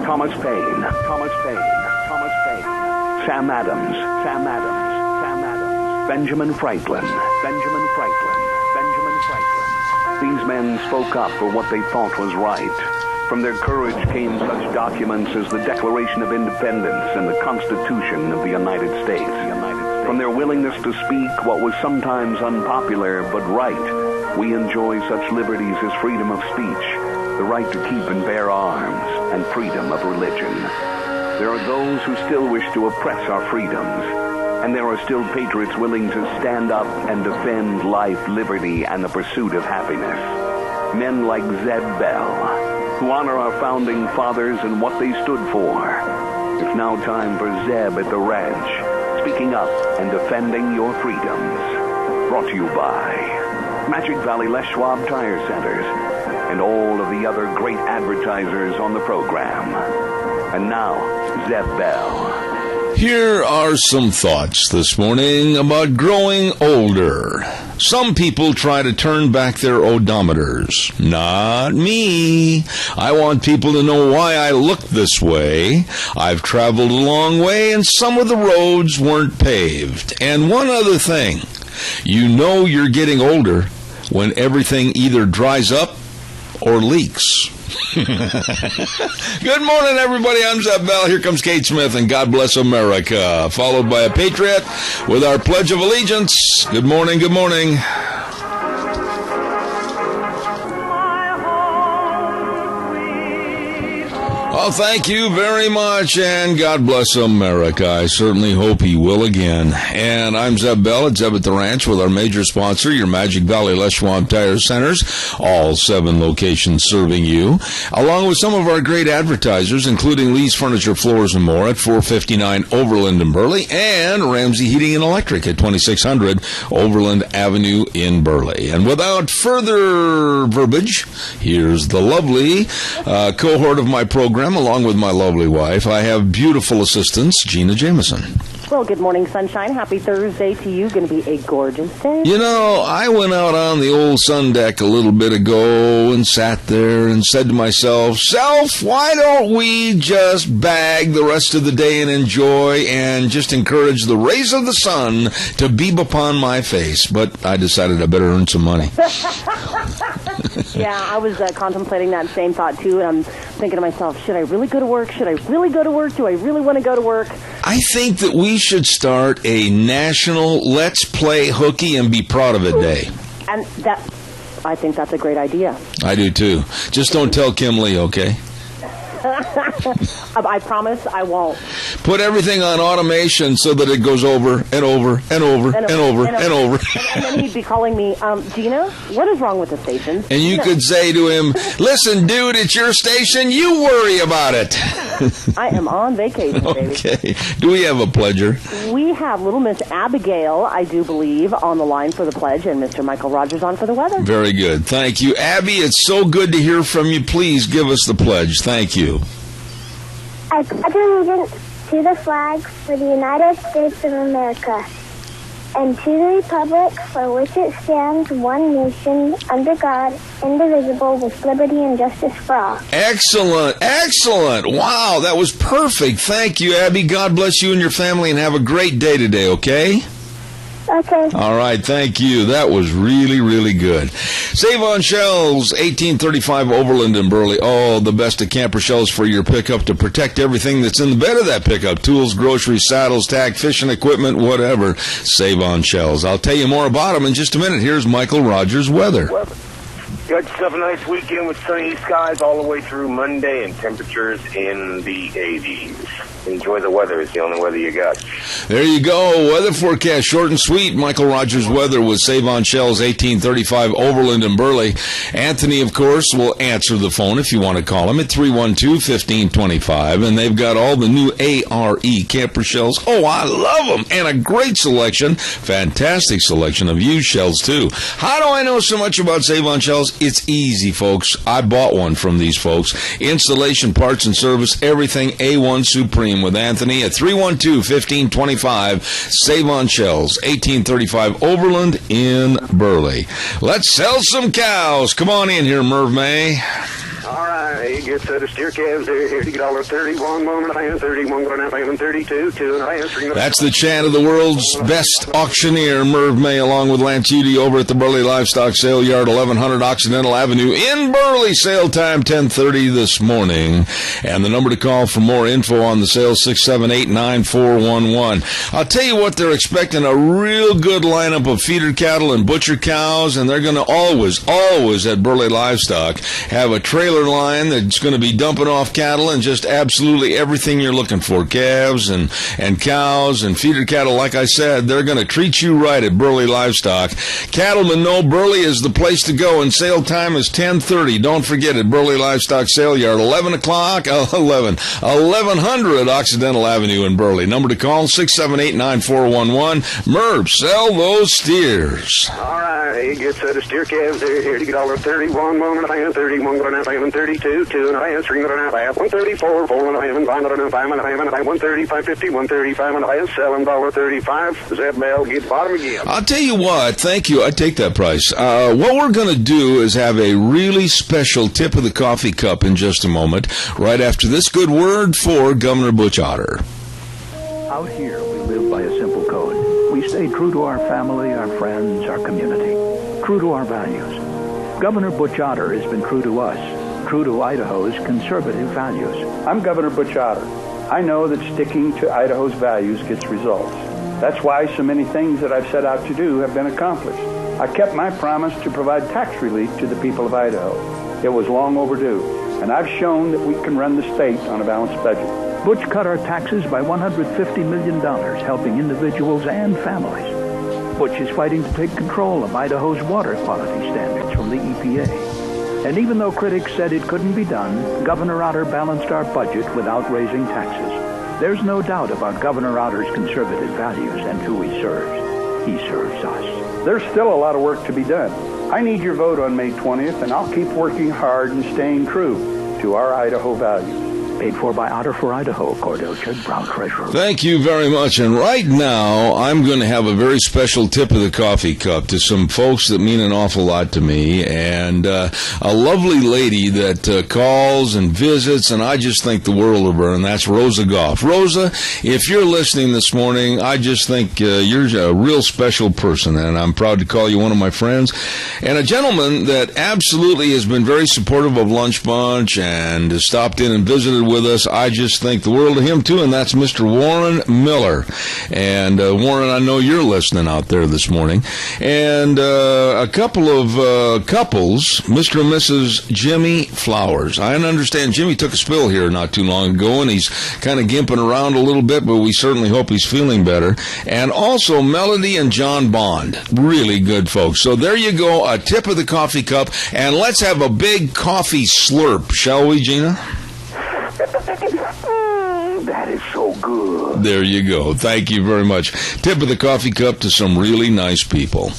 Thomas Paine, Sam Adams, Benjamin Franklin. These men spoke up for what they thought was right. From their courage came such documents as the Declaration of Independence and the Constitution of the United States. From their willingness to speak what was sometimes unpopular but right, we enjoy such liberties as freedom of speech, the right to keep and bear arms, and freedom of religion. There are those who still wish to oppress our freedoms, and there are still patriots willing to stand up and defend life, liberty, and the pursuit of happiness. Men like Zeb Bell, who honor our founding fathers and what they stood for. It's now time for Zeb at the ranch, speaking up and defending your freedoms. Brought to you by Magic Valley Les Schwab Tire Centers and all of the other great advertisers on the program. And now, Zeb Bell. Here are some thoughts this morning about growing older. Some people try to turn back their odometers. Not me. I want people to know why I look this way. I've traveled a long way and some of the roads weren't paved. And one other thing, you know you're getting older when everything either dries up or leaks. Good morning, everybody. I'm Zeb Bell. Here comes Kate Smith, and God bless America. Followed by a patriot with our Pledge of Allegiance. Good morning, good morning. Oh, thank you very much, and God bless America. I certainly hope he will again. And I'm Zeb Bell at Zeb at the Ranch with our major sponsor, your Magic Valley Les Schwab Tire Centers, all 7 locations serving you, along with some of our great advertisers, including Lee's Furniture, Floors, and More at 459 Overland in Burley, and Ramsey Heating and Electric at 2600 Overland Avenue in Burley. And without further verbiage, here's the lovely cohort of my program, along with my lovely wife. I have beautiful assistants, Gina Jameson. Well, good morning, sunshine. Happy Thursday to you. Going to be a gorgeous day. You know, I went out on the old sun deck a little bit ago and sat there and said to myself, Self, why don't we just bag the rest of the day and enjoy and just encourage the rays of the sun to beam upon my face? But I decided I better earn some money. Yeah, I was contemplating that same thought, too, and I'm thinking to myself, should I really go to work? Should I really go to work? Do I really want to go to work? I think that we should start a national Let's Play Hooky and Be Proud of It Day. And I think that's a great idea. I do, too. Just don't tell Kim Lee, okay? I promise I won't. Put everything on automation so that it goes over and over and over and over and over. And then he'd be calling me, Gina, what is wrong with the station? And you could say to him, listen, dude, it's your station. You worry about it. I am on vacation, baby. Okay. Do we have a pledger? We have little Miss Abigail, I do believe, on the line for the pledge, and Mr. Michael Rogers on for the weather. Very good. Thank you. Abby, it's so good to hear from you. Please give us the pledge. Thank you. I pledge allegiance to the flag for the United States of America and to the republic for which it stands, one nation, under God, indivisible, with liberty and justice for all. Excellent. Excellent. Wow, that was perfect. Thank you, Abby. God bless you and your family, and have a great day today, okay? Okay. All right, thank you. That was really, really good. Save on Shells, 1835 Overland in Burley. Oh, the best of camper shells for your pickup to protect everything that's in the bed of that pickup. Tools, groceries, saddles, tack, fishing equipment, whatever. Save on Shells. I'll tell you more about them in just a minute. Here's Michael Rogers' weather. Got yourself a nice weekend with sunny skies all the way through Monday and temperatures in the 80s. Enjoy the weather. It's the only weather you got. There you go. Weather forecast, short and sweet. Michael Rogers' weather with Save on Shells, 1835 Overland in Burley. Anthony, of course, will answer the phone if you want to call him at 312-1525. And they've got all the new ARE camper shells. Oh, I love them. And a great selection, fantastic selection of used shells, too. How do I know so much about Save on Shells? It's easy, folks. I bought one from these folks. Installation, parts, and service, everything A1 Supreme with Anthony at 312-1525. Save on Shells, 1835 Overland in Burley. Let's sell some cows. Come on in here, Merv May. All right. right, get set of steer calves here to get all 31, 1.5, 31, 1.5, and 32, 2.5, 3. That's the chant of the world's best auctioneer, Merv May, along with Lance Udy over at the Burley Livestock Sale Yard, 1100 Occidental Avenue in Burley. Sale time 10:30 this morning. And the number to call for more info on the sale, 678-9411. I'll tell you what, they're expecting a real good lineup of feeder cattle and butcher cows, and they're going to always at Burley Livestock have a trailer line that's going to be dumping off cattle and just absolutely everything you're looking for. Calves and cows and feeder cattle. Like I said, they're going to treat you right at Burley Livestock. Cattlemen know Burley is the place to go, and sale time is 10:30. Don't forget it, Burley Livestock Sale Yard, 1100 Occidental Avenue in Burley. Number to call, 678-9411. Merv, sell those steers. All right, get set of steer calves here to get all 31, 1.5, 31, 1.5, and 32, 2.5, 3, 1.5, 134, 4.5, and 5.5, 5.5, 130, 550, 135, and I sell them $1.35. Zeb Bell, get the bottom again. I'll tell you what, thank you, I take that price. What we're going to do is have a really special tip of the coffee cup in just a moment, right after this good word for Governor Butch Otter. Out here, we live by a simple code. We stay true to our family, our friends, our community, true to our values. Governor Butch Otter has been true to us, true to Idaho's conservative values. I'm Governor Butch Otter. I know that sticking to Idaho's values gets results. That's why so many things that I've set out to do have been accomplished. I kept my promise to provide tax relief to the people of Idaho. It was long overdue, and I've shown that we can run the state on a balanced budget. Butch cut our taxes by $150 million, helping individuals and families. Butch is fighting to take control of Idaho's water quality standards from the EPA. And even though critics said it couldn't be done, Governor Otter balanced our budget without raising taxes. There's no doubt about Governor Otter's conservative values and who he serves. He serves us. There's still a lot of work to be done. I need your vote on May 20th, and I'll keep working hard and staying true to our Idaho values. Paid for by Otter for Idaho, Cordell Judd Brown, Treasurer. Thank you very much. And right now, I'm going to have a very special tip of the coffee cup to some folks that mean an awful lot to me. And a lovely lady that calls and visits, and I just think the world of her, and that's Rosa Goff. Rosa, if you're listening this morning, I just think you're a real special person, and I'm proud to call you one of my friends. And a gentleman that absolutely has been very supportive of Lunch Bunch and has stopped in and visited with us. I just think the world of him, too, and that's Mr. Warren Miller. And, Warren, I know you're listening out there this morning. And a couple of couples, Mr. and Mrs. Jimmy Flowers. I understand Jimmy took a spill here not too long ago, and he's kind of gimping around a little bit, but we certainly hope he's feeling better. And also Melody and John Bond. Really good folks. So there you go, a tip of the coffee cup, and let's have a big coffee slurp, shall we, Gina? That is so good. There you go. Thank you very much. Tip of the coffee cup to some really nice people.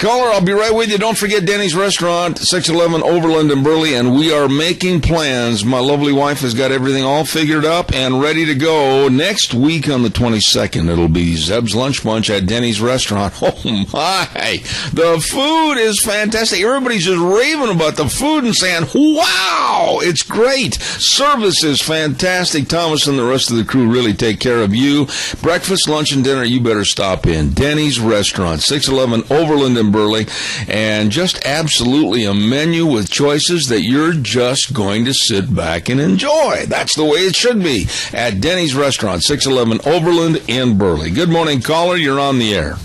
Caller, I'll be right with you. Don't forget Denny's Restaurant, 611 Overland in Burley, and we are making plans. My lovely wife has got everything all figured up and ready to go. Next week on the 22nd, it'll be Zeb's Lunch Bunch at Denny's Restaurant. Oh, my. The food is fantastic. Everybody's just raving about the food and saying, wow, it's great. Service is fantastic. Thomas and the rest of the crew really take care of you. Breakfast, lunch, and dinner, you better stop in. Denny's Restaurant, 611 Overland in Burley, and just absolutely a menu with choices that you're just going to sit back and enjoy. That's the way it should be at Denny's Restaurant, 611 Overland in Burley. Good morning, caller. You're on the air.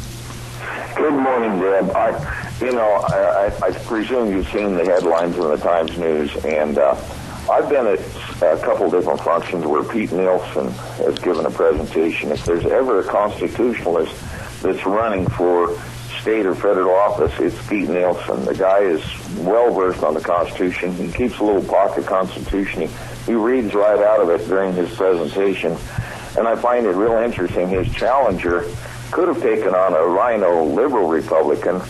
Good morning, Deb. I presume you've seen the headlines in the Times News, and I've been at a couple different functions where Pete Nielsen has given a presentation. If there's ever a constitutionalist that's running for state or federal office, it's Pete Nielsen. The guy is well-versed on the Constitution. He keeps a little pocket Constitution. He reads right out of it during his presentation, and I find it real interesting. His challenger could have taken on a rhino liberal Republican,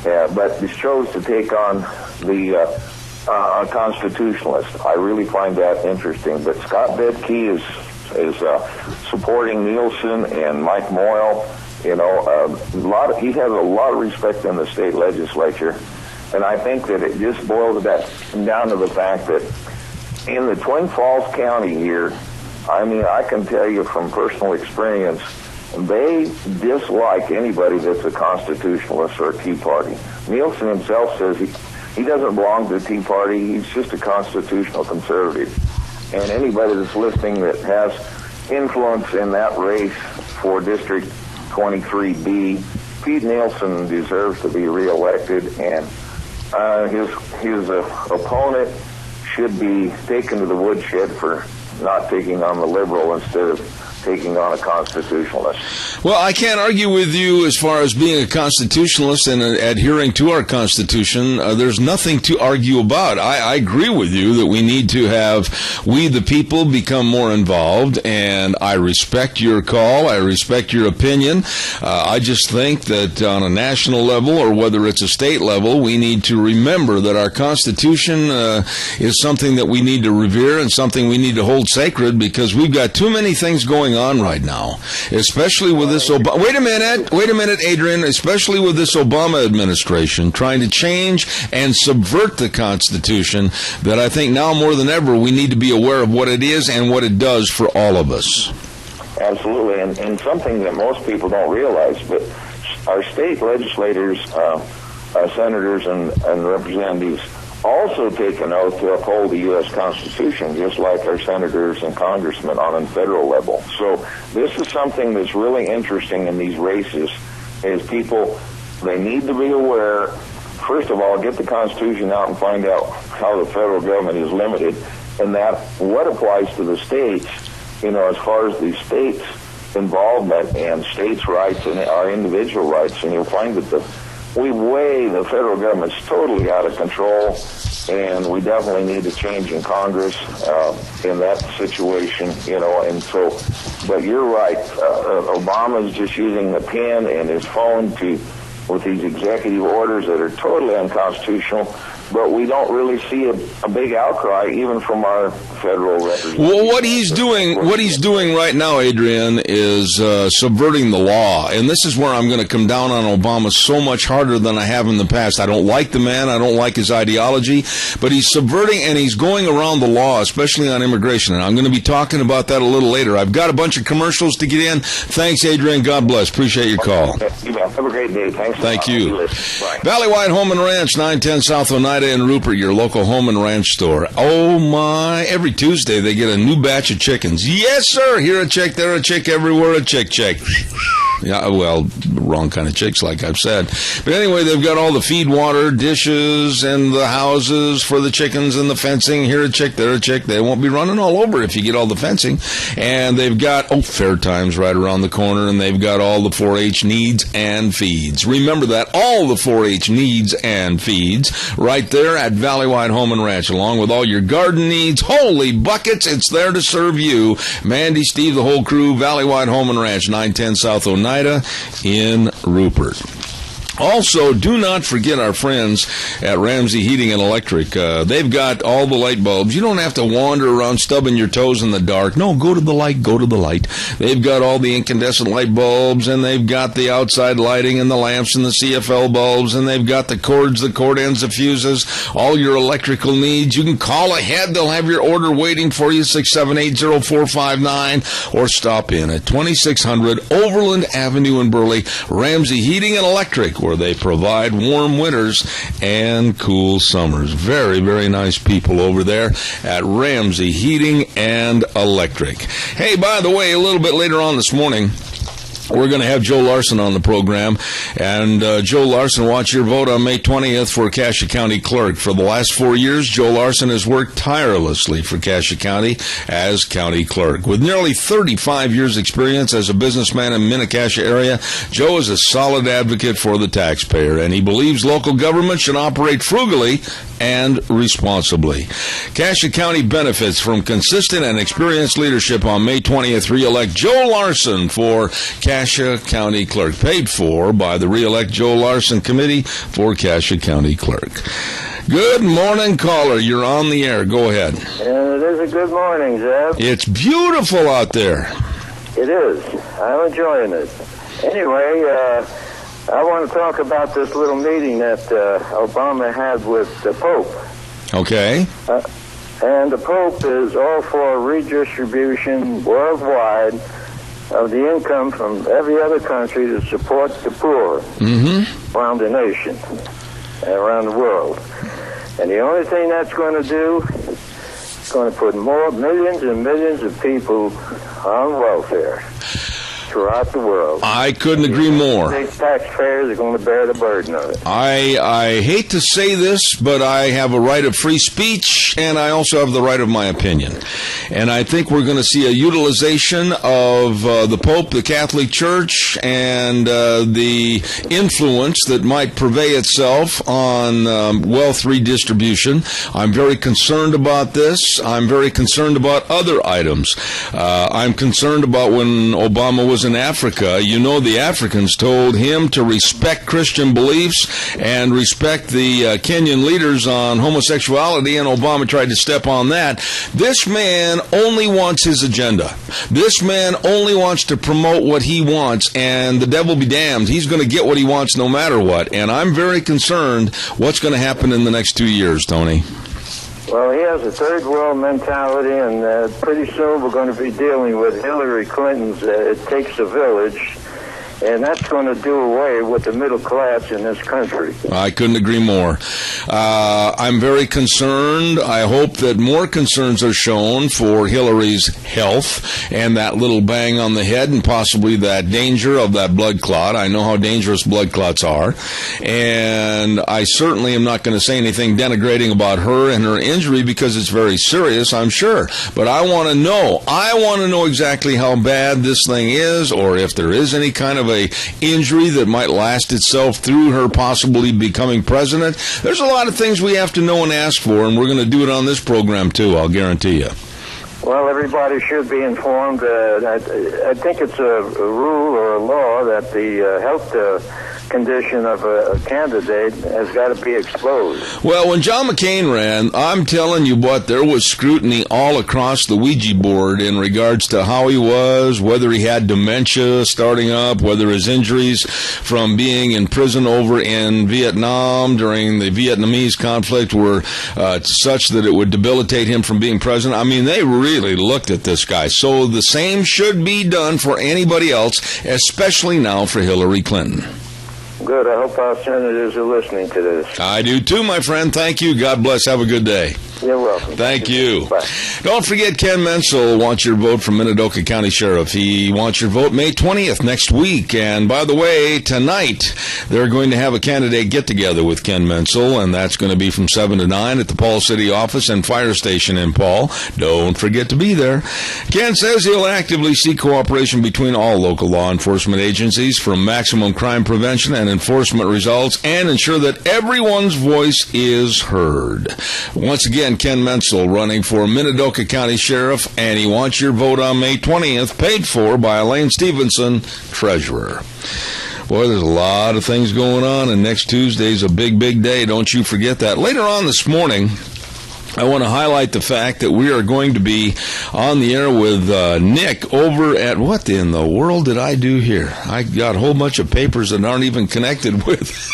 but he chose to take on the constitutionalist. I really find that interesting. But Scott Bedke is supporting Nielsen, and Mike Moyle. You know, he has a lot of respect in the state legislature, And I think that it just boils down to the fact that in the Twin Falls County here, I mean, I can tell you from personal experience, they dislike anybody that's a constitutionalist or a Tea Party. Nielsen himself says he doesn't belong to the Tea Party. He's just a constitutional conservative. And anybody that's listening that has influence in that race for District 23B, Pete Nielsen deserves to be reelected, and his opponent should be taken to the woodshed for not taking on the liberal instead of taking on a constitutionalist. Well, I can't argue with you as far as being a constitutionalist and adhering to our Constitution. There's nothing to argue about. I agree with you that we need to have we the people become more involved, and I respect your call. I respect your opinion. I just think that on a national level or whether it's a state level, we need to remember that our Constitution is something that we need to revere and something we need to hold sacred, because we've got too many things going on right now, especially with this Obama. Wait a minute, Adrian. Especially with this Obama administration trying to change and subvert the Constitution, that I think now more than ever we need to be aware of what it is and what it does for all of us. Absolutely, and something that most people don't realize, but our state legislators, senators, and representatives also take an oath to uphold the U.S. Constitution, just like our senators and congressmen on a federal level. So this is something that's really interesting in these races, is people, they need to be aware, first of all, get the Constitution out and find out how the federal government is limited, and that what applies to the states, as far as the states' involvement and states' rights and our individual rights. And you'll find that the federal government's totally out of control, and we definitely need a change in Congress in that situation, and so, but you're right, Obama's just using the pen and his phone with these executive orders that are totally unconstitutional, but we don't really see a big outcry even from our federal representatives. Well, what he's doing right now, Adrian, is subverting the law, and this is where I'm going to come down on Obama so much harder than I have in the past. I don't like the man, I don't like his ideology, but he's subverting and he's going around the law, especially on immigration, and I'm going to be talking about that a little later. I've got a bunch of commercials to get in. Thanks, Adrian. God bless. Appreciate your call. Have a great day. Thanks. Thank you. Bye. Valley-wide Home and Ranch, 910 South Oneida in Rupert, your local home and ranch store. Oh my, every Tuesday they get a new batch of chickens. Yes, sir. Here a chick, there a chick, everywhere a chick. Yeah, well, wrong kind of chicks, like I've said. But anyway, they've got all the feed water, dishes, and the houses for the chickens and the fencing. Here a chick, there a chick. They won't be running all over if you get all the fencing. And they've got, fair times right around the corner, and they've got all the 4-H needs and feeds. Remember that, all the 4-H needs and feeds right there at Valley-wide Home and Ranch, along with all your garden needs. Holy buckets, it's there to serve you. Mandy, Steve, the whole crew, Valley-wide Home and Ranch, 910 South Oneida in Rupert. Also, do not forget our friends at Ramsey Heating and Electric. They've got all the light bulbs. You don't have to wander around stubbing your toes in the dark. No, go to the light, go to the light. They've got all the incandescent light bulbs, and they've got the outside lighting and the lamps and the CFL bulbs, and they've got the cords, the cord ends, the fuses, all your electrical needs. You can call ahead. They'll have your order waiting for you, 678-0459, or stop in at 2600 Overland Avenue in Burley, Ramsey Heating and Electric, where they provide warm winters and cool summers. Very, very nice people over there at Ramsey Heating and Electric. Hey, by the way, a little bit later on this morning, we're going to have Joe Larson on the program. And Joe Larson, watch your vote on May 20th for Cassia County Clerk. For the last 4 years, Joe Larson has worked tirelessly for Cassia County as County Clerk. With nearly 35 years' experience as a businessman in the Minnecasia area, Joe is a solid advocate for the taxpayer, and he believes local government should operate frugally and responsibly. Cassia County benefits from consistent and experienced leadership. On May 20th, re-elect Joe Larson for Cassia County Clerk, paid for by the Re-elect Joe Larson Committee for Cassia County Clerk. Good morning, caller. You're on the air. Go ahead. It is a good morning, Zeb. It's beautiful out there. It is. I'm enjoying it. Anyway, I want to talk about this little meeting that Obama had with the Pope. Okay. And the Pope is all for redistribution worldwide of the income from every other country to support the poor around the nation and around the world. And the only thing that's going to do is going to put more millions and millions of people on welfare throughout the world. I couldn't agree more. The taxpayers are going to bear the burden of it. I hate to say this, but I have a right of free speech, and I also have the right of my opinion. And I think we're going to see a utilization of the Pope, the Catholic Church, and the influence that might purvey itself on wealth redistribution. I'm very concerned about this. I'm very concerned about other items. I'm concerned about when Obama was in Africa. You know, the Africans told him to respect Christian beliefs and respect the Kenyan leaders on homosexuality, and Obama tried to step on that. This man only wants his agenda. This man only wants to promote what he wants, and the devil be damned, he's going to get what he wants no matter what. And I'm very concerned what's going to happen in the next 2 years, Tony. Well, he has a third world mentality, and pretty soon we're going to be dealing with Hillary Clinton's It Takes a Village, and that's going to do away with the middle class in this country. I couldn't agree more. I'm very concerned. I hope that more concerns are shown for Hillary's health and that little bang on the head and possibly that danger of that blood clot. I know how dangerous blood clots are. And I certainly am not going to say anything denigrating about her and her injury because it's very serious, I'm sure. But I want to know. I want to know exactly how bad this thing is, or if there is any kind of a injury that might last itself through her possibly becoming president. There's a lot of things we have to know and ask for, and we're going to do it on this program too, I'll guarantee you. Well, everybody should be informed. I think it's a rule or a law that the health condition of a candidate has got to be exposed. Well, when John McCain ran, I'm telling you what, there was scrutiny all across the Ouija board in regards to how he was, whether he had dementia starting up, whether his injuries from being in prison over in Vietnam during the Vietnamese conflict were such that it would debilitate him from being president. I mean, they really looked at this guy. So the same should be done for anybody else, especially now for Hillary Clinton. Good. I hope our senators are listening to this. I do too, my friend. Thank you. God bless. Have a good day. You're welcome. Thank you. Bye. Don't forget, Ken Menzel wants your vote for Minidoka County Sheriff. He wants your vote May 20th, next week. And by the way, tonight, they're going to have a candidate get-together with Ken Menzel, and that's going to be from 7 to 9 at the Paul City office and fire station in Paul. Don't forget to be there. Ken says he'll actively seek cooperation between all local law enforcement agencies for maximum crime prevention and enforcement results and ensure that everyone's voice is heard. Once again, Ken Menzel running for Minidoka County Sheriff, and he wants your vote on May 20th, paid for by Elaine Stevenson, Treasurer. Boy, there's a lot of things going on, and next Tuesday's a big, big day. Don't you forget that. Later on this morning, I want to highlight the fact that we are going to be on the air with Nick over at, what in the world did I do here? I got a whole bunch of papers that aren't even connected with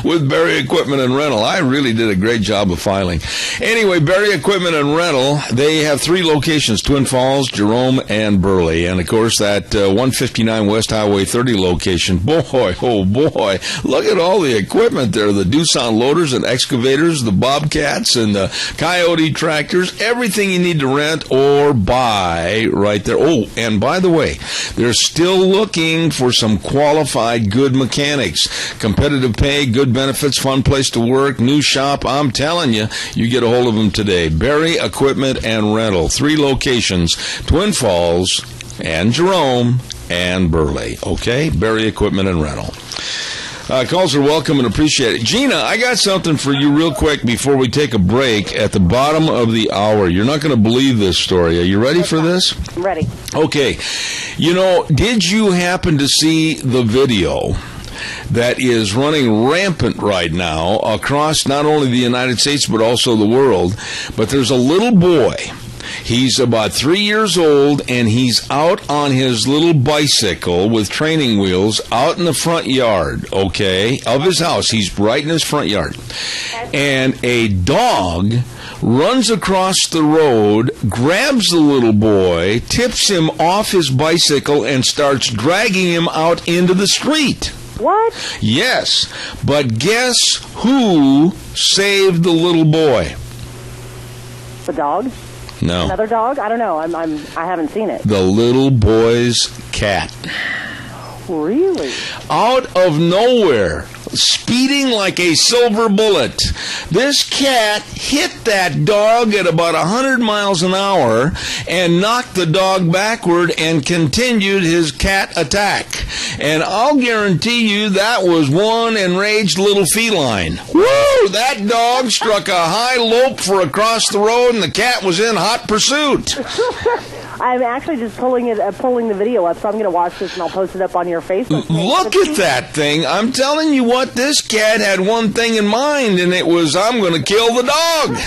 with Berry Equipment and Rental. I really did a great job of filing. Anyway, Berry Equipment and Rental, they have 3 locations, Twin Falls, Jerome, and Burley. And, of course, that 159 West Highway 30 location, boy, oh boy, look at all the equipment there, the Doosan loaders and excavators, the Bobcats and the Coyote tractors, everything you need to rent or buy right there. Oh, and by the way, they're still looking for some qualified good mechanics. Competitive pay, good benefits, fun place to work, new shop. I'm telling you, you get a hold of them today. Berry Equipment and Rental. 3 locations, Twin Falls and Jerome and Burley. Okay? Berry Equipment and Rental. Calls are welcome and appreciated. Gina, I got something for you real quick before we take a break at the bottom of the hour. You're not going to believe this story. Are you ready for this? I'm ready. Okay. You know, did you happen to see the video that is running rampant right now across not only the United States but also the world? But there's a little boy He's about 3 years old, and he's out on his little bicycle with training wheels out in the front yard, okay, of his house. He's right in his front yard. And a dog runs across the road, grabs the little boy, tips him off his bicycle, and starts dragging him out into the street. What? Yes, but guess who saved the little boy? The dog? No. Another dog? I don't know. I haven't seen it. The little boy's cat. Really? Out of nowhere, speeding like a silver bullet, this cat hit that dog at about 100 miles an hour and knocked the dog backward and continued his cat attack. And I'll guarantee you that was one enraged little feline. Woo! That dog struck a high lope for across the road, and the cat was in hot pursuit. I'm actually just pulling the video up, so I'm going to watch this and I'll post it up on your Facebook page. Look at that thing. I'm telling you what, this cat had one thing in mind, and it was, I'm going to kill the dog.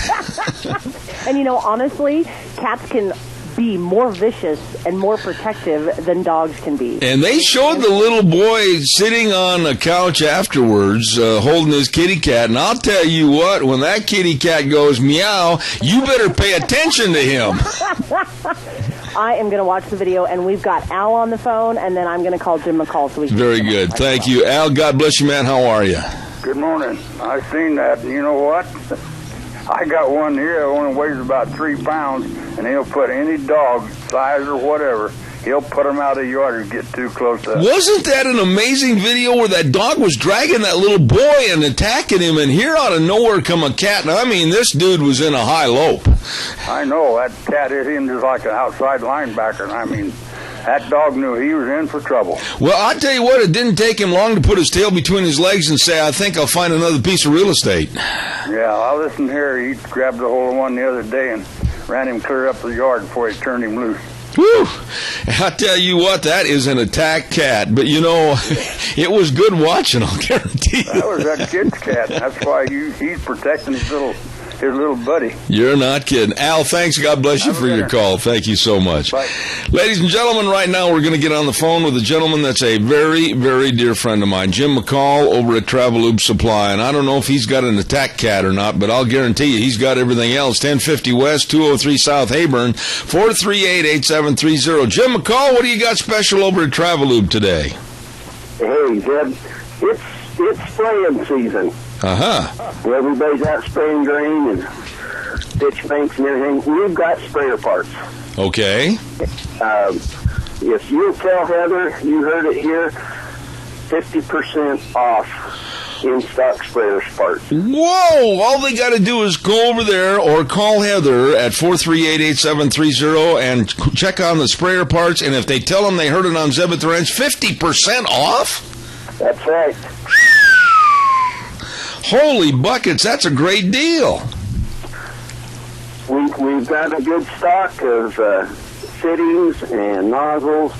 And honestly, cats can be more vicious and more protective than dogs can be. And they showed the little boy sitting on a couch afterwards, holding his kitty cat. And I'll tell you what, when that kitty cat goes meow, you better pay attention to him. I am going to watch the video, and we've got Al on the phone, and then I'm going to call Jim McCall. So we can Very good. Thank you. Al, God bless you, man. How are you? Good morning. I seen that, and you know what? I got one here that only weighs about 3 pounds, and he'll put any dog, size or whatever, he'll put them out of the yard and get too close to us. Wasn't that an amazing video where that dog was dragging that little boy and attacking him, and here out of nowhere come a cat? Now, I mean, this dude was in a high lope. I know. That cat hit him just like an outside linebacker, and I mean, that dog knew he was in for trouble. Well, I'll tell you what, it didn't take him long to put his tail between his legs and say, I think I'll find another piece of real estate. Yeah, well, listen here. He grabbed a hold of one the other day and ran him clear up the yard before he turned him loose. Whew. I tell you what, that is an attack cat. But, it was good watching, I'll guarantee you. That was that kid's cat. That's why he's protecting his little buddy. You're not kidding. Al, thanks. God bless you for your call. Thank you so much. Bye. Ladies and gentlemen, right now we're going to get on the phone with a gentleman that's a very, very dear friend of mine, Jim McCall over at Travelube Supply. And I don't know if he's got an attack cat or not, but I'll guarantee you he's got everything else. 1050 West, 203 South Hayburn, 438-8730. Jim McCall, what do you got special over at Travelube today? Hey, Zeb, it's spraying season. Uh-huh. Everybody's out spraying grain and ditch banks and everything. We've got sprayer parts. Okay. If you tell Heather, you heard it here, 50% off in-stock sprayer parts. Whoa! All they got to do is go over there or call Heather at 438-8730 and check on the sprayer parts. And if they tell them they heard it on Zeb at the Ranch, 50% off? That's right. Holy buckets, that's a great deal. We've got a good stock of fittings and nozzles,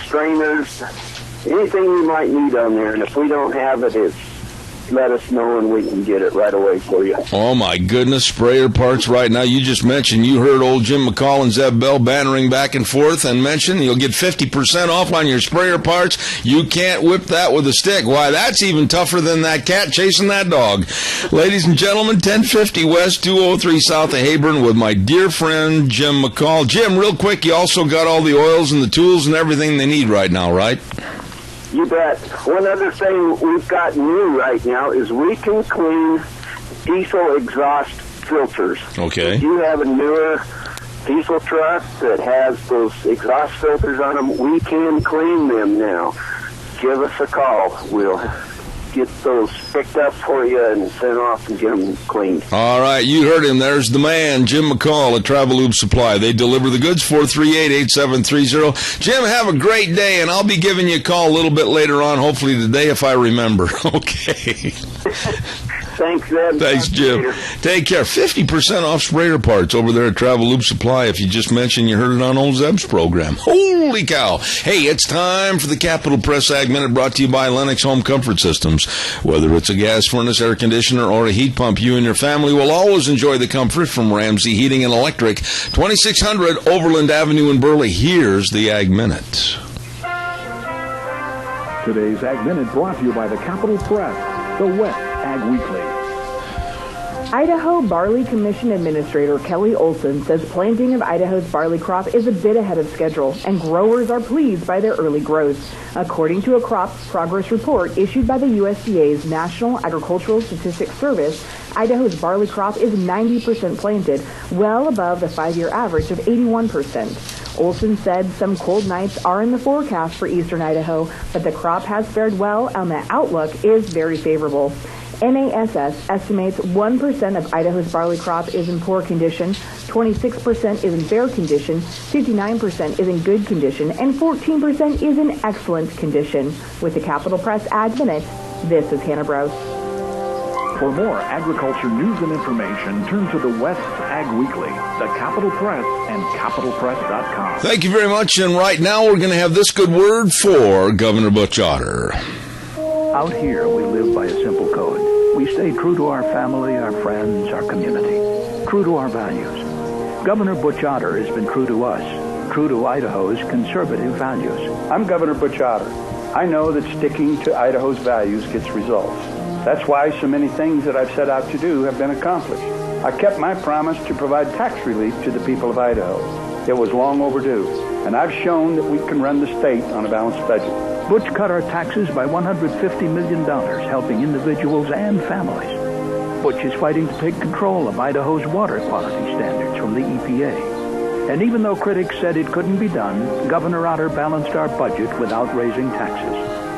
strainers, anything you might need on there. And if we don't have it, let us know and we can get it right away for you. Oh, my goodness, sprayer parts right now. You just mentioned, you heard old Jim McCall and Zeb Bell bantering back and forth and mentioned you'll get 50% off on your sprayer parts. You can't whip that with a stick. Why, that's even tougher than that cat chasing that dog. Ladies and gentlemen, 1050 West, 203 South of Hayburn with my dear friend Jim McCall. Jim, real quick, you also got all the oils and the tools and everything they need right now, right? You bet. One other thing we've got new right now is we can clean diesel exhaust filters. Okay. If you have a newer diesel truck that has those exhaust filters on them, we can clean them now. Give us a call. We'll get those picked up for you and sent off and get them cleaned. All right, you heard him. There's the man, Jim McCall at Travelube Supply. They deliver the goods, 438-8730. Jim, have a great day, and I'll be giving you a call a little bit later on, hopefully today if I remember. Okay. Thanks, Ed. Thanks, Jim. Take care. 50% off sprayer parts over there at Travel Loop Supply if you just mentioned you heard it on old Zeb's program. Holy cow. Hey, it's time for the Capital Press Ag Minute, brought to you by Lennox Home Comfort Systems. Whether it's a gas furnace, air conditioner, or a heat pump, you and your family will always enjoy the comfort from Ramsey Heating and Electric, 2600 Overland Avenue in Burley. Here's the Ag Minute. Today's Ag Minute brought to you by the Capital Press, the West Ag Weekly. Idaho Barley Commission Administrator Kelly Olson says planting of Idaho's barley crop is a bit ahead of schedule, and growers are pleased by their early growth. According to a crop progress report issued by the USDA's National Agricultural Statistics Service, Idaho's barley crop is 90% planted, well above the 5-year average of 81%. Olson said some cold nights are in the forecast for eastern Idaho, but the crop has fared well and the outlook is very favorable. NASS estimates 1% of Idaho's barley crop is in poor condition, 26% is in fair condition, 59% is in good condition, and 14% is in excellent condition. With the Capital Press Ag Minute, this is Hannah Brose. For more agriculture news and information, turn to the West Ag Weekly, the Capital Press, and capitalpress.com. Thank you very much, and right now we're going to have this good word for Governor Butch Otter. Out here, we live by a simple code. We stay true to our family, our friends, our community, true to our values. Governor Butch Otter has been true to us, true to Idaho's conservative values. I'm Governor Butch Otter. I know that sticking to Idaho's values gets results. That's why so many things that I've set out to do have been accomplished. I kept my promise to provide tax relief to the people of Idaho. It was long overdue, and I've shown that we can run the state on a balanced budget. Butch cut our taxes by $150 million, helping individuals and families. Butch is fighting to take control of Idaho's water quality standards from the EPA. And even though critics said it couldn't be done, Governor Otter balanced our budget without raising taxes.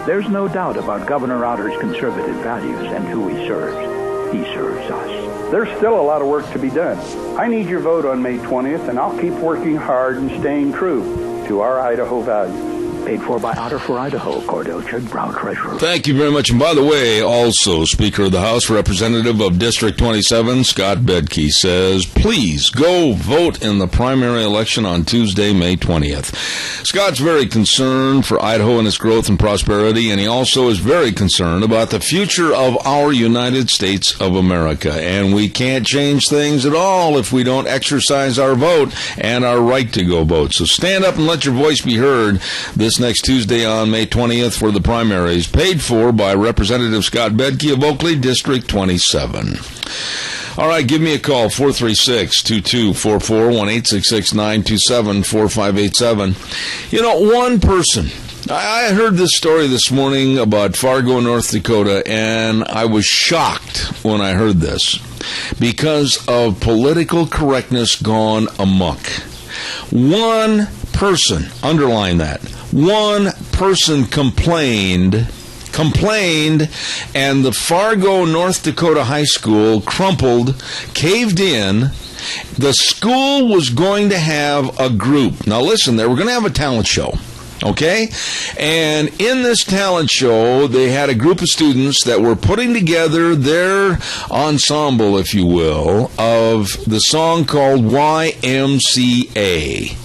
There's no doubt about Governor Otter's conservative values and who he serves. He serves us. There's still a lot of work to be done. I need your vote on May 20th, and I'll keep working hard and staying true to our Idaho values. Paid for by Otter for Idaho, Cordell Chug Brown, Treasurer. Thank you very much. And by the way, also, Speaker of the House, Representative of District 27, Scott Bedke, says, please go vote in the primary election on Tuesday, May 20th. Scott's very concerned for Idaho and its growth and prosperity, and he also is very concerned about the future of our United States of America. And we can't change things at all if we don't exercise our vote and our right to go vote. So stand up and let your voice be heard this next Tuesday on May 20th for the primaries, paid for by Representative Scott Bedke of Oakley, District 27. All right, give me a call, 436-2244, 1-866-927-4587. You know, one person, I heard this story this morning about Fargo, North Dakota, and I was shocked when I heard this because of political correctness gone amok. One person, underline that, one person complained, and the Fargo, North Dakota High School crumpled, caved in. The school was going to have a group. Now listen, they were going to have a talent show. Okay? And in this talent show, they had a group of students that were putting together their ensemble, if you will, of the song called Y.M.C.A.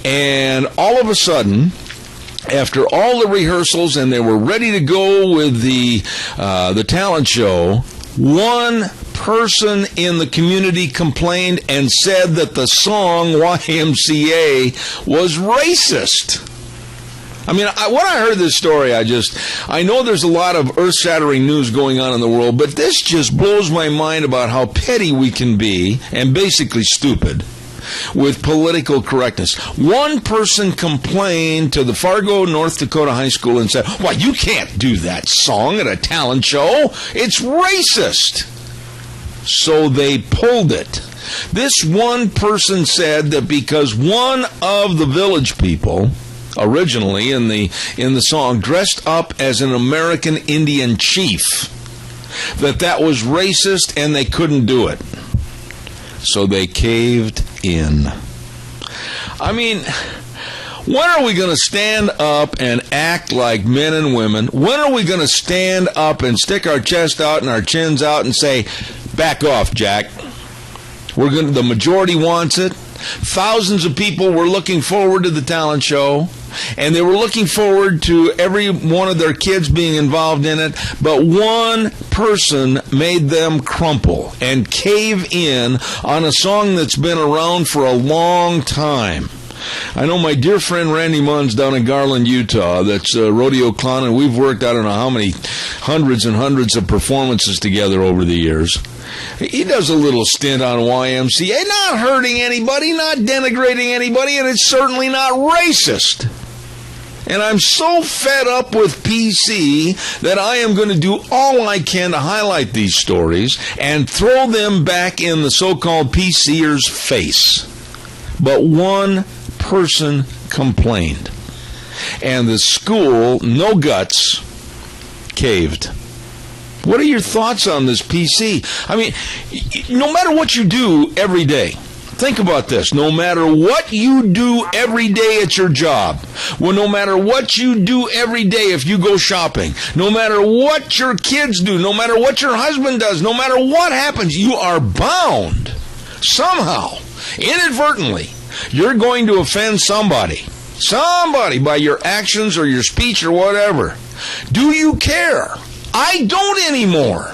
And all of a sudden, after all the rehearsals and they were ready to go with the talent show, one person in the community complained and said that the song Y.M.C.A. was racist. I mean, when I heard this story, I know there's a lot of earth-shattering news going on in the world, but this just blows my mind about how petty we can be and basically stupid with political correctness. One person complained to the Fargo, North Dakota High School and said, well, you can't do that song at a talent show. It's racist. So they pulled it. This one person said that because one of the village people originally in the song dressed up as an American Indian chief, that was racist and they couldn't do it. So they caved in. I mean, When are we going to stand up and act like men and women? When are we going to stand up and stick our chest out and our chins out and say, back off, Jack? The majority wants it. Thousands of people were looking forward to the talent show, and they were looking forward to every one of their kids being involved in it, but one person made them crumple and cave in on a song that's been around for a long time. I know my dear friend Randy Munns down in Garland, Utah, that's a rodeo clown, and we've worked, I don't know how many hundreds and hundreds of performances together over the years. He does a little stint on Y.M.C.A, not hurting anybody, not denigrating anybody, and it's certainly not racist. And I'm so fed up with PC that I am going to do all I can to highlight these stories and throw them back in the so-called PCer's face. But one person complained, and the school, no guts, caved. What are your thoughts on this, PC? I mean, no matter what you do every day, think about this. No matter what you do every day at your job, well, no matter what you do every day if you go shopping, no matter what your kids do, no matter what your husband does, no matter what happens, you are bound somehow, inadvertently, you're going to offend somebody by your actions or your speech or whatever. Do you care? I don't anymore,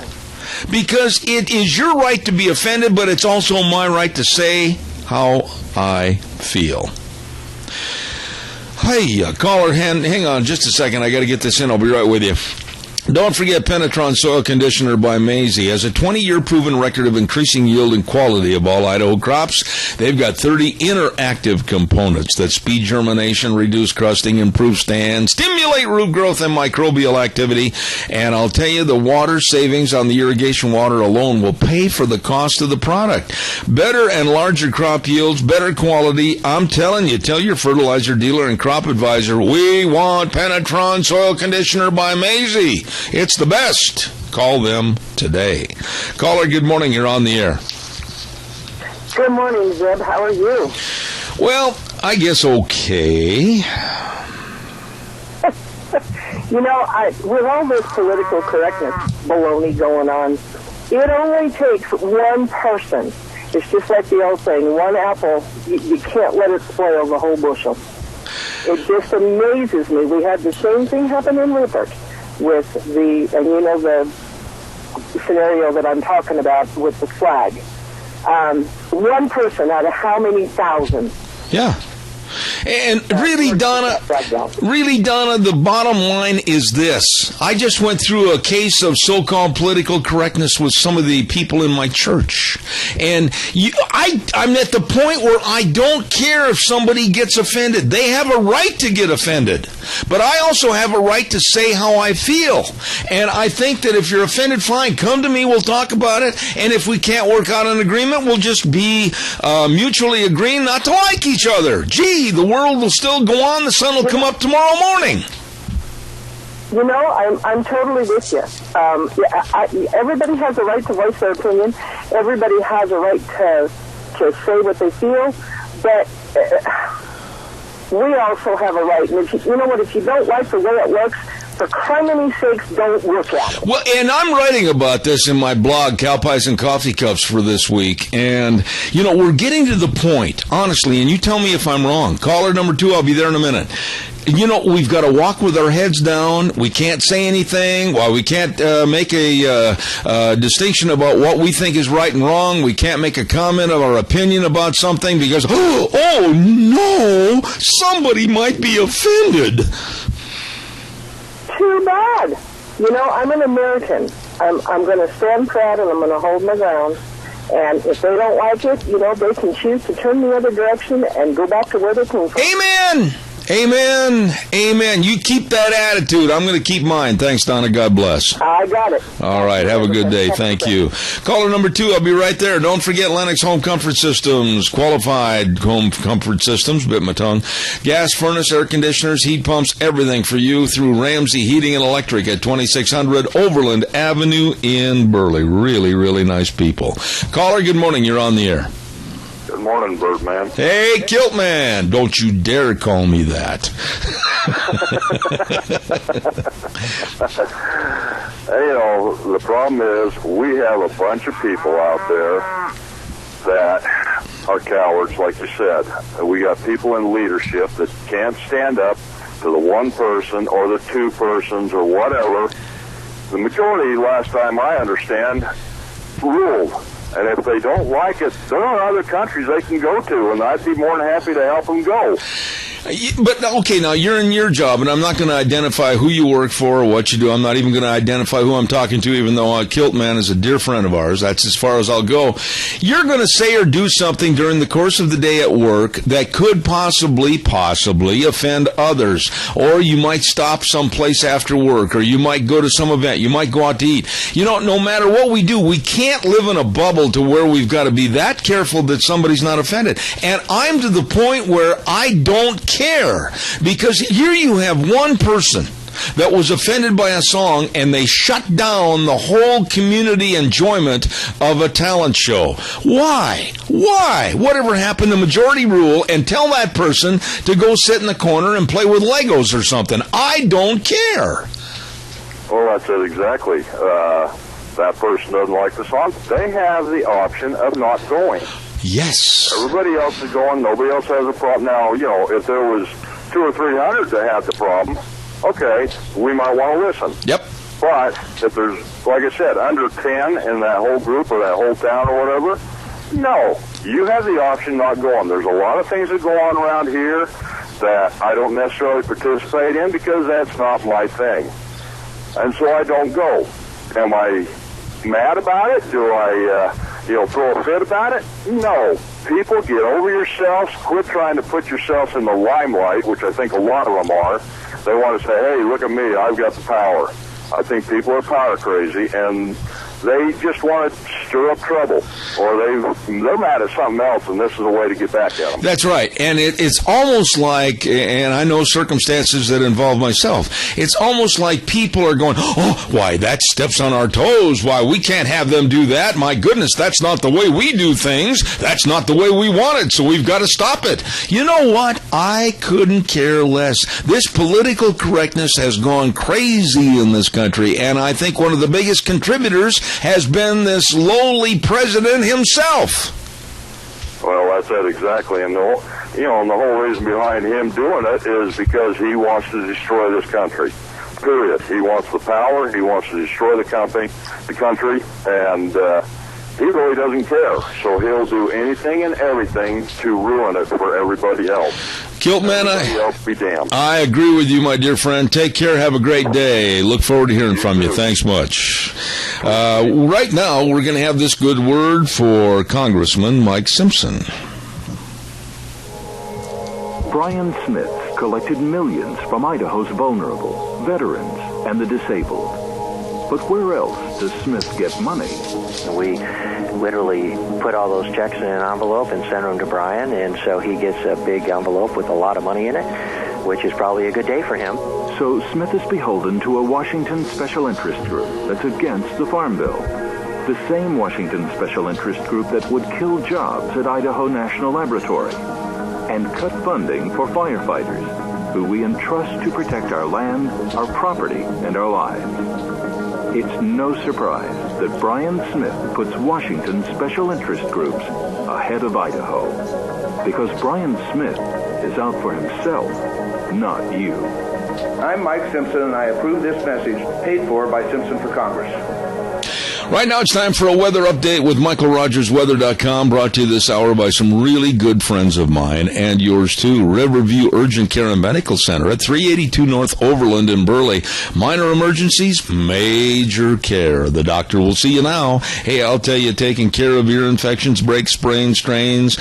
because it is your right to be offended, but it's also my right to say how I feel. Hey, caller, hang on just a second. I got to get this in. I'll be right with you. Don't forget Penetron Soil Conditioner by Y.M.C.A. has a 20-year proven record of increasing yield and quality of all Idaho crops. They've got 30 interactive components that speed germination, reduce crusting, improve stand, stimulate root growth and microbial activity. And I'll tell you, the water savings on the irrigation water alone will pay for the cost of the product. Better and larger crop yields, better quality. I'm telling you, tell your fertilizer dealer and crop advisor, we want Penetron Soil Conditioner by Y.M.C.A. It's the best. Call them today. Caller, good morning. You're on the air. Good morning, Zeb. How are you? Well, I guess okay. You know, with all this political correctness baloney going on, it only takes one person. It's just like the old saying, one apple, you can't let it spoil the whole bushel. It just amazes me. We had the same thing happen in Rupert with the scenario that I'm talking about with the flag. One person out of how many thousands? Yeah. And really, Donna, the bottom line is this. I just went through a case of so-called political correctness with some of the people in my church. And I'm at the point where I don't care if somebody gets offended. They have a right to get offended. But I also have a right to say how I feel. And I think that if you're offended, fine, come to me, we'll talk about it. And if we can't work out an agreement, we'll just be mutually agreeing not to like each other. Gee, the world will still go on. The sun will come up tomorrow morning. You know, I'm totally with you. Everybody has a right to voice their opinion. Everybody has a right to say what they feel. But we also have a right. And if you know what? If you don't like the way it looks, for criminy sakes, don't look at it. Well, and I'm writing about this in my blog, Cow Pies and Coffee Cups, for this week. And, you know, we're getting to the point, honestly, and you tell me if I'm wrong. Caller number 2, I'll be there in a minute. You know, we've got to walk with our heads down. We can't say anything. Well, we can't make a distinction about what we think is right and wrong. We can't make a comment of our opinion about something because, oh no, somebody might be offended. Too bad. You know, I'm an American. I'm going to stand proud and I'm going to hold my ground. And if they don't like it, you know, they can choose to turn the other direction and go back to where they came from. Amen. Amen. Amen. You keep that attitude. I'm going to keep mine. Thanks, Donna. God bless. I got it. All right. Have a good day. Thank you. Caller number 2, I'll be right there. Don't forget Lennox Home Comfort Systems, qualified home comfort systems, bit my tongue, gas furnace, air conditioners, heat pumps, everything for you through Ramsey Heating and Electric at 2600 Overland Avenue in Burley. Really, really nice people. Caller, good morning. You're on the air. Good morning, Birdman. Hey, Kilt Man. Don't you dare call me that. The problem is we have a bunch of people out there that are cowards, like you said. We got people in leadership that can't stand up to the one person or the two persons or whatever. The majority, last time I understand, ruled. And if they don't like it, there are other countries they can go to, and I'd be more than happy to help them go. But, okay, now you're in your job, and I'm not going to identify who you work for or what you do. I'm not even going to identify who I'm talking to, even though Kilt Man is a dear friend of ours. That's as far as I'll go. You're going to say or do something during the course of the day at work that could possibly offend others. Or you might stop someplace after work, or you might go to some event. You might go out to eat. No matter what we do, we can't live in a bubble to where we've got to be that careful that somebody's not offended. And I'm to the point where I don't care, because here you have one person that was offended by a song and they shut down the whole community enjoyment of a talent show. Why? Whatever happened to majority rule and tell that person to go sit in the corner and play with Legos or something? I don't care. Well, that's it exactly. That person doesn't like the song. They have the option of not going. Yes. Everybody else is going. Nobody else has a problem. Now, if there was 200 or 300 that had the problem, okay, we might want to listen. Yep. But if there's, like I said, under 10 in that whole group or that whole town or whatever, no. You have the option not going. There's a lot of things that go on around here that I don't necessarily participate in because that's not my thing. And so I don't go. Am I mad about it? Do I... throw a fit about it? No. People, get over yourselves. Quit trying to put yourselves in the limelight, which I think a lot of them are. They want to say, hey, look at me, I've got the power. I think people are power crazy, and they just want to stir up trouble, or they're mad at something else, and this is a way to get back at them. That's right, and it's almost like, and I know circumstances that involve myself, it's almost like people are going, oh, why, that steps on our toes, why, we can't have them do that, my goodness, that's not the way we do things, that's not the way we want it, so we've got to stop it. You know what? I couldn't care less. This political correctness has gone crazy in this country, and I think one of the biggest contributors has been this lowly president himself. Well, that's it exactly, and the whole reason behind him doing it is because he wants to destroy this country. Period. He wants the power. He wants to destroy the country, and he really doesn't care. So he'll do anything and everything to ruin it for everybody else. Kilt Man, be damned. I agree with you, my dear friend. Take care. Have a great day. Look forward to hearing from you. Thanks much. Right now, we're going to have this good word for Congressman Mike Simpson. Brian Smith collected millions from Idaho's vulnerable, veterans, and the disabled. But where else does Smith get money? We literally put all those checks in an envelope and send them to Brian, and so he gets a big envelope with a lot of money in it, which is probably a good day for him. So Smith is beholden to a Washington special interest group that's against the Farm Bill. The same Washington special interest group that would kill jobs at Idaho National Laboratory and cut funding for firefighters who we entrust to protect our land, our property, and our lives. It's no surprise that Brian Smith puts Washington special interest groups ahead of Idaho. Because Brian Smith is out for himself, not you. I'm Mike Simpson, and I approve this message paid for by Simpson for Congress. Right now it's time for a weather update with MichaelRogersWeather.com, brought to you this hour by some really good friends of mine and yours too. Riverview Urgent Care and Medical Center at 382 North Overland in Burley. Minor emergencies, major care. The doctor will see you now. Hey, I'll tell you, taking care of ear infections, breaks, sprains, strains,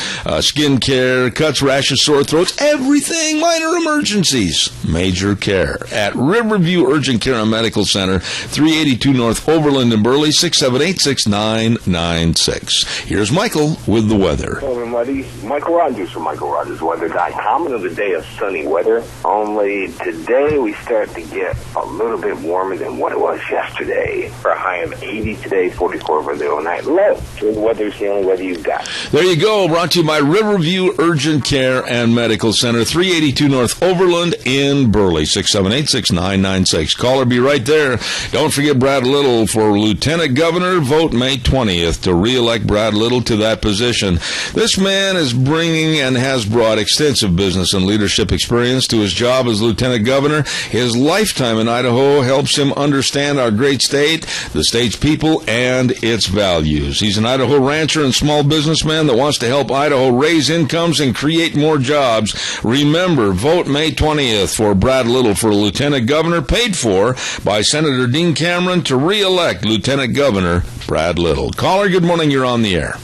skin care, cuts, rashes, sore throats, everything, minor emergencies, major care. At Riverview Urgent Care and Medical Center, 382 North Overland in Burley, 6 888-678-6996. Here's Michael with the weather. Hello, everybody. Michael Rogers from MichaelRogersWeather.com. Another day of sunny weather. Only today we start to get a little bit warmer than what it was yesterday. For a high of 80 today, 44 for the overnight low. So the weather's the only weather you've got. There you go. Brought to you by Riverview Urgent Care and Medical Center, 382 North Overland in Burley, 678-6996. Caller, be right there. Don't forget Brad Little for Lieutenant Governor. Vote May 20th to re-elect Brad Little to that position. This man is bringing and has brought extensive business and leadership experience to his job as Lieutenant Governor. His lifetime in Idaho helps him understand our great state, the state's people, and its values. He's an Idaho rancher and small businessman that wants to help Idaho raise incomes and create more jobs. Remember, vote May 20th for Brad Little for Lieutenant Governor, paid for by Senator Dean Cameron to re-elect Lieutenant Governor Brad Little. Caller, good morning. You're on the air.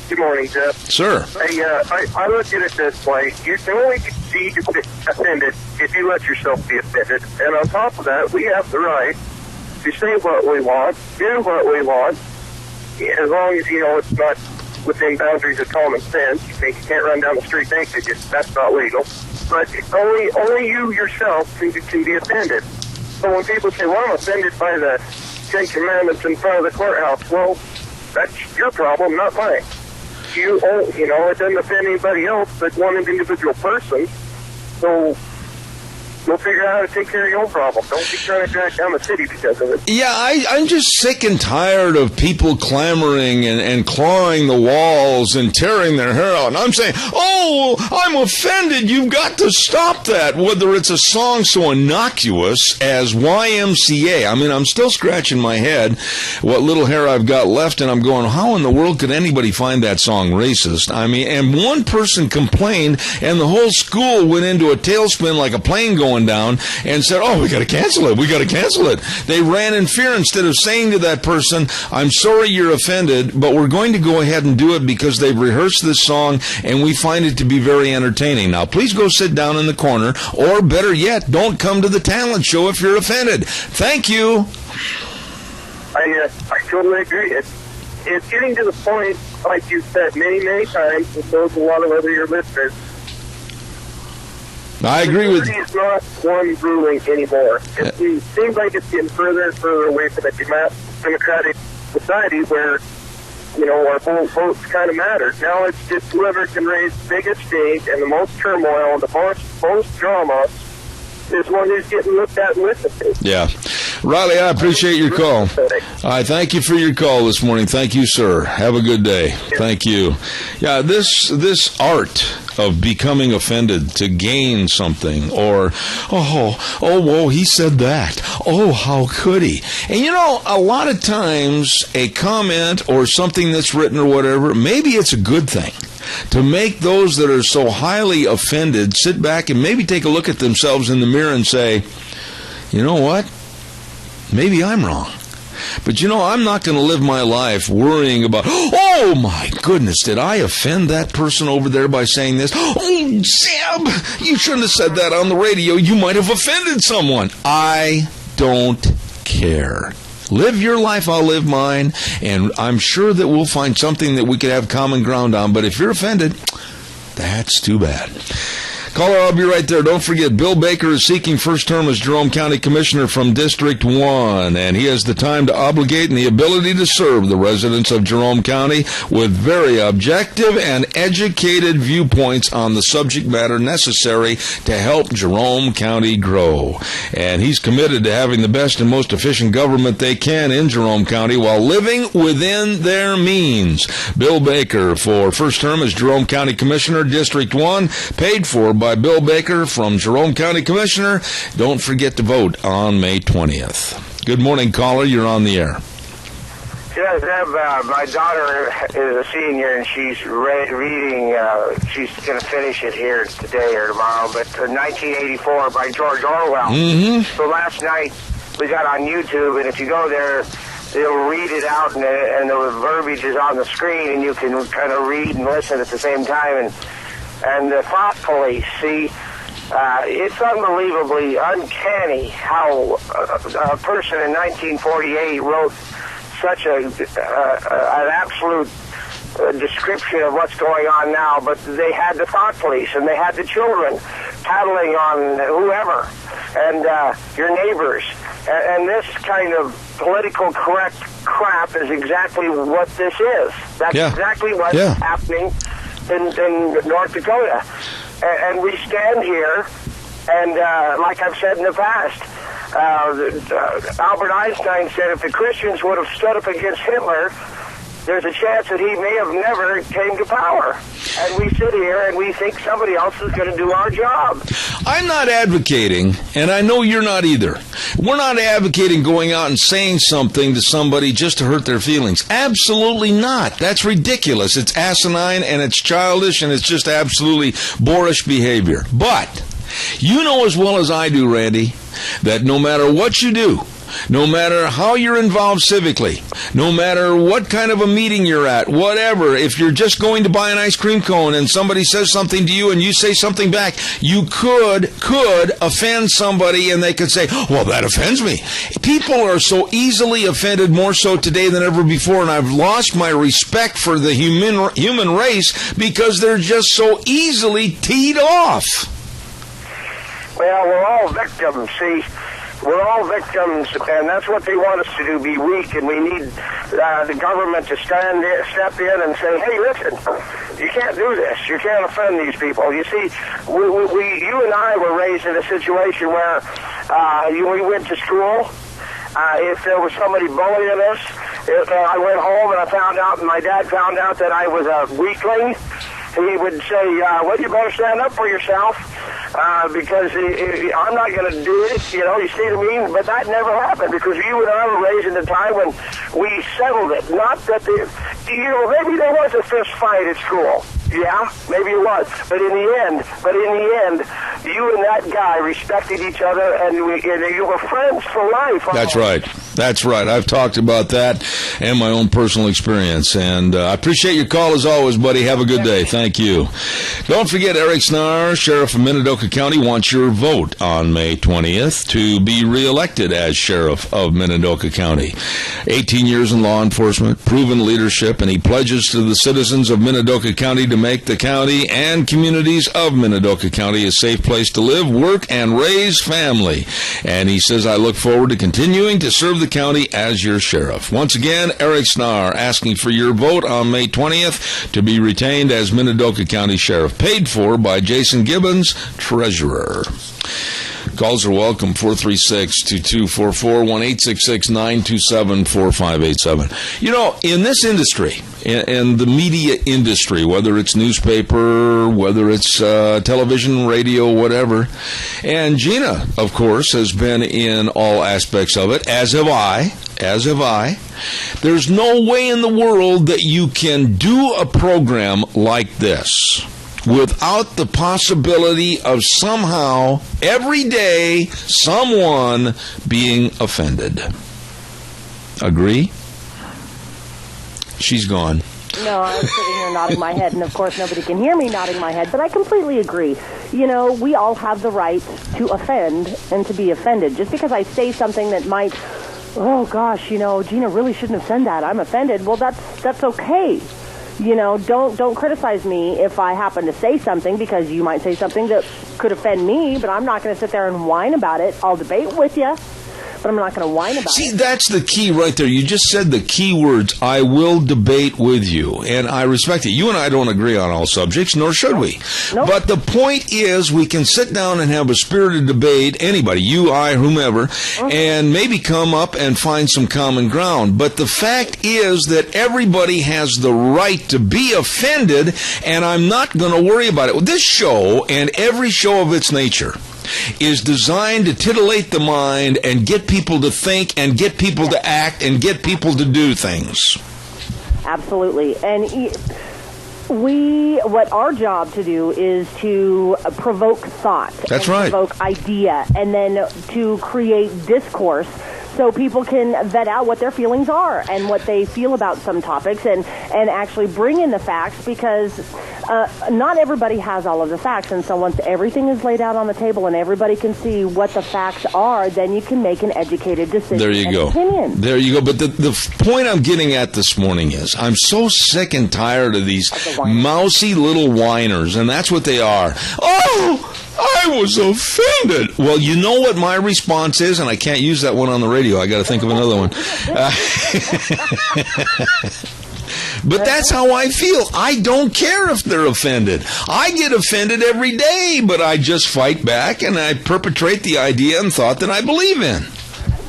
Good morning, Jeff. Sir. Hey, I look at it this way. You can only be offended if you let yourself be offended. And on top of that, we have the right to say what we want, do what we want, as long as, it's not within boundaries of common sense. You think you can't run down the street naked, that's not legal. But only you yourself can be offended. So when people say, well, I'm offended by the Ten Commandments in front of the courthouse, well, that's your problem, not mine. It doesn't offend anybody else but one individual person. So you'll figure out how to take care of your own problem. Don't be trying to drag down the city because of it. Yeah, I'm just sick and tired of people clamoring and clawing the walls and tearing their hair out. And I'm saying, oh, I'm offended. You've got to stop that. Whether it's a song so innocuous as Y.M.C.A. I mean, I'm still scratching my head what little hair I've got left, and I'm going, how in the world could anybody find that song racist? I mean, and one person complained, and the whole school went into a tailspin like a plane going down and said, oh, we got to cancel it. They ran in fear instead of saying to that person, I'm sorry you're offended, but we're going to go ahead and do it because they've rehearsed this song and we find it to be very entertaining. Now, please go sit down in the corner, or better yet, don't come to the talent show if you're offended. Thank you. I totally agree. It's getting to the point, like you've said many, many times, and so a lot of other your listeners, I agree with you. It's not one ruling anymore. It seems like it's getting further and further away from a democratic society where, our votes kind of matter. Now it's just whoever can raise the biggest stage and the most turmoil and the most drama is one who's getting looked at and listened to. Yeah. Riley, I appreciate your call. I thank you for your call this morning. Thank you, sir. Have a good day. Thank you. Yeah, this art of becoming offended to gain something, or, whoa, he said that. Oh, how could he? And a lot of times a comment or something that's written or whatever, maybe it's a good thing to make those that are so highly offended sit back and maybe take a look at themselves in the mirror and say, you know what? Maybe I'm wrong. But I'm not going to live my life worrying about, oh my goodness, did I offend that person over there by saying this? Oh, Zeb, you shouldn't have said that on the radio. You might have offended someone. I don't care. Live your life, I'll live mine, and I'm sure that we'll find something that we could have common ground on. But if you're offended, that's too bad. Caller, I'll be right there. Don't forget, Bill Baker is seeking first term as Jerome County Commissioner from District 1, and he has the time to obligate and the ability to serve the residents of Jerome County with very objective and educated viewpoints on the subject matter necessary to help Jerome County grow. And he's committed to having the best and most efficient government they can in Jerome County while living within their means. Bill Baker for first term as Jerome County Commissioner, District 1, paid for by Bill Baker from Jerome County Commissioner. Don't forget to vote on May 20th. Good morning, caller. You're on the air. Yes, my daughter is a senior, and she's reading, she's going to finish it here today or tomorrow, but 1984 by George Orwell. Mm-hmm. So last night we got on YouTube, and if you go there, they'll read it out, and the verbiage is on the screen, and you can kind of read and listen at the same time. And the thought police, see, it's unbelievably uncanny how a person in 1948 wrote such an absolute description of what's going on now, but they had the thought police, and they had the children paddling on whoever, and your neighbors. And this kind of political correct crap is exactly what this is. That's exactly what's happening in North Dakota. And we stand here, and like I've said in the past, Albert Einstein said if the Christians would have stood up against Hitler, there's a chance that he may have never came to power. And we sit here and we think somebody else is going to do our job. I'm not advocating, and I know you're not either. We're not advocating going out and saying something to somebody just to hurt their feelings. Absolutely not. That's ridiculous. It's asinine, and it's childish, and it's just absolutely boorish behavior. But you know as well as I do, Randy, that no matter what you do, no matter how you're involved civically, no matter what kind of a meeting you're at, whatever, if you're just going to buy an ice cream cone and somebody says something to you and you say something back, you could offend somebody and they could say, well, that offends me. People are so easily offended, more so today than ever before, and I've lost my respect for the human race because they're just so easily teed off. Well, we're all victims, see. We're all victims, and that's what they want us to do, be weak, and we need the government to step in and say, hey, listen, you can't do this. You can't offend these people. You see, you and I were raised in a situation where we went to school. If there was somebody bullying us, I went home and I found out, and my dad found out that I was a weakling, he would say, well, you better stand up for yourself. Because I'm not going to do it, you see what I mean? But that never happened because you and I were raised in a time when we settled it. Not that maybe there was a fist fight at school. Yeah, maybe it was. But in the end, you and that guy respected each other, and you were friends for life. That's right. That's right. I've talked about that and my own personal experience. And I appreciate your call as always, buddy. Have a good day. Thank you. Don't forget, Eric Snar, Sheriff of Minidoka County, wants your vote on May 20th to be reelected as Sheriff of Minidoka County. 18 years in law enforcement, proven leadership, and he pledges to the citizens of Minidoka County to make the county and communities of Minidoka County a safe place to live, work, and raise family. And he says, I look forward to continuing to serve the county as your sheriff. Once again, Eric Snar asking for your vote on May 20th to be retained as Minidoka County Sheriff, paid for by Jason Gibbons, Treasurer. Calls are welcome, 436-2244, 1-866-927-4587. In this industry, in the media industry, whether it's newspaper, whether it's television, radio, whatever, and Gina, of course, has been in all aspects of it, as have I. There's no way in the world that you can do a program like this without the possibility of somehow, every day, someone being offended. Agree? She's gone. No, I'm sitting here nodding my head, and of course nobody can hear me nodding my head, but I completely agree. We all have the right to offend and to be offended. Just because I say something that might, oh gosh, Gina really shouldn't have said that, I'm offended, well, that's okay. Don't criticize me if I happen to say something, because you might say something that could offend me, but I'm not going to sit there and whine about it. I'll debate with you, but I'm not going to whine about it. See, that's the key right there. You just said the key words, I will debate with you, and I respect it. You and I don't agree on all subjects, nor should we. Nope. But the point is, we can sit down and have a spirited debate, anybody, you, I, whomever, and maybe come up and find some common ground. But the fact is that everybody has the right to be offended, and I'm not going to worry about it. This show, and every show of its nature, is designed to titillate the mind and get people to think and get people to act and get people to do things. Absolutely. And what our job to do is to provoke thought. That's right. Provoke idea, and then to create discourse so people can vet out what their feelings are and what they feel about some topics, and actually bring in the facts, because not everybody has all of the facts. And so once everything is laid out on the table and everybody can see what the facts are, then you can make an educated decision. There you go. Opinion. There you go. But the point I'm getting at this morning is I'm so sick and tired of these mousy little whiners, and that's what they are. Oh, I was offended. Well, you know what my response is, and I can't use that one on the radio. I got to think of another one. But that's how I feel. I don't care if they're offended. I get offended every day, but I just fight back and I perpetrate the idea and thought that I believe in.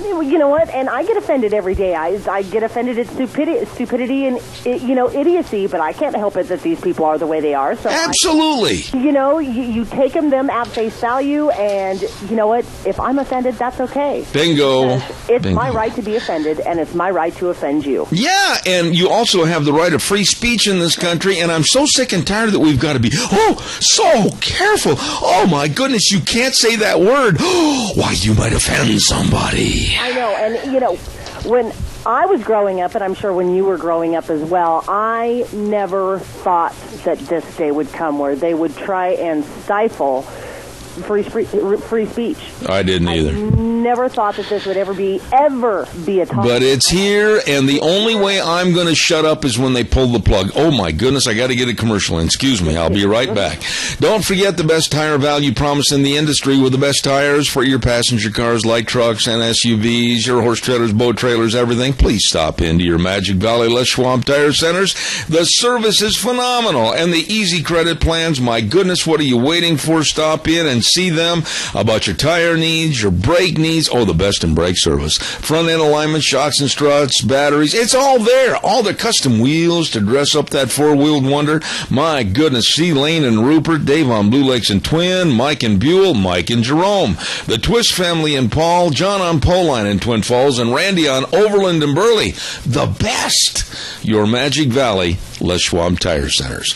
You know what? And I get offended every day. I get offended at stupidity and idiocy, but I can't help it that these people are the way they are. So absolutely. You take them at face value, and you know what? If I'm offended, that's okay. Bingo. It's my right to be offended, and it's my right to offend you. Yeah, and you also have the right of free speech in this country, and I'm so sick and tired that we've got to be, so careful. Oh, my goodness, you can't say that word. Why, you might offend somebody. I know, and when I was growing up, and I'm sure when you were growing up as well, I never thought that this day would come where they would try and stifle free speech. I didn't either. Never thought that this would ever be a topic. But it's here, and the only way I'm going to shut up is when they pull the plug. Oh, my goodness, I got to get a commercial in. Excuse me, I'll be right back. Don't forget the best tire value promise in the industry with the best tires for your passenger cars, light trucks, and SUVs, your horse trailers, boat trailers, everything. Please stop into your Magic Valley Les Schwab Tire Centers. The service is phenomenal, and the easy credit plans, my goodness, what are you waiting for? Stop in and see them about your tire needs, your brake needs. Oh, the best in brake service. Front end alignment, shocks and struts, batteries. It's all there. All the custom wheels to dress up that four-wheeled wonder. My goodness. See Lane and Rupert, Dave on Blue Lakes and Twin, Mike and Buell, Mike and Jerome, the Twist family in Paul, John on Poline in Twin Falls, and Randy on Overland and Burley. The best. Your Magic Valley Les Schwab Tire Centers.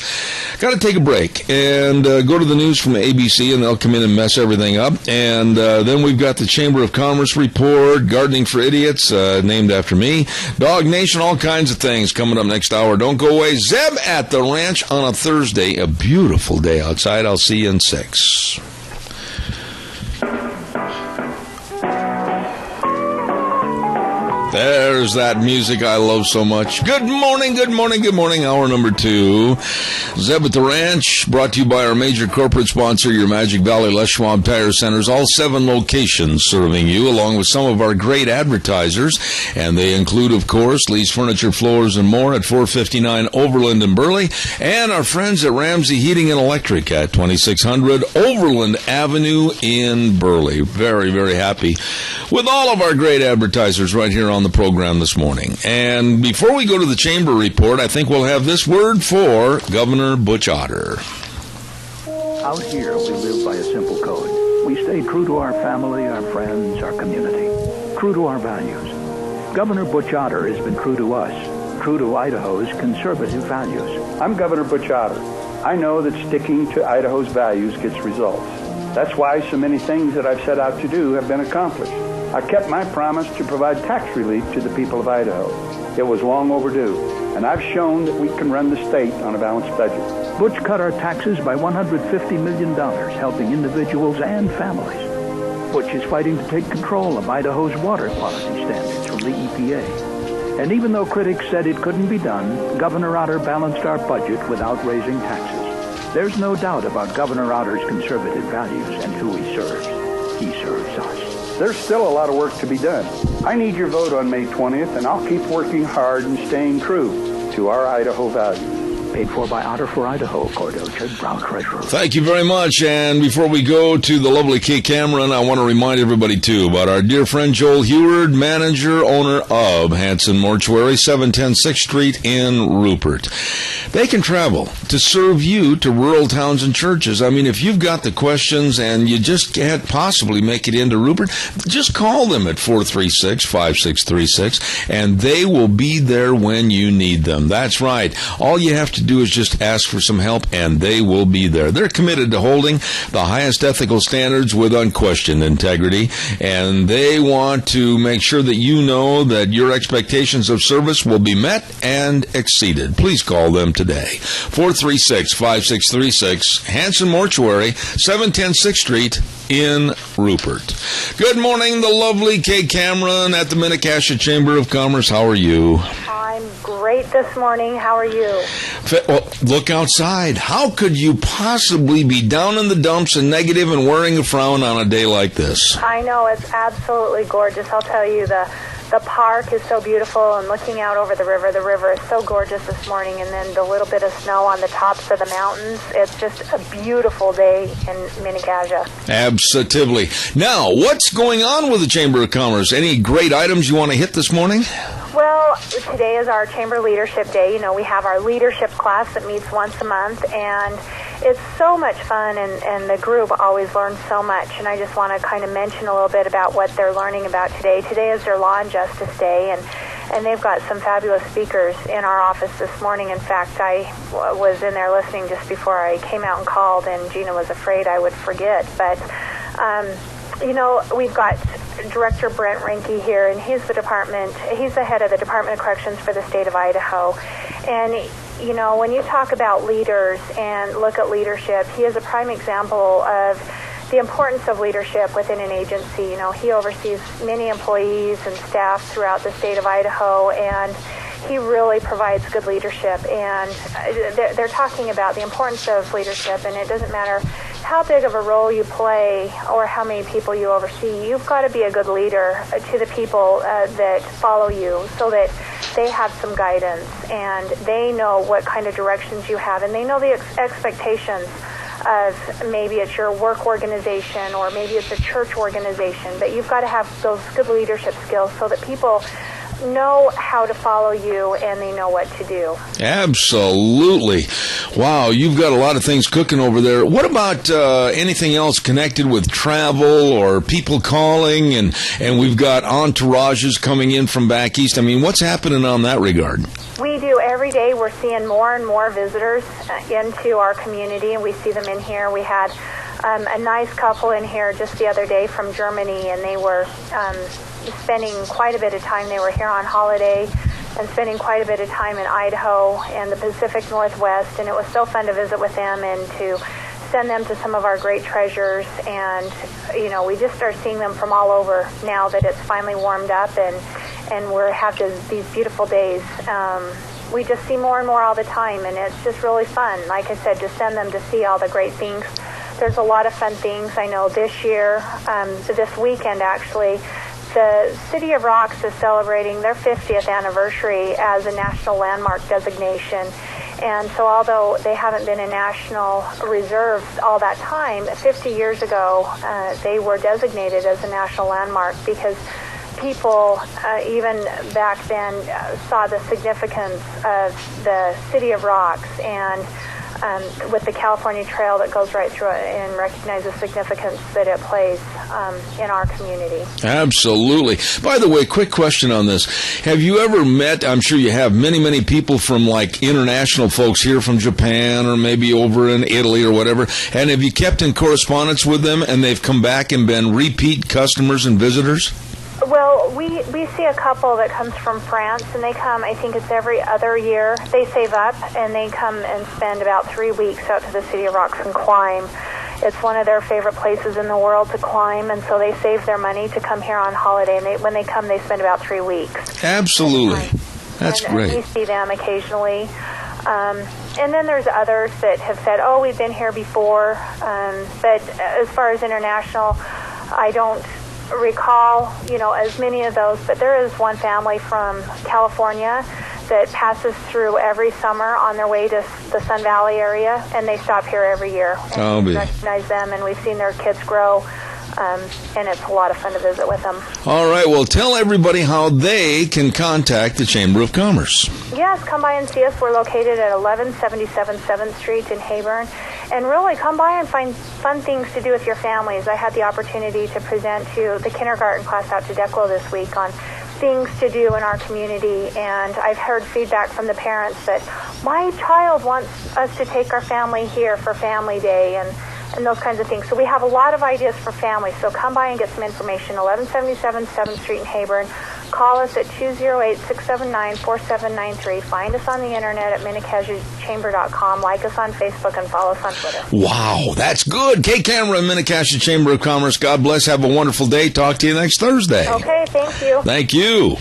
Got to take a break and go to the news from ABC, and they'll come in and mess everything up. And then we've got the Chamber of Commerce report, Gardening for Idiots, named after me, Dog Nation, all kinds of things coming up next hour. Don't go away. Zeb at the ranch on a Thursday. A beautiful day outside. I'll see you in 6. There's that music I love so much. Good morning, good morning, good morning. Hour number 2. Zeb at the Ranch, brought to you by our major corporate sponsor, your Magic Valley Les Schwab Tire Centers. All 7 locations serving you, along with some of our great advertisers. And they include, of course, Lee's Furniture, Floors, and More at 459 Overland and Burley. And our friends at Ramsey Heating and Electric at 2600 Overland Avenue in Burley. Very, very happy with all of our great advertisers right here on the program this morning. And before we go to the Chamber report, I think we'll have this word for Governor Butch Otter. Out here, we live by a simple code. We stay true to our family, our friends, our community, true to our values. Governor Butch Otter has been true to us, true to Idaho's conservative values. I'm Governor Butch Otter. I know that sticking to Idaho's values gets results. That's why so many things that I've set out to do have been accomplished. I kept my promise to provide tax relief to the people of Idaho. It was long overdue, and I've shown that we can run the state on a balanced budget. Butch cut our taxes by $150 million, helping individuals and families. Butch is fighting to take control of Idaho's water quality standards from the EPA. And even though critics said it couldn't be done, Governor Otter balanced our budget without raising taxes. There's no doubt about Governor Otter's conservative values and who he serves. He serves us. There's still a lot of work to be done. I need your vote on May 20th, and I'll keep working hard and staying true to our Idaho values. Paid for by Otter for Idaho, Cordocha, Brown Treasurer. Thank you very much. And before we go to the lovely Kay Cameron, I want to remind everybody, too, about our dear friend Joel Heward, manager, owner of Hanson Mortuary, 710 6th Street in Rupert. They can travel to serve you to rural towns and churches. I mean, if you've got the questions and you just can't possibly make it into Rupert, just call them at 436-5636, and they will be there when you need them. That's right. All you have to do is just ask for some help, and they will be there. They're committed to holding the highest ethical standards with unquestioned integrity, and they want to make sure that you know that your expectations of service will be met and exceeded. Please call them today. 436-5636, Hanson Mortuary, 710 6th Street in Rupert. Good morning, the lovely Kay Cameron at the Minnetonka Chamber of Commerce. How are you? I'm great this morning. How are you? Well, look outside. How could you possibly be down in the dumps and negative and wearing a frown on a day like this? I know, it's absolutely gorgeous. I'll tell you, the park is so beautiful, and looking out over the river is so gorgeous this morning, and then the little bit of snow on the tops of the mountains. It's just a beautiful day in Minnetonka. Absolutely. Now, what's going on with the Chamber of Commerce? Any great items you want to hit this morning? Well, today is our Chamber Leadership Day. You know, we have our leadership class that meets once a month, and it's so much fun, and the group always learns so much. And I just want to kind of mention a little bit about what they're learning about today. Today is their Law and Justice Day, and they've got some fabulous speakers in our office this morning. In fact, I was in there listening just before I came out and called, and Gina was afraid I would forget. But, you know, we've got Director Brent Rinke here, and he's the head of the Department of Corrections for the state of Idaho. And, you know, when you talk about leaders and look at leadership, he is a prime example of the importance of leadership within an agency. You know, he oversees many employees and staff throughout the state of Idaho, and he really provides good leadership. And they're talking about the importance of leadership, and it doesn't matter how big of a role you play or how many people you oversee. You've got to be a good leader to the people that follow you, so that they have some guidance and they know what kind of directions you have, and they know the expectations of, maybe it's your work organization or maybe it's a church organization, but you've got to have those good leadership skills so that people know how to follow you and they know what to do. Absolutely. Wow, you've got a lot of things cooking over there. What about anything else connected with travel or people calling, and we've got entourages coming in from back east? I mean, what's happening on that regard? We do. Every day we're seeing more and more visitors into our community, and we see them in here. We had a nice couple in here just the other day from Germany, and they were spending quite a bit of time. They were here on holiday and spending quite a bit of time in Idaho and the Pacific Northwest, and it was so fun to visit with them and to send them to some of our great treasures. And, you know, we just start seeing them from all over now that it's finally warmed up, and we have these beautiful days. We just see more and more all the time, and it's just really fun. Like I said, just send them to see all the great things. There's a lot of fun things. I know this year, this weekend actually, the City of Rocks is celebrating their 50th anniversary as a national landmark designation. And so although they haven't been a national reserve all that time, 50 years ago, they were designated as a national landmark because people, even back then, saw the significance of the City of Rocks, and with the California Trail that goes right through it, and recognize the significance that it plays in our community. Absolutely. By the way, quick question on this. Have you ever met, I'm sure you have, many people from like international folks here from Japan or maybe over in Italy or whatever, and have you kept in correspondence with them and they've come back and been repeat customers and visitors? Well, we see a couple that comes from France, and they come, I think it's every other year. They save up, and they come and spend about 3 weeks out to the City of Rocks and climb. It's one of their favorite places in the world to climb, and so they save their money to come here on holiday, and when they come, they spend about 3 weeks. Absolutely. That's great. And we see them occasionally. And then there's others that have said, oh, we've been here before, but as far as international, I don't recall, as many of those, but there is one family from California that passes through every summer on their way to the Sun Valley area, and they stop here every year. And we recognize them, and we've seen their kids grow, and it's a lot of fun to visit with them. All right, well, tell everybody how they can contact the Chamber of Commerce. Yes, come by and see us. We're located at 1177 7th Street in Hayburn. And really, come by and find fun things to do with your families. I had the opportunity to present to the kindergarten class out to Dakota this week on things to do in our community, and I've heard feedback from the parents that my child wants us to take our family here for Family Day and those kinds of things. So we have a lot of ideas for families. So come by and get some information. 1177 7th Street in Hayburn. Call us at 208-679-4793. Find us on the internet at MinneKashia.com. Like us on Facebook and follow us on Twitter. Wow, that's good. Kay Cameron, Minnecasia Chamber of Commerce. God bless. Have a wonderful day. Talk to you next Thursday. Okay, thank you. Thank you.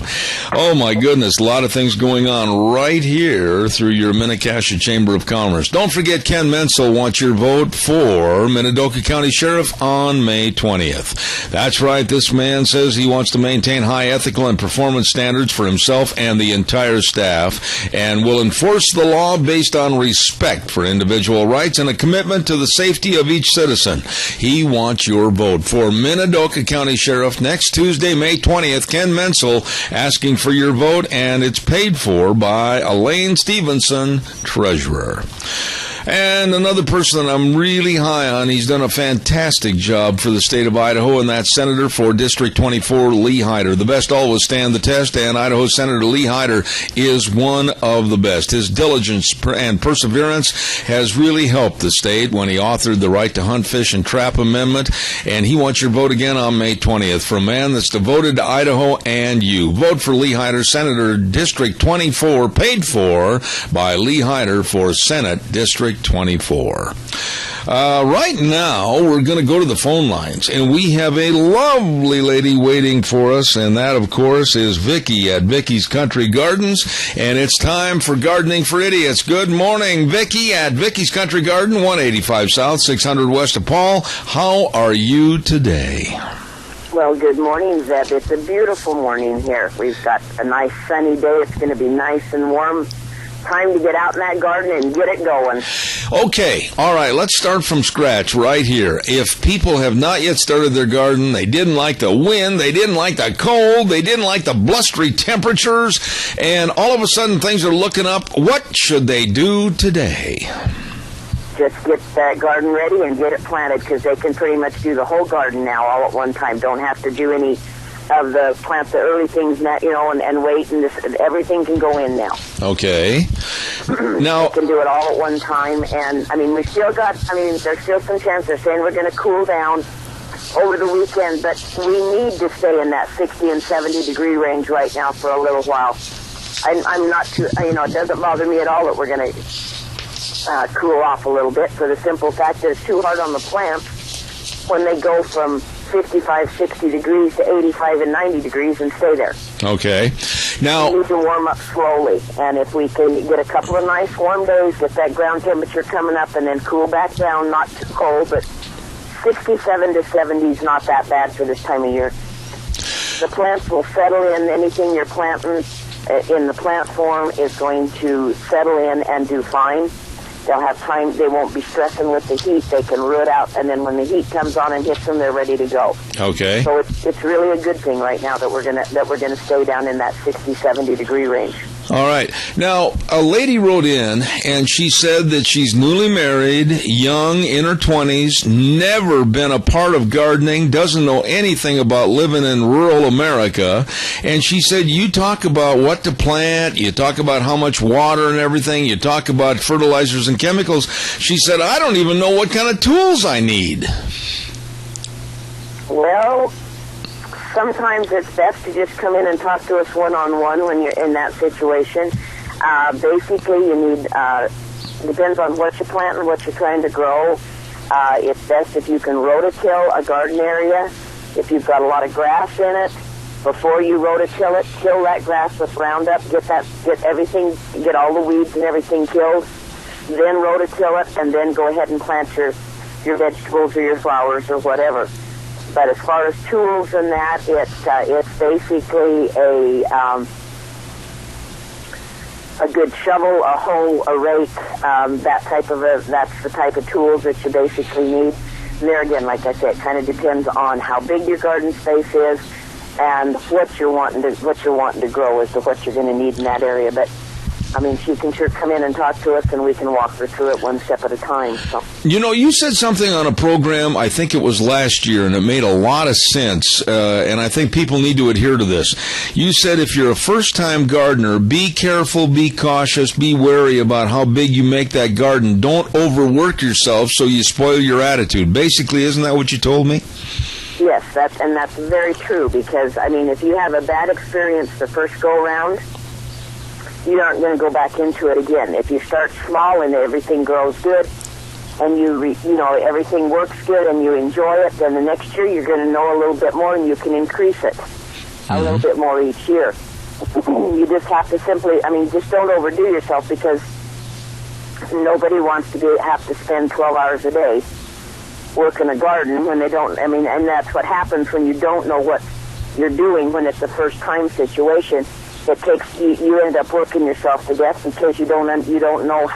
Oh, my goodness. A lot of things going on right here through your Minnecasia Chamber of Commerce. Don't forget, Ken Menzel wants your vote for Minidoka County Sheriff on May 20th. That's right. This man says he wants to maintain high ethical and performance standards for himself and the entire staff, and will enforce the law based on respect for individual rights and a commitment to the safety of each citizen. He wants your vote for Minidoka County Sheriff next Tuesday, May 20th. Ken Menzel asking for your vote, and it's paid for by Elaine Stevenson, Treasurer. And another person that I'm really high on, he's done a fantastic job for the state of Idaho, and that's Senator for District 24, Lee Hyder. The best always stand the test, and Idaho Senator Lee Hyder is one of the best. His diligence and perseverance has really helped the state when he authored the Right to Hunt, Fish, and Trap Amendment, and he wants your vote again on May 20th for a man that's devoted to Idaho and you. Vote for Lee Hyder, Senator District 24, paid for by Lee Hyder for Senate District 24. Right now, we're going to go to the phone lines, and we have a lovely lady waiting for us, and that, of course, is Vicki at Vicki's Country Gardens, and it's time for Gardening for Idiots. Good morning, Vicki at Vicki's Country Garden, 185 South, 600 West of Paul. How are you today? Well, good morning, Zeb. It's a beautiful morning here. We've got a nice sunny day. It's going to be nice and warm. Time to get out in that garden and get it going. Okay, all right, let's start from scratch right here. If people have not yet started their garden, they didn't like the wind, they didn't like the cold, they didn't like the blustery temperatures, and all of a sudden things are looking up, what should they do today? Just get that garden ready and get it planted, because they can pretty much do the whole garden now all at one time. Don't have to do any of the plant the early things, and wait, and everything can go in now. Okay. Now, we can do it all at one time, and there's still some chance. They're saying we're going to cool down over the weekend, but we need to stay in that 60 and 70 degree range right now for a little while. I'm not too, it doesn't bother me at all that we're going to cool off a little bit, for the simple fact that it's too hard on the plants when they go from 55, 60 degrees to 85 and 90 degrees and stay there. Okay. Now, we need to warm up slowly, and if we can get a couple of nice warm days, get that ground temperature coming up, and then cool back down, not too cold, but 67 to 70 is not that bad for this time of year. The plants will settle in. Anything you're planting in the plant form is going to settle in and do fine. They'll have time. They won't be stressing with the heat. They can root out, and then when the heat comes on and hits them, they're ready to go. Okay. So it's really a good thing right now that we're gonna stay down in that 60, 70 degree range. All right. Now, a lady wrote in, and she said that she's newly married, young, in her 20s, never been a part of gardening, doesn't know anything about living in rural America. And she said, you talk about what to plant, you talk about how much water and everything, you talk about fertilizers and chemicals. She said, I don't even know what kind of tools I need. Well, sometimes it's best to just come in and talk to us one-on-one when you're in that situation. Basically, you need, depends on what you plant and what you're trying to grow. It's best if you can rototill a garden area. If you've got a lot of grass in it, before you rototill it, kill that grass with Roundup, get all the weeds and everything killed, then rototill it, and then go ahead and plant your vegetables or your flowers or whatever. But as far as tools and that, it's basically a good shovel, a hoe, a rake, that's the type of tools that you basically need. And there again, like I said, it kind of depends on how big your garden space is and what you're wanting to grow as to what you're going to need in that area. But I mean, she can sure come in and talk to us, and we can walk her through it one step at a time. So. You know, you said something on a program, I think it was last year, and it made a lot of sense, and I think people need to adhere to this. You said if you're a first-time gardener, be careful, be cautious, be wary about how big you make that garden. Don't overwork yourself so you spoil your attitude. Basically, isn't that what you told me? Yes, that's very true, because, I mean, if you have a bad experience the first go-around, you aren't going to go back into it again. If you start small and everything grows good, and you know everything works good and you enjoy it, then the next year you're going to know a little bit more and you can increase it a little bit more each year. You just have to just don't overdo yourself, because nobody wants to have to spend 12 hours a day working a garden when they don't. I mean, and that's what happens when you don't know what you're doing when it's a first time situation. It takes you end up working yourself to death because you don't know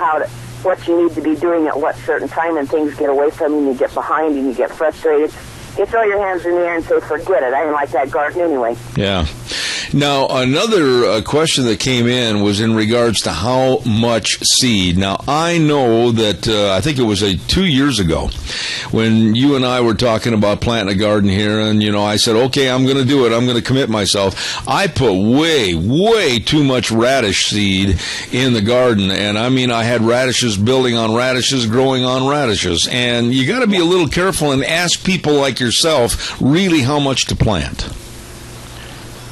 what you need to be doing at what certain time, and things get away from you and you get behind and you get frustrated. You throw your hands in the air and say, forget it, I didn't like that garden anyway. Yeah. Now, another question that came in was in regards to how much seed. Now, I know that I think it was 2 years ago when you and I were talking about planting a garden here, and, you know, I said, okay, I'm going to do it. I'm going to commit myself. I put way too much radish seed in the garden, and, I mean, I had radishes building on radishes, growing on radishes, and you got to be a little careful and ask people like yourself really how much to plant.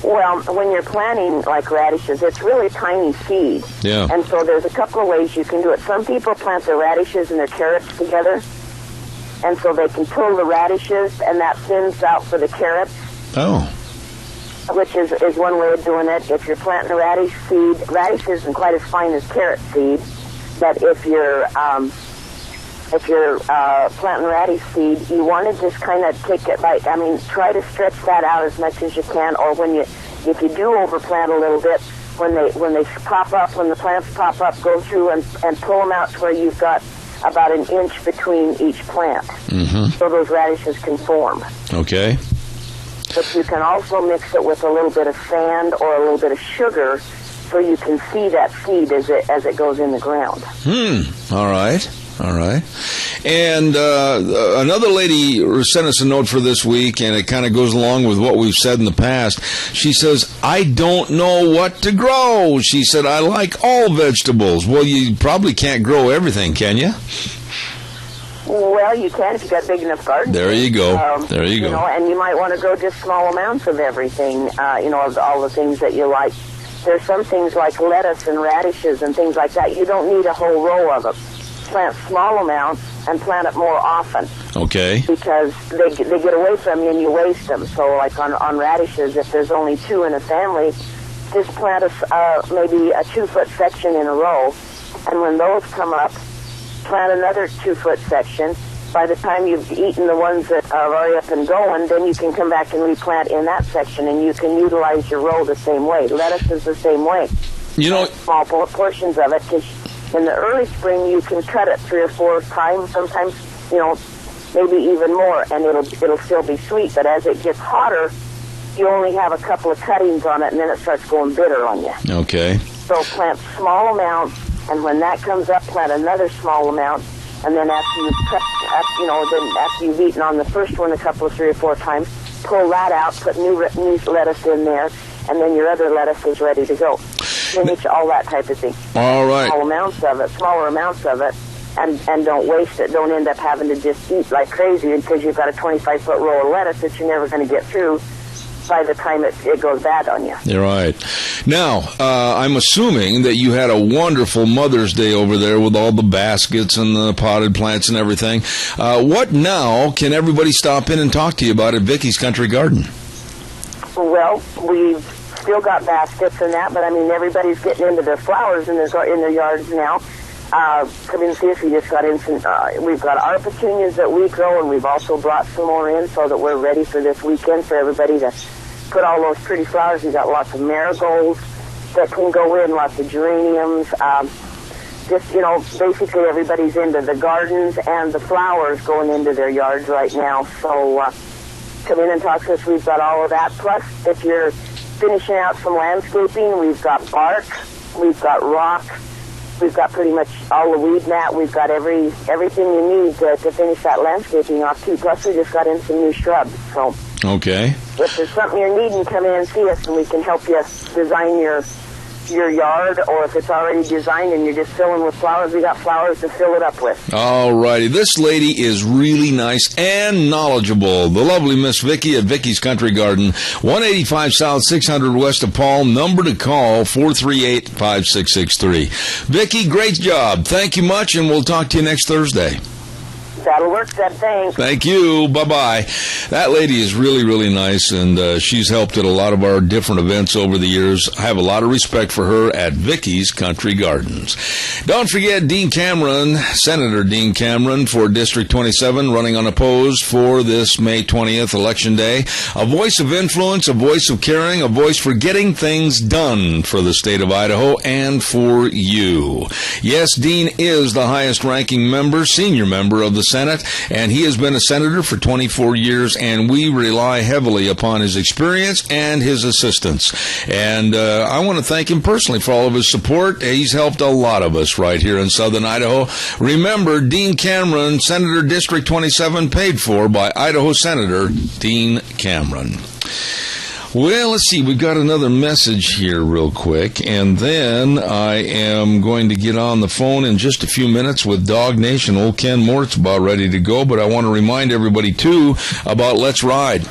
Well, when you're planting like radishes, it's really tiny seed. Yeah. And so there's a couple of ways you can do it. Some people plant their radishes and their carrots together, and so they can pull the radishes, and that thins out for the carrots. Oh. Which is one way of doing it. If you're planting a radish seed, radish isn't quite as fine as carrot seed, but if you're planting radish seed, you want to just kind of take it try to stretch that out as much as you can, or if you do overplant a little bit, when the plants pop up, go through and pull them out to where you've got about an inch between each plant, so those radishes can form. Okay. But you can also mix it with a little bit of sand or a little bit of sugar, so you can see that seed as it goes in the ground. All right. And another lady sent us a note for this week, and it kind of goes along with what we've said in the past. She says, I don't know what to grow. She said, I like all vegetables. Well, you probably can't grow everything, can you? Well, you can if you got a big enough garden. There you go. There you go. You know, and you might want to grow just small amounts of everything, of all the things that you like. There's some things like lettuce and radishes and things like that. You don't need a whole row of them. Plant small amounts and plant it more often. Okay. Because they get away from you and you waste them. So like on radishes, if there's only two in a family, just plant maybe a 2-foot section in a row. And when those come up, plant another 2-foot section. By the time you've eaten the ones that are already up and going, then you can come back and replant in that section, and you can utilize your row the same way. Lettuce is the same way. You know, small portions of it, because in the early spring, you can cut it 3 or 4 times, sometimes, maybe even more, and it'll still be sweet. But as it gets hotter, you only have a couple of cuttings on it, and then it starts going bitter on you. Okay. So plant small amounts, and when that comes up, plant another small amount, and then after you've eaten on the first one a couple of 3 or 4 times, pull that out, put new lettuce in there, and then your other lettuce is ready to go. Spinach, all that type of thing. All right. Smaller amounts of it, and don't waste it. Don't end up having to just eat like crazy because you've got a 25-foot row of lettuce that you're never going to get through by the time it goes bad on you. You're right. Now, I'm assuming that you had a wonderful Mother's Day over there with all the baskets and the potted plants and everything. What now can everybody stop in and talk to you about at Vicky's Country Garden? Well, we've still got baskets and that, but everybody's getting into their flowers in their yards now. Come in and see us. We just got in some, we've got our petunias that we grow, and we've also brought some more in so that we're ready for this weekend for everybody to put all those pretty flowers. We've got lots of marigolds that can go in, lots of geraniums. Basically everybody's into the gardens and the flowers going into their yards right now. So come in and talk to us. We've got all of that. Plus, if you're finishing out some landscaping, we've got bark we've got rock, we've got pretty much all the weed mat, we've got everything you need to finish that landscaping off too. Plus we just got in some new shrubs. So okay. If there's something you're needing, come in and see us and we can help you design your yard, or if it's already designed and you're just filling with flowers, we got flowers to fill it up with. All righty. This lady is really nice and knowledgeable. The lovely Miss Vicki at Vicky's Country Garden, 185 South, 600 West of Palm. Number to call, 438-5663. Vicki, great job. Thank you much, and we'll talk to you next Thursday. That'll work, Deb. Thanks. Thank you. Bye-bye. That lady is really, really nice, and she's helped at a lot of our different events over the years. I have a lot of respect for her at Vicky's Country Gardens. Don't forget Dean Cameron, Senator Dean Cameron for District 27, running unopposed for this May 20th Election Day. A voice of influence, a voice of caring, a voice for getting things done for the state of Idaho and for you. Yes, Dean is the highest-ranking member, senior member of the Senate, and he has been a senator for 24 years, and we rely heavily upon his experience and his assistance. And I want to thank him personally for all of his support. He's helped a lot of us right here in southern Idaho. Remember, Dean Cameron, Senator District 27, paid for by Idaho Senator Dean Cameron. Well, let's see. We've got another message here real quick, and then I am going to get on the phone in just a few minutes with Dog Nation. Old Ken Mort's about ready to go, but I want to remind everybody, too, about Let's Ride,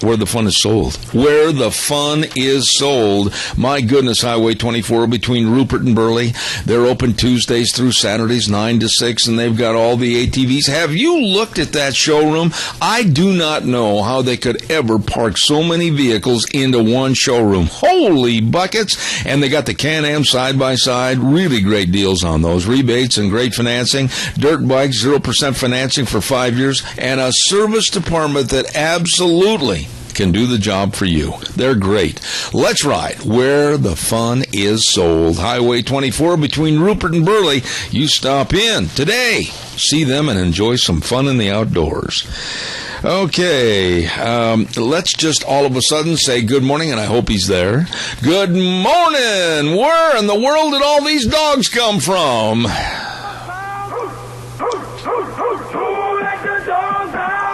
where the fun is sold. Where the fun is sold. My goodness, Highway 24 between Rupert and Burley. They're open Tuesdays through Saturdays, 9 to 6, and they've got all the ATVs. Have you looked at that showroom? I do not know how they could ever park so many vehicles into one showroom. Holy buckets! And they got the Can-Am side-by-side. Really great deals on those. Rebates and great financing. Dirt bikes, 0% financing for 5 years. And a service department that absolutely can do the job for you. They're great. Let's Ride, where the fun is sold. Highway 24 between Rupert and Burley. You stop in today. See them and enjoy some fun in the outdoors. Okay, let's just all of a sudden say good morning, and I hope he's there. Good morning! Where in the world did all these dogs come from?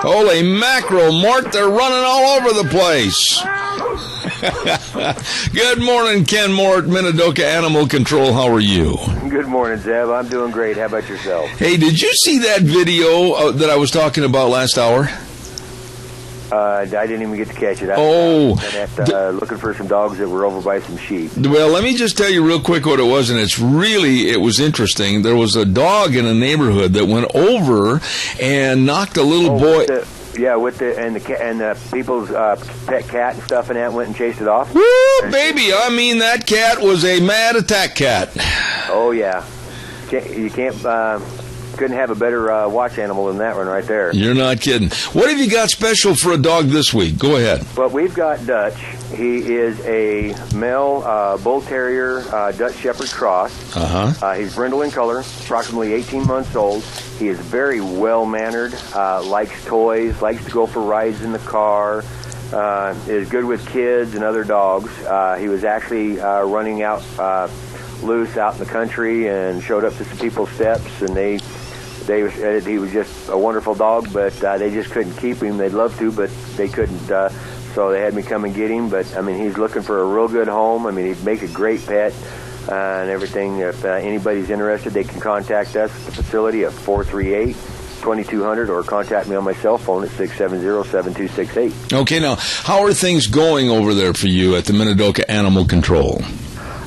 Holy mackerel, Mort, they're running all over the place. Good morning, Ken Mort, Minidoka Animal Control. How are you? Good morning, Zeb. I'm doing great. How about yourself? Hey, did you see that video that I was talking about last hour? I didn't even get to catch it. Looking for some dogs that were over by some sheep. Well, let me just tell you real quick what it was, and it was interesting. There was a dog in a neighborhood that went over and knocked a little boy. The people's pet cat and stuff, and that went and chased it off. Woo, baby! I mean, that cat was a mad attack cat. Oh yeah, you can't. Couldn't have a better watch animal than that one right there. You're not kidding. What have you got special for a dog this week? Go ahead. Well, we've got Dutch. He is a male bull terrier Dutch Shepherd cross. He's brindle in color, approximately 18 months old. He is very well-mannered, likes toys, likes to go for rides in the car, is good with kids and other dogs. He was actually running out loose out in the country and showed up to some people's steps, and he was just a wonderful dog, but they just couldn't keep him. They'd love to, but they couldn't, so they had me come and get him. But, I mean, he's looking for a real good home. I mean, he'd make a great pet and everything. If anybody's interested, they can contact us at the facility at 438-2200 or contact me on my cell phone at 670-7268. Okay, now, how are things going over there for you at the Minidoka Animal Control?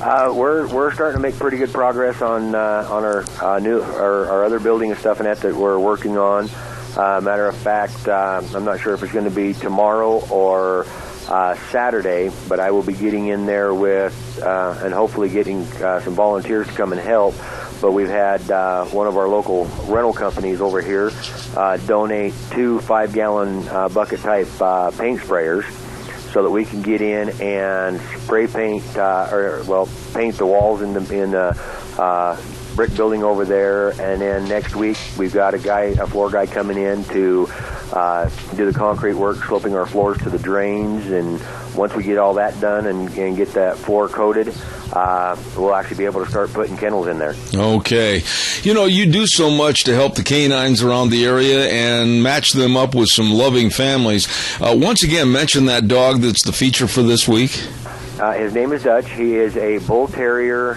We're starting to make pretty good progress on our other building and stuff and that we're working on. Matter of fact, I'm not sure if it's going to be tomorrow or Saturday, but I will be getting in there with and hopefully getting some volunteers to come and help. But we've had one of our local rental companies over here donate 2 5-gallon bucket-type paint sprayers, so that we can get in and spray paint, paint the walls in brick building over there, and then next week we've got a floor guy coming in to do the concrete work, sloping our floors to the drains, and once we get all that done and get that floor coated, we'll actually be able to start putting kennels in there. Okay. You know, you do so much to help the canines around the area and match them up with some loving families. Once again, mention that dog that's the feature for this week. His name is Dutch. He is a Bull Terrier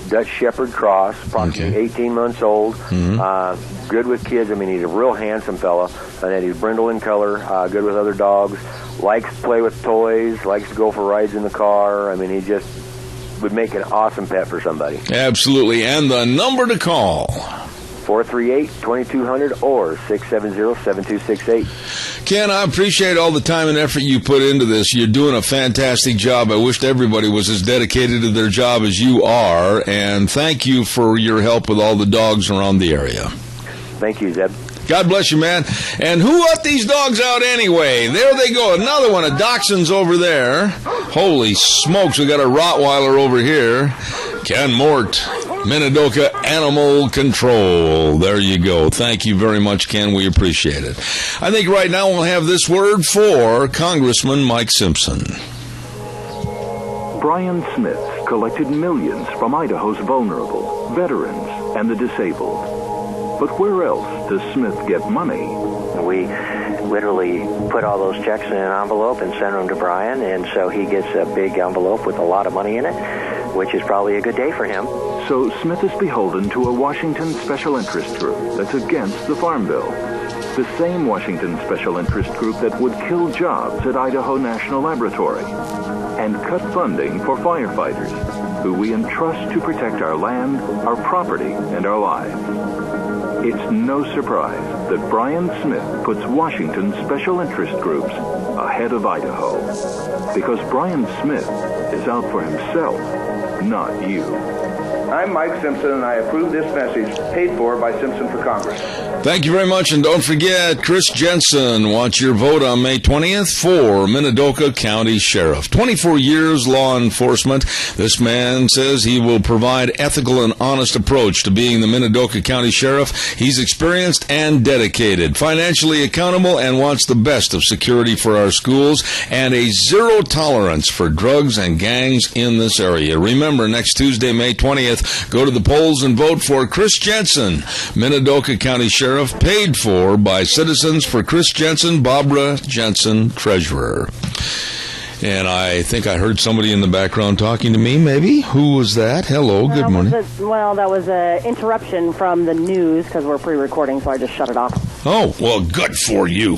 Dutch Shepherd cross, approximately 18 months old. Good with kids. I mean, he's a real handsome fella. And then he's brindle in color, good with other dogs, likes to play with toys, likes to go for rides in the car. I mean, he just would make an awesome pet for somebody. Absolutely. And the number to call? 438-2200 or 670-7268. Ken, I appreciate all the time and effort you put into this. You're doing a fantastic job. I wished everybody was as dedicated to their job as you are, and thank you for your help with all the dogs around the area. Thank you, Zeb. God bless you, man. And who let these dogs out anyway? There they go. Another one, a dachshund's over there. Holy smokes, we got a Rottweiler over here. Ken Mort, Minidoka Animal Control. There you go. Thank you very much, Ken. We appreciate it. I think right now we'll have this word for Congressman Mike Simpson. Brian Smith collected millions from Idaho's vulnerable, veterans, and the disabled. But where else does Smith get money? We literally put all those checks in an envelope and send them to Brian, and so he gets a big envelope with a lot of money in it, which is probably a good day for him. So Smith is beholden to a Washington special interest group that's against the Farm Bill. The same Washington special interest group that would kill jobs at Idaho National Laboratory and cut funding for firefighters who we entrust to protect our land, our property, and our lives. It's no surprise that Brian Smith puts Washington special interest groups ahead of Idaho. Because Brian Smith is out for himself, not you. I'm Mike Simpson, and I approve this message paid for by Simpson for Congress. Thank you very much, and don't forget, Chris Jensen wants your vote on May 20th for Minidoka County Sheriff. 24 years law enforcement. This man says he will provide ethical and honest approach to being the Minidoka County Sheriff. He's experienced and dedicated, financially accountable, and wants the best of security for our schools and a zero tolerance for drugs and gangs in this area. Remember, next Tuesday, May 20th, go to the polls and vote for Chris Jensen, Minidoka County Sheriff, paid for by Citizens for Chris Jensen, Barbara Jensen, Treasurer. And I think I heard somebody in the background talking to me, maybe. Who was that? Hello, good morning. That was an interruption from the news because we're pre-recording, so I just shut it off. Oh, well, good for you.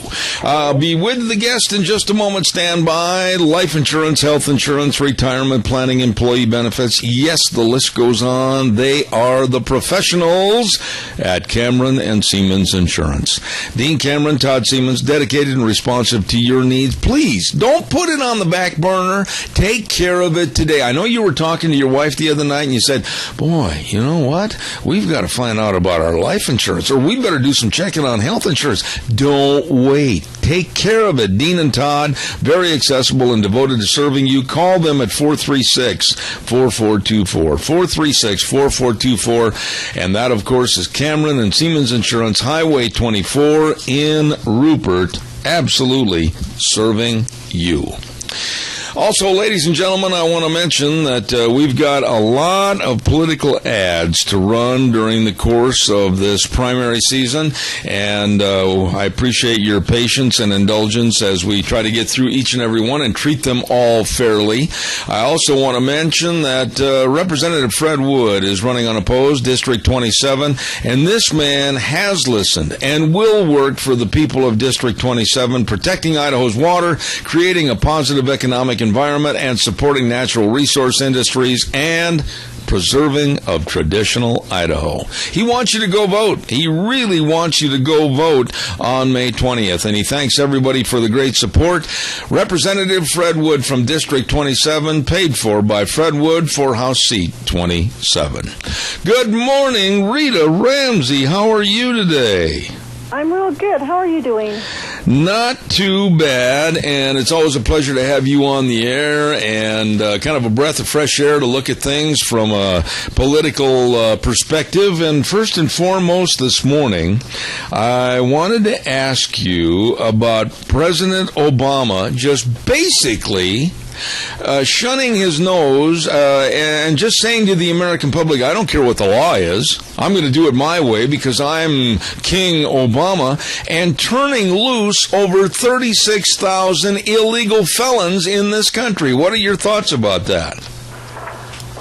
Be with the guest in just a moment. Stand by. Life insurance, health insurance, retirement planning, employee benefits. Yes, the list goes on. They are the professionals at Cameron and Siemens Insurance. Dean Cameron, Todd Siemens, dedicated and responsive to your needs. Please, don't put it on the back burner. Take care of it today. I know you were talking to your wife the other night and you said, boy, you know what? We've got to find out about our life insurance, or we better do some checking on health insurance. Don't wait. Take care of it. Dean and Todd, very accessible and devoted to serving you. Call them at 436-4424. 436-4424. And that, of course, is Cameron and Siemens Insurance, Highway 24 in Rupert. Absolutely serving you. Also, ladies and gentlemen, I want to mention that we've got a lot of political ads to run during the course of this primary season, and I appreciate your patience and indulgence as we try to get through each and every one and treat them all fairly. I also want to mention that Representative Fred Wood is running unopposed, District 27, and this man has listened and will work for the people of District 27, protecting Idaho's water, creating a positive economic environment, and supporting natural resource industries and preserving of traditional Idaho. He wants you to go vote. He really wants you to go vote on May 20th, and he thanks everybody for the great support. Representative Fred Wood from District 27, paid for by Fred Wood for House Seat 27. Good morning, Rita Ramsey. How are you today? I'm real good. How are you doing? Not too bad, and it's always a pleasure to have you on the air, and kind of a breath of fresh air to look at things from a political perspective. And first and foremost this morning, I wanted to ask you about President Obama just basically shunning his nose and just saying to the American public, I don't care what the law is. I'm going to do it my way because I'm King Obama, and turning loose over 36,000 illegal felons in this country. What are your thoughts about that?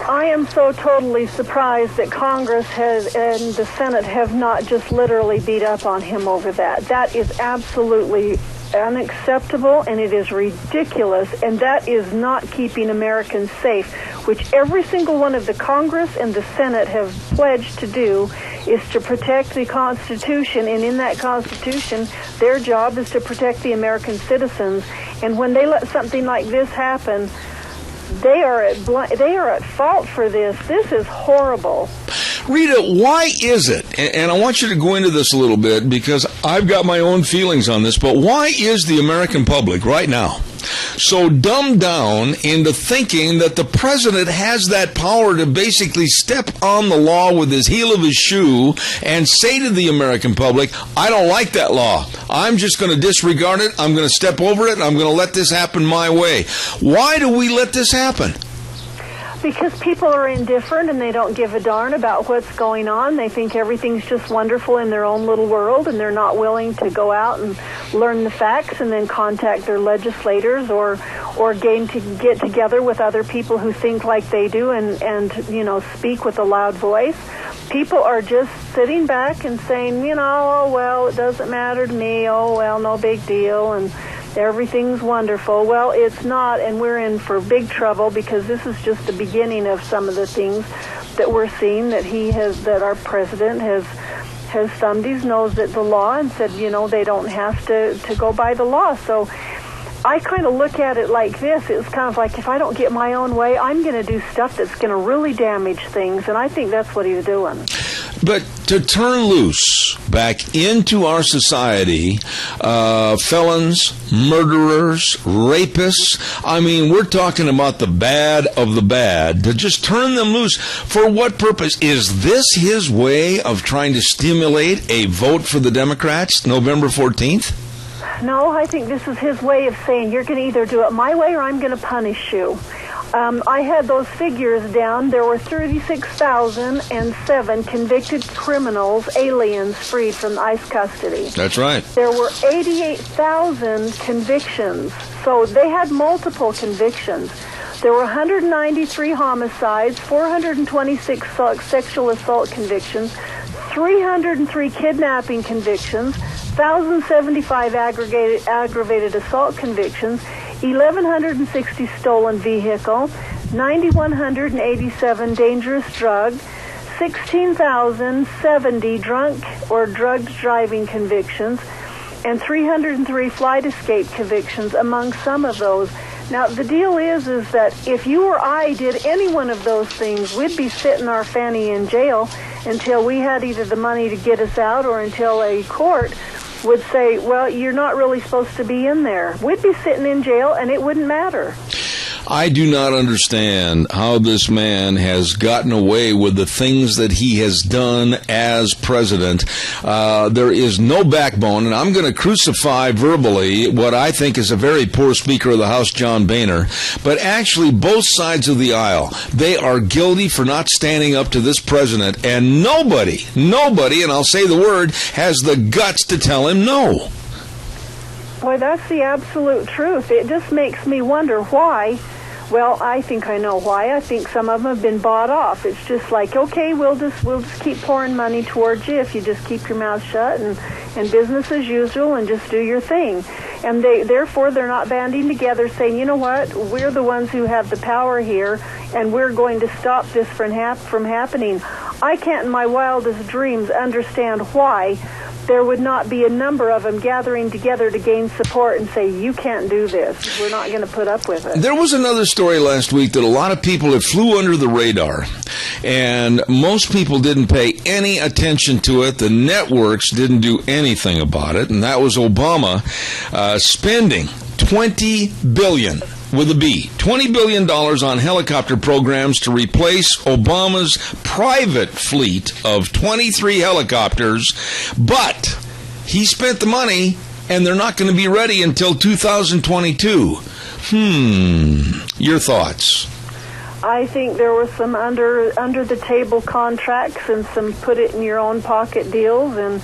I am so totally surprised that Congress and the Senate have not just literally beat up on him over that. That is absolutely unacceptable, and it is ridiculous, and that is not keeping Americans safe, which every single one of the Congress and the Senate have pledged to do, is to protect the Constitution, and in that Constitution, their job is to protect the American citizens. And when they let something like this happen, they are at fault for this. This is horrible. Rita, why is it, and I want you to go into this a little bit because I've got my own feelings on this, but why is the American public right now so dumbed down into thinking that the president has that power to basically step on the law with his heel of his shoe and say to the American public, I don't like that law. I'm just going to disregard it. I'm going to step over it. And I'm going to let this happen my way. Why do we let this happen? Because people are indifferent and they don't give a darn about what's going on. They think everything's just wonderful in their own little world, and they're not willing to go out and learn the facts and then contact their legislators or get together with other people who think like they do and speak with a loud voice. People are just sitting back and saying, oh, well, it doesn't matter to me. Oh, well, no big deal. And everything's wonderful. Well, it's not, and we're in for big trouble because this is just the beginning of some of the things that we're seeing that our president has thumbed his nose at the law and said, they don't have to go by the law. So I kind of look at it like this. It's kind of like if I don't get my own way, I'm going to do stuff that's going to really damage things, and I think that's what he's doing. But to turn loose back into our society, felons, murderers, rapists, I mean, we're talking about the bad of the bad, to just turn them loose. For what purpose? Is this his way of trying to stimulate a vote for the Democrats November 14th? No, I think this is his way of saying, you're going to either do it my way or I'm going to punish you. I had those figures down. There were 36,007 convicted criminals, aliens, freed from ICE custody. That's right. There were 88,000 convictions. So they had multiple convictions. There were 193 homicides, 426 sexual assault convictions, 303 kidnapping convictions, 1,075 aggravated assault convictions, 1,160 stolen vehicle, 9,187 dangerous drug, 16,070 drunk or drugged driving convictions, and 303 flight escape convictions among some of those. Now, the deal is that if you or I did any one of those things, we'd be sitting our fanny in jail until we had either the money to get us out or until a court would say, well, you're not really supposed to be in there. We'd be sitting in jail, and it wouldn't matter. I do not understand how this man has gotten away with the things that he has done as president. There is no backbone, and I'm going to crucify verbally what I think is a very poor Speaker of the House, John Boehner. But actually, both sides of the aisle, they are guilty for not standing up to this president, and nobody, and I'll say the word, has the guts to tell him no. Boy, that's the absolute truth. It just makes me wonder why. Well, I think I know why. I think some of them have been bought off. It's just like, okay, we'll just keep pouring money towards you if you just keep your mouth shut and business as usual and just do your thing. And therefore they're not banding together saying, you know what, we're the ones who have the power here and we're going to stop this from happening. I can't in my wildest dreams understand why there would not be a number of them gathering together to gain support and say, you can't do this. We're not going to put up with it. There was another story last week that a lot of people had flew under the radar, and most people didn't pay any attention to it. The networks didn't do anything about it, and that was Obama spending $20 billion. With a B, $20 billion on helicopter programs to replace Obama's private fleet of 23 helicopters, but he spent the money, and they're not going to be ready until 2022. Your thoughts? I think there were some under the table contracts and some put it in your own pocket deals, and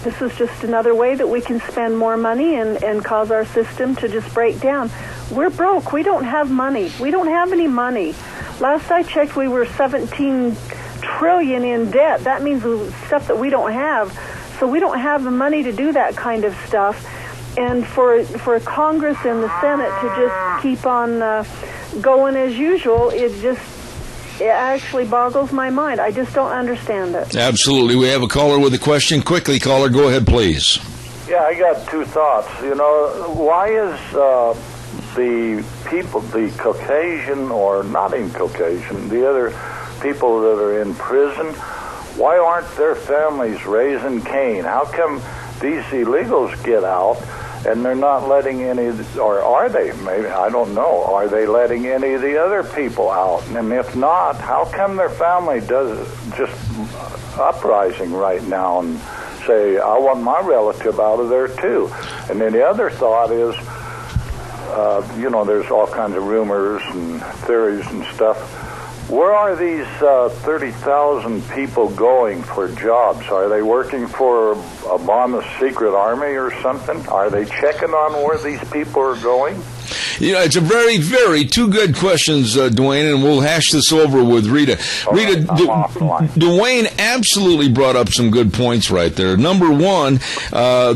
this is just another way that we can spend more money and cause our system to just break down. We're broke. We don't have money. We don't have any money. Last I checked, we were $17 trillion in debt. That means stuff that we don't have. So we don't have the money to do that kind of stuff. And for Congress and the Senate to just keep on going as usual, it actually boggles my mind. I just don't understand it. Absolutely. We have a caller with a question. Quickly, caller, go ahead, please. Yeah, I got two thoughts. Why is the people, the Caucasian, or not in Caucasian, the other people that are in prison, why aren't their families raising Cain? How come these illegals get out and they're not letting any, or are they? Maybe, I don't know. Are they letting any of the other people out? And if not, how come their family does just uprising right now and say, I want my relative out of there too? And then the other thought is, there's all kinds of rumors and theories and stuff. Where are these 30,000 people going for jobs? Are they working for Obama's secret army or something? Are they checking on where these people are going? It's a very, very two good questions, Dwayne, and we'll hash this over with Rita. Rita, Dwayne absolutely brought up some good points right there. Number one,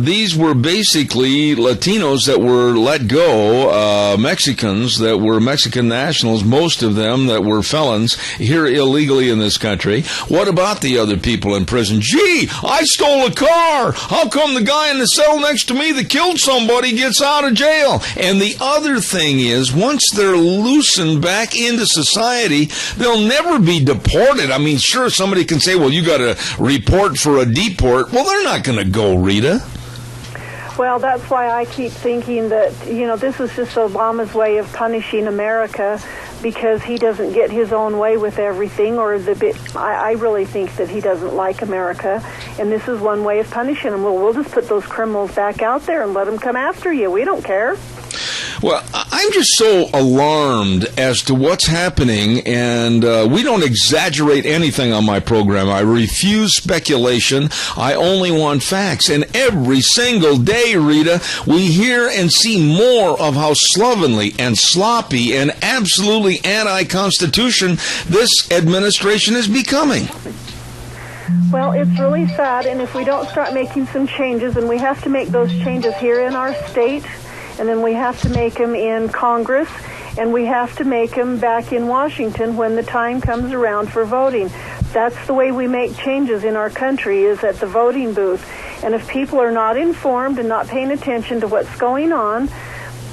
these were basically Latinos that were let go, Mexicans that were Mexican nationals, most of them that were felons here illegally in this country. What about the other people in prison? Gee, I stole a car. How come the guy in the cell next to me that killed somebody gets out of jail? And the other thing is, once they're loosened back into society, they'll never be deported. I mean, sure, somebody can say, well, you got to report for a deport. Well, they're not going to go, Rita. Well, that's why I keep thinking that, this is just Obama's way of punishing America because he doesn't get his own way with everything, I really think that he doesn't like America, and this is one way of punishing him. Well, we'll just put those criminals back out there and let them come after you. We don't care. Well, I'm just so alarmed as to what's happening, and we don't exaggerate anything on my program. I refuse speculation. I only want facts. And every single day, Rita, we hear and see more of how slovenly and sloppy and absolutely anti-Constitution this administration is becoming. Well, it's really sad, and if we don't start making some changes, and we have to make those changes here in our state, and then we have to make them in Congress, and we have to make them back in Washington when the time comes around for voting. That's the way we make changes in our country, is at the voting booth. And if people are not informed and not paying attention to what's going on,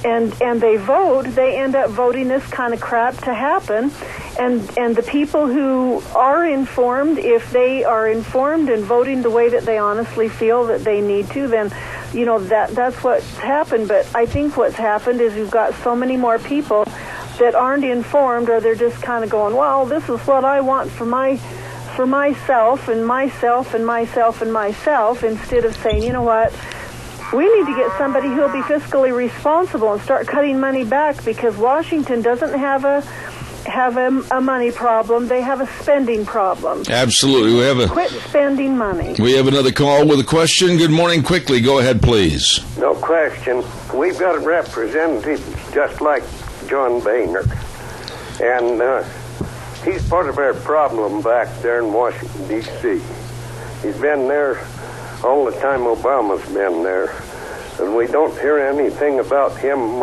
and they vote, they end up voting this kind of crap to happen. And the people who are informed, if they are informed and voting the way that they honestly feel that they need to, then that's what's happened. But I think what's happened is you've got so many more people that aren't informed, or they're just kind of going, well, this is what I want for myself and myself and myself and myself, instead of saying, you know what, we need to get somebody who'll be fiscally responsible and start cutting money back, because Washington doesn't have a money problem. They have a spending problem. Absolutely. Quit spending money. We have another call with a question. Good morning. Quickly, go ahead, please. No question. We've got a representative just like John Boehner, and he's part of our problem back there in Washington, D.C. He's been there all the time Obama's been there, and we don't hear anything about him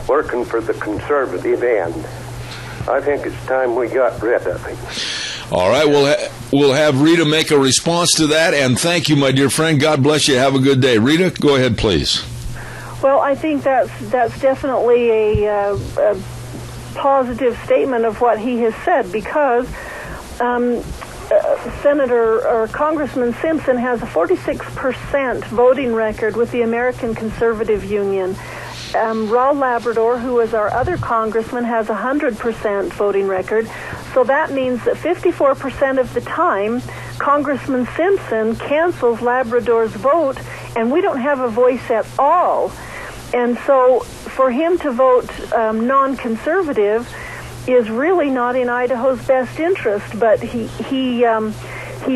working for the conservative end. I think it's time we got rid of him. All right, We'll have Rita make a response to that, and thank you, my dear friend. God bless you. Have a good day. Rita, go ahead, please. Well, I think that's definitely a positive statement of what he has said, because Senator or Congressman Simpson has a 46% voting record with the American Conservative Union. Raw Labrador, who is our other congressman, has a 100% voting record. So that means that 54% of the time, Congressman Simpson cancels Labrador's vote, and we don't have a voice at all. And so for him to vote non-conservative is really not in Idaho's best interest, but he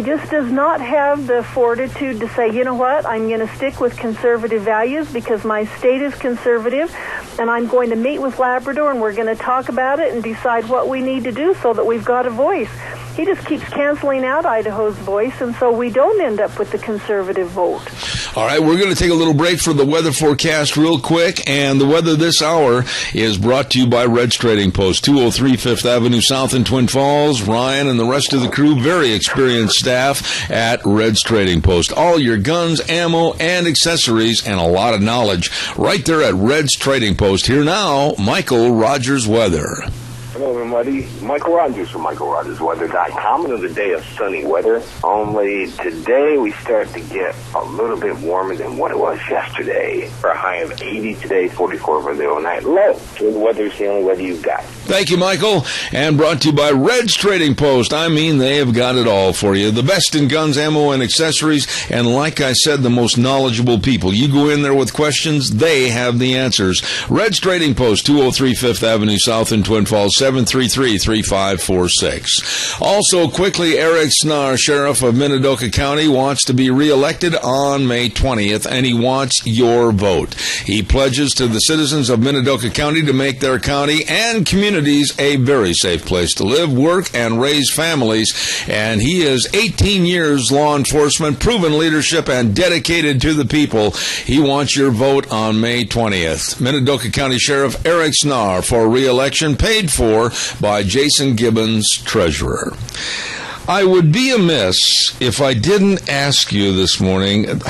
just does not have the fortitude to say, you know what, I'm going to stick with conservative values because my state is conservative, and I'm going to meet with Labrador, and we're going to talk about it and decide what we need to do so that we've got a voice. He just keeps canceling out Idaho's voice, and so we don't end up with the conservative vote. All right, we're going to take a little break for the weather forecast real quick, and the weather this hour is brought to you by Red's Trading Post, 203 5th Avenue South in Twin Falls. Ryan and the rest of the crew, very experienced staff at Red's Trading Post. All your guns, ammo, and accessories, and a lot of knowledge right there at Red's Trading Post. Here now, Michael Rogers Weather. Hello, everybody. Michael Rogers from MichaelRogersWeather.com. Another day of sunny weather. Only today we start to get a little bit warmer than what it was yesterday. For a high of 80 today, 44 for the overnight low. So the weather's the only weather you've got. Thank you, Michael. And brought to you by Red's Trading Post. I mean, they have got it all for you. The best in guns, ammo, and accessories. And like I said, the most knowledgeable people. You go in there with questions, they have the answers. Red's Trading Post, 203 5th Avenue South in Twin Falls, 733-3546. Also, quickly, Eric Snar, Sheriff of Minidoka County, wants to be reelected on May 20th, and he wants your vote. He pledges to the citizens of Minidoka County to make their county and communities a very safe place to live, work, and raise families. And he is 18 years law enforcement, proven leadership, and dedicated to the people. He wants your vote on May 20th. Minidoka County Sheriff Eric Snar for reelection, paid for by Jason Gibbons, Treasurer. I would be amiss if I didn't ask you this morning.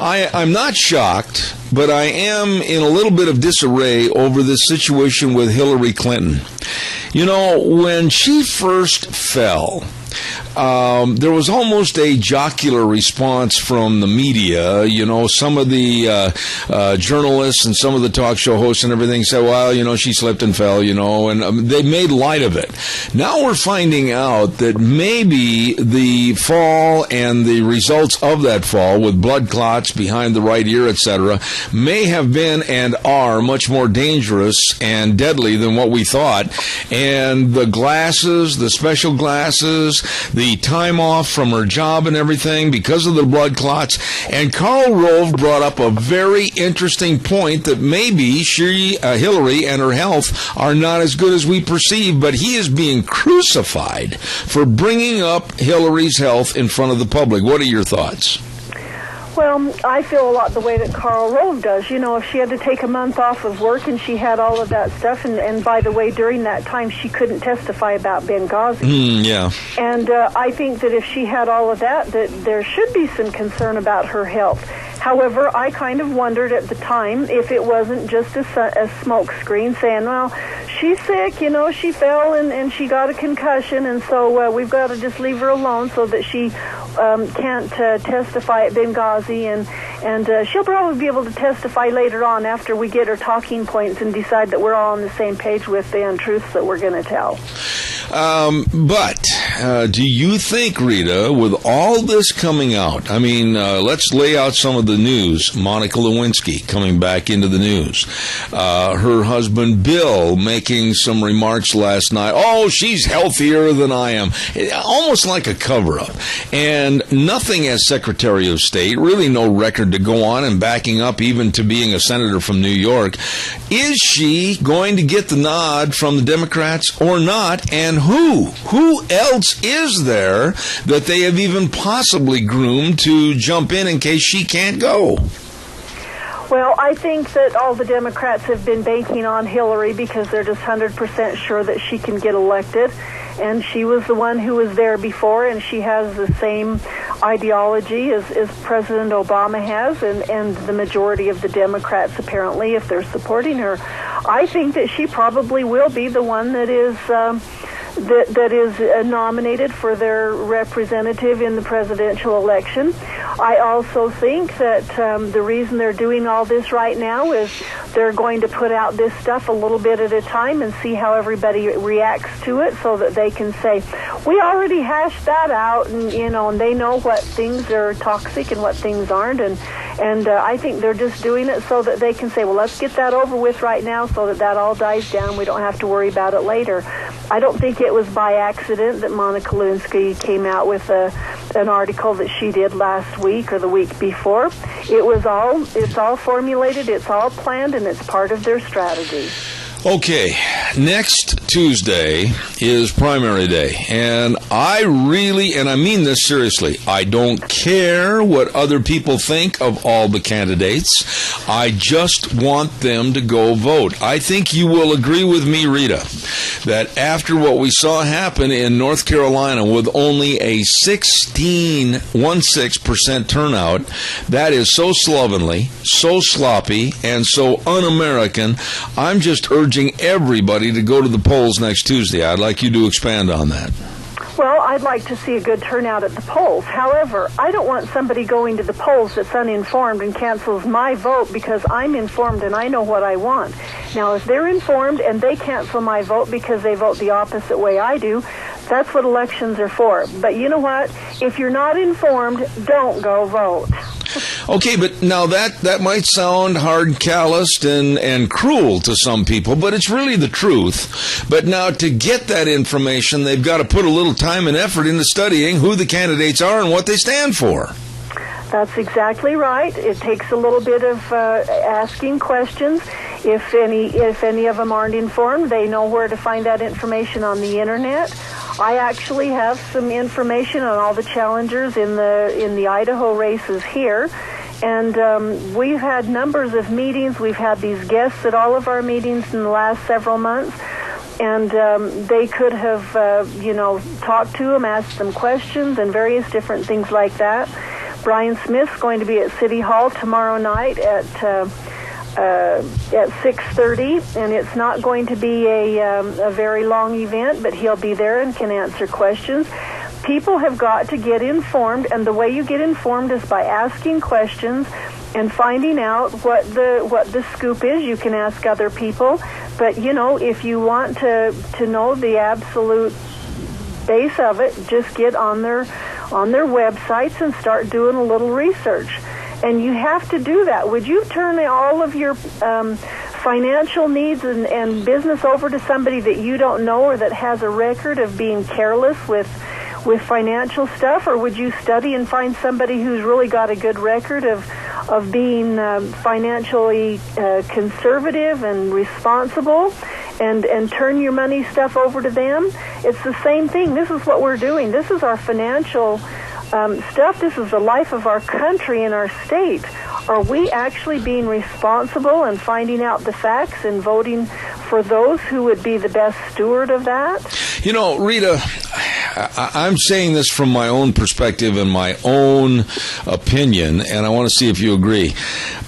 I'm not shocked, but I am in a little bit of disarray over this situation with Hillary Clinton. You know, when she first fell, there was almost a jocular response from the media. You know, some of the journalists and some of the talk show hosts and everything said, well, you know, she slipped and fell, you know, and they made light of it. Now we're finding out that maybe the fall and the results of that fall with blood clots behind the right ear, etc., may have been and are much more dangerous and deadly than what we thought. And the glasses, the special glasses, the time off from her job and everything because of the blood clots. And Karl Rove brought up a very interesting point that maybe Hillary and her health are not as good as we perceive, but he is being crucified for bringing up Hillary's health in front of the public. What are your thoughts? Well, I feel a lot the way that Karl Rove does. You know, if she had to take a month off of work and she had all of that stuff, and by the way, during that time, she couldn't testify about Benghazi. Yeah. And I think that if she had all of that, that there should be some concern about her health. However, I kind of wondered at the time if it wasn't just a smoke screen saying, well, she's sick, you know, she fell and she got a concussion, and so we've got to just leave her alone so that she can't testify at Benghazi, and she'll probably be able to testify later on after we get her talking points and decide that we're all on the same page with the untruths that we're going to tell. But do you think, Rita, with all this coming out, I mean, let's lay out some of the news. Monica Lewinsky coming back into the news. Her husband, Bill, making some remarks last night. Oh, she's healthier than I am. Almost like a cover-up. And nothing as Secretary of State, really no record to go on, and backing up even to being a senator from New York. Is she going to get the nod from the Democrats or not? And who else is there that they have even possibly groomed to jump in case she can't go? Well, I think that all the Democrats have been banking on Hillary because they're just 100% sure that she can get elected. and she was the one who was there before, and she has the same ideology as President Obama has, and the majority of the Democrats, apparently, if they're supporting her. I think that she probably will be the one that is nominated for their representative in the presidential election. I also think that the reason they're doing all this right now is they're going to put out this stuff a little bit at a time and see how everybody reacts to it, so that they can say, we already hashed that out, and and they know what things are toxic and what things aren't, and I think they're just doing it so that they can say, well, let's get that over with right now, so that all dies down. We don't have to worry about it later. I don't think it was by accident that Monica Lewinsky came out with an article that she did last week or the week before. It's all formulated, it's all planned, and it's part of their strategy. Okay, next Tuesday is primary day, and I really, and I mean this seriously, I don't care what other people think of all the candidates. I just want them to go vote. I think you will agree with me, Rita, that after what we saw happen in North Carolina with only a 16% turnout, that is so slovenly, so sloppy, and so un-American. I'm just urging everybody to go to the polls next Tuesday. I'd like you to expand on that. Well, I'd like to see a good turnout at the polls. However, I don't want somebody going to the polls that's uninformed and cancels my vote because I'm informed and I know what I want. Now, if they're informed and they cancel my vote because they vote the opposite way I do, that's what elections are for. But you know what? If you're not informed, don't go vote. Okay, but now that might sound hard, calloused, and cruel to some people, but it's really the truth. But now to get that information, they've got to put a little time and effort into studying who the candidates are and what they stand for. That's exactly right. It takes a little bit of asking questions. If any of them aren't informed, they know where to find that information on the internet. I actually have some information on all the challengers in the Idaho races here, and we've had numbers of meetings. We've had these guests at all of our meetings in the last several months, and they could have talked to them, asked them questions, and various different things like that. Brian Smith's going to be at City Hall tomorrow night at 6:30, and it's not going to be a very long event, but he'll be there and can answer questions. People have got to get informed, and the way you get informed is by asking questions and finding out what the scoop is. You can ask other people, but if you want to know the absolute base of it, just get on their websites and start doing a little research. And you have to do that. Would you turn all of your financial needs and business over to somebody that you don't know or that has a record of being careless with financial stuff? Or would you study and find somebody who's really got a good record of being financially conservative and responsible and turn your money stuff over to them? It's the same thing. This is what we're doing. This is our financial stuff. This is the life of our country and our state. Are we actually being responsible and finding out the facts and voting for those who would be the best steward of that? Rita, I'm saying this from my own perspective and my own opinion, and I want to see if you agree.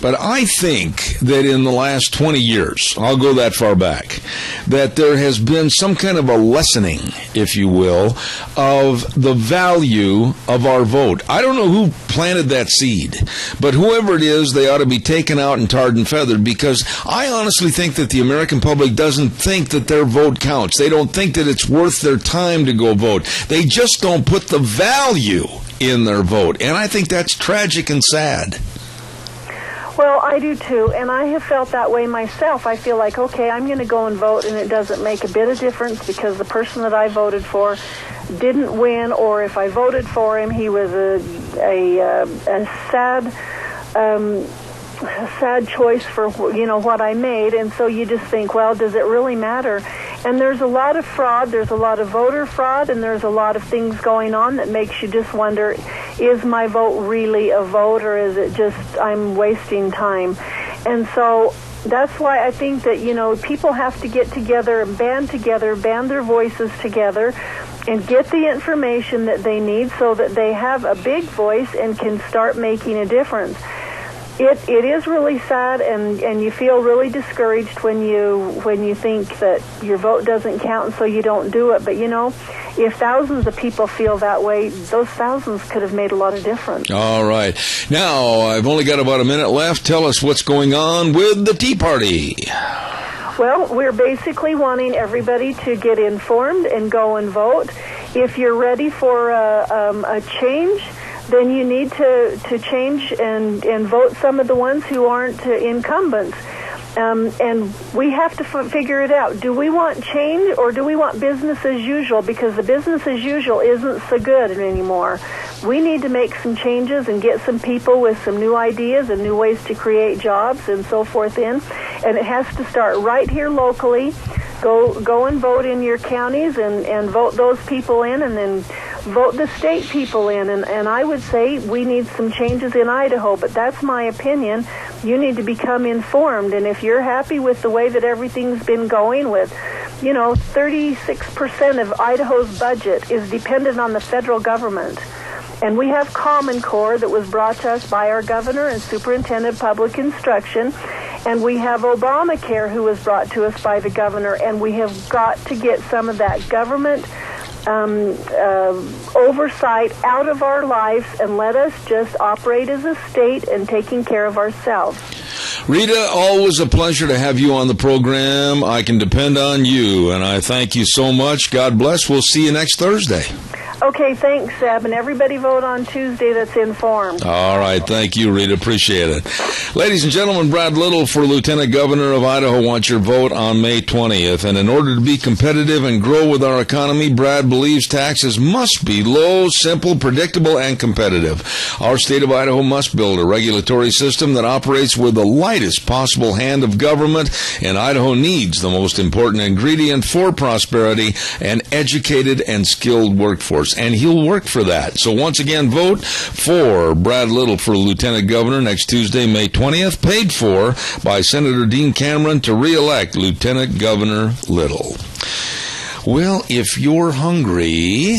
But I think that in the last 20 years, I'll go that far back, that there has been some kind of a lessening, if you will, of the value of our vote. I don't know who planted that seed, but whoever it is, they ought to be taken out and tarred and feathered, because I honestly think that the American public doesn't think that their vote counts. They don't think that it's worth their time to go vote. They just don't put the value in their vote, and I think that's tragic and sad. Well, I do too, and I have felt that way myself. I feel like, okay, I'm going to go and vote, and it doesn't make a bit of difference because the person that I voted for didn't win, or if I voted for him, he was a sad choice for what I made. And so you just think, well, does it really matter? And there's a lot of fraud, there's a lot of voter fraud, and there's a lot of things going on that makes you just wonder, is my vote really a vote, or is it just I'm wasting time? And so that's why I think that, people have to get together and band their voices together and get the information that they need so that they have a big voice and can start making a difference. It is really sad, and you feel really discouraged when you think that your vote doesn't count, and so you don't do it. But if thousands of people feel that way, those thousands could have made a lot of difference. All right. Now, I've only got about a minute left. Tell us what's going on with the Tea Party. Well, we're basically wanting everybody to get informed and go and vote. If you're ready for a change, then you need to change and vote some of the ones who aren't incumbents. And we have to figure it out. Do we want change or do we want business as usual? Because the business as usual isn't so good anymore. We need to make some changes and get some people with some new ideas and new ways to create jobs and so forth in. And it has to start right here locally. Go and vote in your counties and vote those people in, and then vote the state people in. And I would say we need some changes in Idaho, but that's my opinion. You need to become informed, and if you're happy with the way that everything's been going with, 36% of Idaho's budget is dependent on the federal government. And we have Common Core that was brought to us by our governor and superintendent of public instruction. And we have Obamacare, who was brought to us by the governor. And we have got to get some of that government oversight out of our lives and let us just operate as a state and taking care of ourselves. Rita, always a pleasure to have you on the program. I can depend on you, and I thank you so much. God bless. We'll see you next Thursday. Okay, thanks, Seb, and everybody vote on Tuesday that's informed. All right, thank you, Rita. Appreciate it. Ladies and gentlemen, Brad Little for Lieutenant Governor of Idaho wants your vote on May 20th. And in order to be competitive and grow with our economy, Brad believes taxes must be low, simple, predictable, and competitive. Our state of Idaho must build a regulatory system that operates with the lightest possible hand of government, and Idaho needs the most important ingredient for prosperity, an educated and skilled workforce. And he'll work for that. So once again, vote for Brad Little for Lieutenant Governor next Tuesday, May 20th, paid for by Senator Dean Cameron to re-elect Lieutenant Governor Little. Well, if you're hungry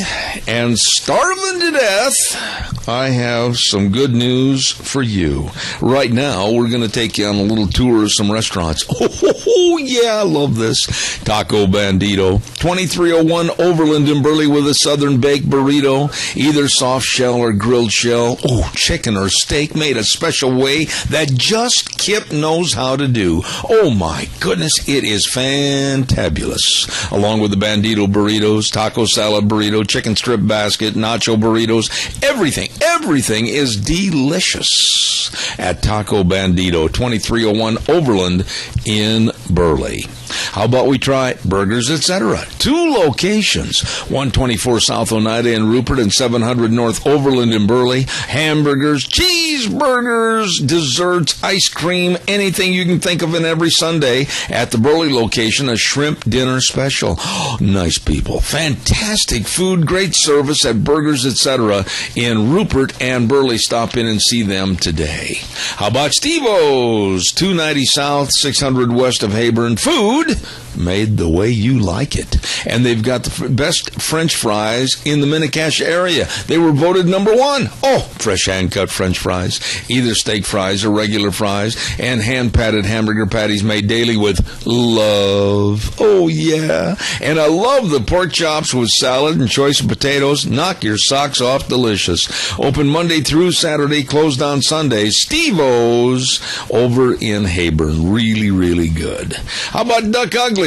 and starving to death, I have some good news for you. Right now, we're going to take you on a little tour of some restaurants. Oh, yeah, I love this. Taco Bandito, 2301 Overland in Burley with a southern baked burrito, either soft shell or grilled shell. Oh, chicken or steak made a special way that just Kip knows how to do. Oh, my goodness, it is fantabulous. Along with the Bandito burritos, taco salad burrito, chicken strip basket, nacho burritos, everything is delicious at Taco Bandito, 2301 Overland in Burley. How about we try burgers, etc.? 2 locations, 124 South Oneida in Rupert and 700 North Overland in Burley. Hamburgers, cheeseburgers, desserts, ice cream, anything you can think of in every Sunday. At the Burley location, a shrimp dinner special. Oh, nice people. Fantastic food, great service at burgers, etc. in Rupert and Burley. Stop in and see them today. How about Steve-O's, 290 South, 600 west of Hayburn. Food made the way you like it. And they've got the best French fries in the Mini-Cache area. They were voted number 1. Oh, fresh hand-cut French fries, either steak fries or regular fries, and hand-patted hamburger patties made daily with love. Oh, yeah. And I love the pork chops with salad and choice of potatoes. Knock your socks off delicious. Open Monday through Saturday, closed on Sundays. Steve-O's over in Hayburn. Really, really good. How about Duck Uglies?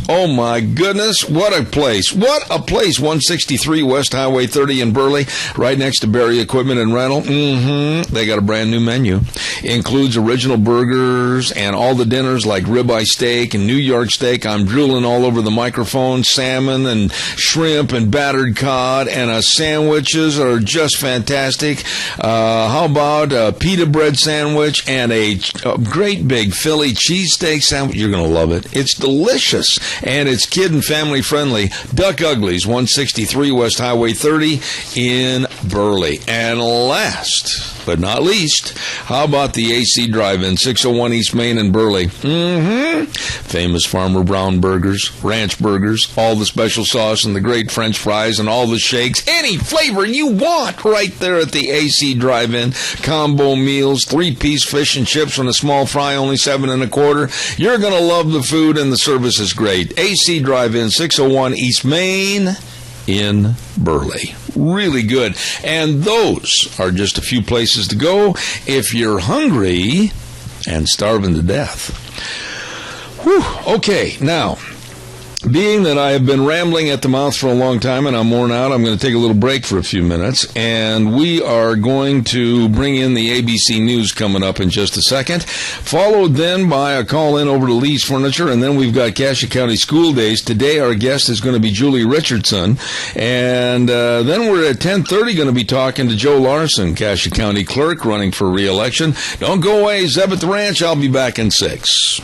Oh, my goodness. What a place. What a place. 163 West Highway 30 in Burley, right next to Berry Equipment and Rental. They got a brand new menu. Includes original burgers and all the dinners like ribeye steak and New York steak. I'm drooling all over the microphone. Salmon and shrimp and battered cod. And sandwiches are just fantastic. How about a pita bread sandwich and a great big Philly cheesesteak sandwich? You're going to love it. It's delicious, and it's kid and family friendly. Duck Uglies, 163 West Highway 30 in Burley. Burley. And last but not least, how about the AC Drive-In, 601 East Main in Burley? Famous Farmer Brown burgers, ranch burgers, all the special sauce and the great French fries and all the shakes, any flavor you want right there at the AC Drive-In. Combo meals, 3-piece fish and chips and a small fry, only $7 1/4. You're going to love the food and the service is great. AC Drive-In, 601 East Main in Burley. Really good. And those are just a few places to go if you're hungry and starving to death. Whew. Okay, now, being that I have been rambling at the mouth for a long time and I'm worn out, I'm going to take a little break for a few minutes, and we are going to bring in the ABC News coming up in just a second, followed then by a call in over to Lee's Furniture, and then we've got Cassia County School Days. Today our guest is going to be Julie Richardson, and then we're at 10:30 going to be talking to Joe Larson, Cassia County Clerk, running for re-election. Don't go away, Zeb at the Ranch. I'll be back in 6.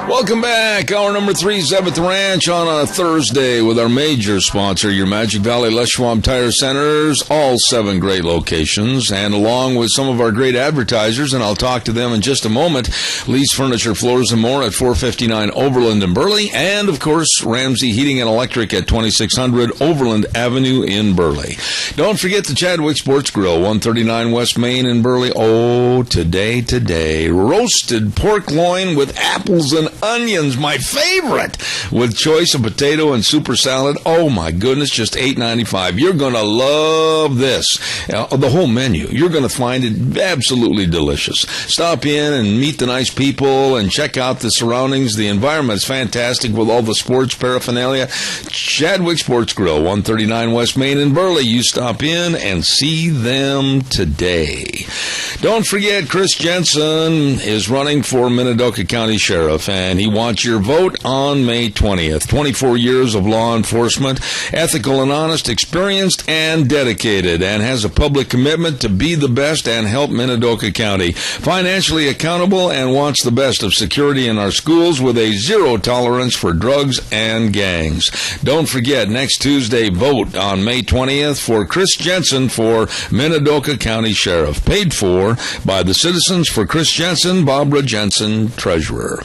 Welcome back. Hour number 3, Zeb at the Ranch on a Thursday with our major sponsor, your Magic Valley Les Schwab Tire Centers, all 7 great locations, and along with some of our great advertisers, and I'll talk to them in just a moment, Lee's Furniture, Floors and More at 459 Overland in Burley, and of course, Ramsey Heating and Electric at 2600 Overland Avenue in Burley. Don't forget the Chadwick Sports Grill, 139 West Main in Burley. Oh, today, roasted pork loin with apples and onions, my favorite, with choice of potato and super salad. Oh my goodness, just $8.95. You're going to love this. The whole menu. You're going to find it absolutely delicious. Stop in and meet the nice people and check out the surroundings. The environment is fantastic with all the sports paraphernalia. Chadwick Sports Grill, 139 West Main in Burley. You stop in and see them today. Don't forget, Chris Jensen is running for Minidoka County Sheriff, and he wants your vote on May 20th. 24 years of law enforcement, ethical and honest, experienced and dedicated, and has a public commitment to be the best and help Minidoka County. Financially accountable and wants the best of security in our schools with a zero tolerance for drugs and gangs. Don't forget, next Tuesday, vote on May 20th for Chris Jensen for Minidoka County Sheriff. Paid for by the Citizens for Chris Jensen, Barbara Jensen, Treasurer.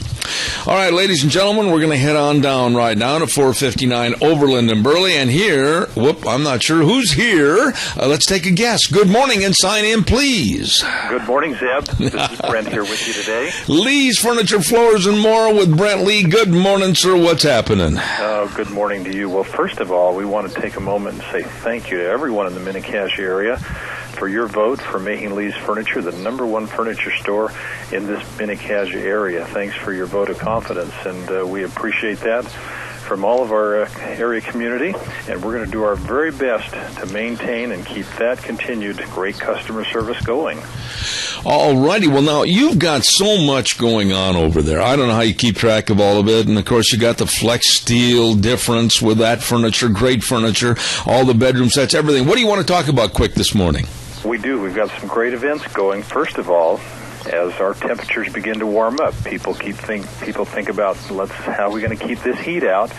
All right, ladies and gentlemen, we're going to head on down right now to 459 Overland in Burley. And here, I'm not sure who's here. Let's take a guess. Good morning and sign in, please. Good morning, Zeb. This is Brent here with you today. Lee's Furniture, Floors and More with Brent Lee. Good morning, sir. What's happening? Good morning to you. Well, first of all, we want to take a moment and say thank you to everyone in the Mini-Cache area for your vote for making Lee's Furniture the #1 furniture store in this Mini-Cache area. Thanks for your vote of confidence, and we appreciate that from all of our area community, and we're going to do our very best to maintain and keep that continued great customer service going. All righty. Well, now, you've got so much going on over there. I don't know how you keep track of all of it. And, of course, you got the Flex Steel difference with that furniture, great furniture, all the bedroom sets, everything. What do you want to talk about quick this morning? We do. We've got some great events going. First of all, as our temperatures begin to warm up, people think about how are we going to keep this heat out.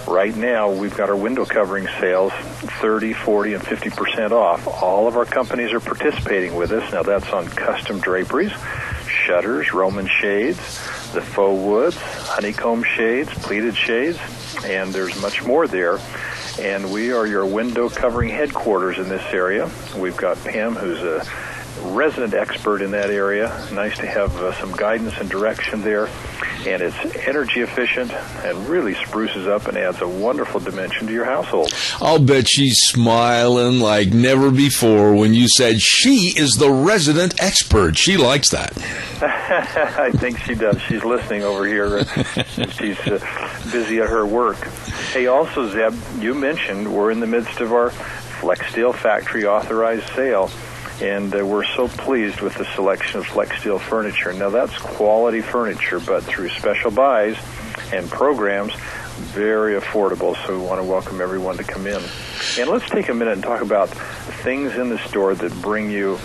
Right now, we've got our window covering sales 30, 40, and 50% off. All of our companies are participating with us. Now, that's on custom draperies, shutters, Roman shades, the faux woods, honeycomb shades, pleated shades, and there's much more there. And we are your window covering headquarters in this area. We've got Pam, who's a resident expert in that area. Nice to have some guidance and direction there. And it's energy efficient and really spruces up and adds a wonderful dimension to your household. I'll bet she's smiling like never before when you said she is the resident expert. She likes that. I think she does. She's listening over here. She's busy at her work. Hey, also, Zeb, you mentioned we're in the midst of our Flex Steel Factory Authorized Sale. And we're so pleased with the selection of Flex Steel furniture. Now, that's quality furniture, but through special buys and programs, very affordable. So we want to welcome everyone to come in. And let's take a minute and talk about things in the store that bring you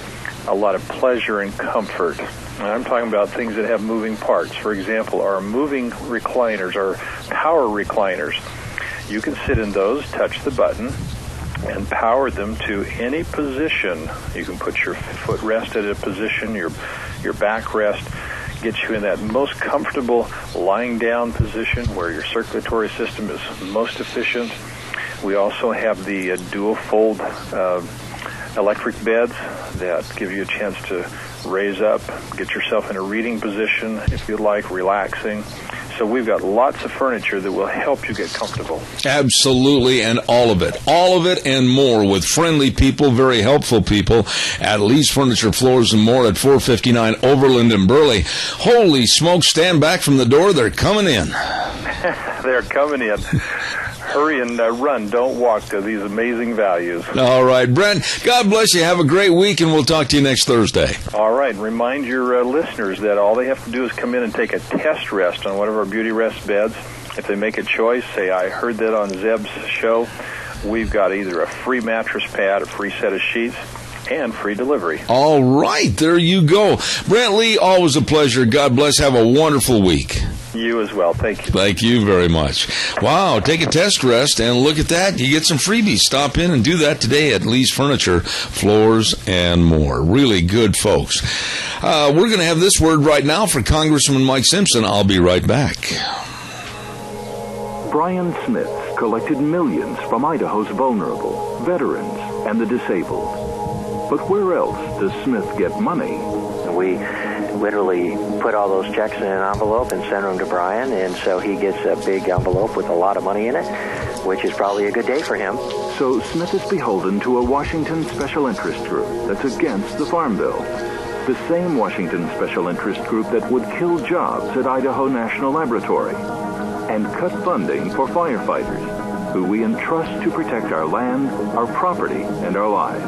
a lot of pleasure and comfort. And I'm talking about things that have moving parts. For example, our moving recliners, our power recliners. You can sit in those, touch the button, and power them to any position. You can put your foot rest at a position, your back rest, get you in that most comfortable lying down position where your circulatory system is most efficient. We also have the dual fold electric beds that give you a chance to raise up, get yourself in a reading position if you like, relaxing. So we've got lots of furniture that will help you get comfortable. Absolutely, and all of it and more with friendly people, very helpful people at Lee's Furniture, Floors and More at 459 Overland in Burley. Holy smoke, stand back from the door, they're coming in. They're coming in. Hurry and run, don't walk to these amazing values. All right, Brent, God bless you. Have a great week, and we'll talk to you next Thursday. All right, remind your listeners that all they have to do is come in and take a test rest on one of our Beauty Rest beds. If they make a choice, say, I heard that on Zeb's show, we've got either a free mattress pad, a free set of sheets, and free delivery. All right, there you go. Brent Lee, always a pleasure. God bless. Have a wonderful week. You as well. Thank you. Thank you very much. Wow, take a test rest, and look at that. You get some freebies. Stop in and do that today at Lee's Furniture, Floors and More. Really good folks. We're going to have this word right now for Congressman Mike Simpson. I'll be right back. Brian Smith collected millions from Idaho's vulnerable, veterans, and the disabled. But where else does Smith get money? We literally put all those checks in an envelope and send them to Brian, and so he gets a big envelope with a lot of money in it, which is probably a good day for him. So Smith is beholden to a Washington special interest group that's against the Farm Bill. The same Washington special interest group that would kill jobs at Idaho National Laboratory and cut funding for firefighters who we entrust to protect our land, our property, and our lives.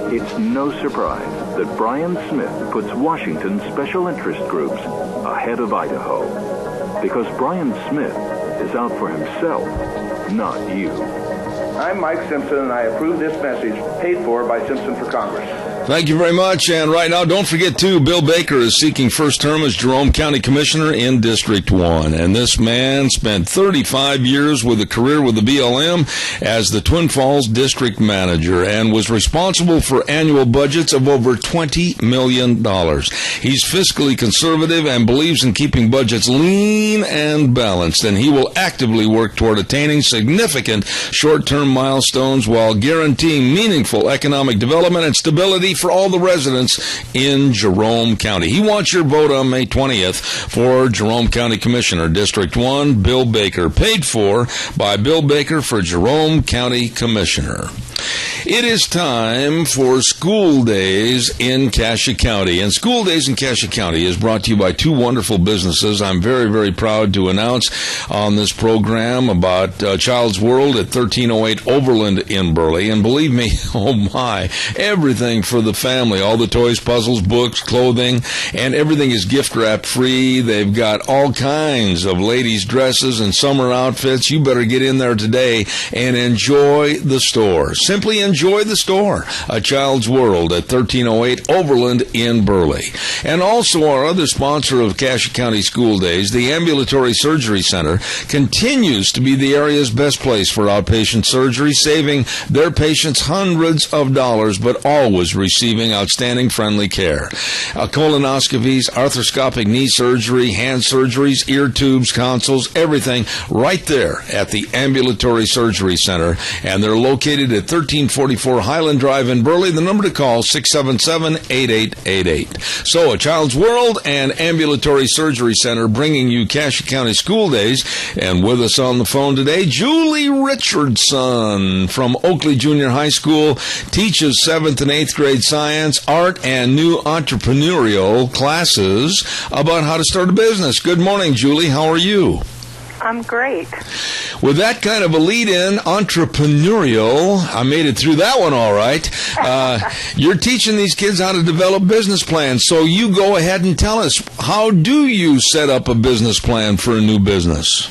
It's no surprise that Brian Smith puts Washington special interest groups ahead of Idaho. Because Brian Smith is out for himself, not you. I'm Mike Simpson, and I approve this message paid for by Simpson for Congress. Thank you very much. And right now, don't forget, too, Bill Baker is seeking first term as Jerome County Commissioner in District 1. And this man spent 35 years with a career with the BLM as the Twin Falls District Manager and was responsible for annual budgets of over $20 million. He's fiscally conservative and believes in keeping budgets lean and balanced, and he will actively work toward attaining significant short-term milestones while guaranteeing meaningful economic development and stability for all the residents in Jerome County. He wants your vote on May 20th for Jerome County Commissioner, District 1, Bill Baker. Paid for by Bill Baker for Jerome County Commissioner. It is time for School Days in Cassia County. And School Days in Cassia County is brought to you by two wonderful businesses. I'm very, very proud to announce on this program about Child's World at 1308 Overland in Burley. And believe me, oh my, everything for the family. All the toys, puzzles, books, clothing, and everything is gift wrap free. They've got all kinds of ladies' dresses and summer outfits. You better get in there today and enjoy the store. Simply enjoy the store, A Child's World at 1308 Overland in Burley. And also our other sponsor of Cassia County School Days, the Ambulatory Surgery Center, continues to be the area's best place for outpatient surgery, saving their patients hundreds of dollars, but always receiving outstanding friendly care. Colonoscopies, arthroscopic knee surgery, hand surgeries, ear tubes, consoles, everything right there at the Ambulatory Surgery Center. And they're located at 1344 Highland Drive in Burley. The number to call, 677-8888. So, A Child's World and Ambulatory Surgery Center bringing you Cassia County School Days. And with us on the phone today, Julie Richardson from Oakley Junior High School, teaches 7th and 8th grade science, art, and new entrepreneurial classes about how to start a business. Good morning, Julie. How are you? I'm great. With that kind of a lead-in, entrepreneurial, I made it through that one all right. You're teaching these kids how to develop business plans. So you go ahead and tell us, how do you set up a business plan for a new business?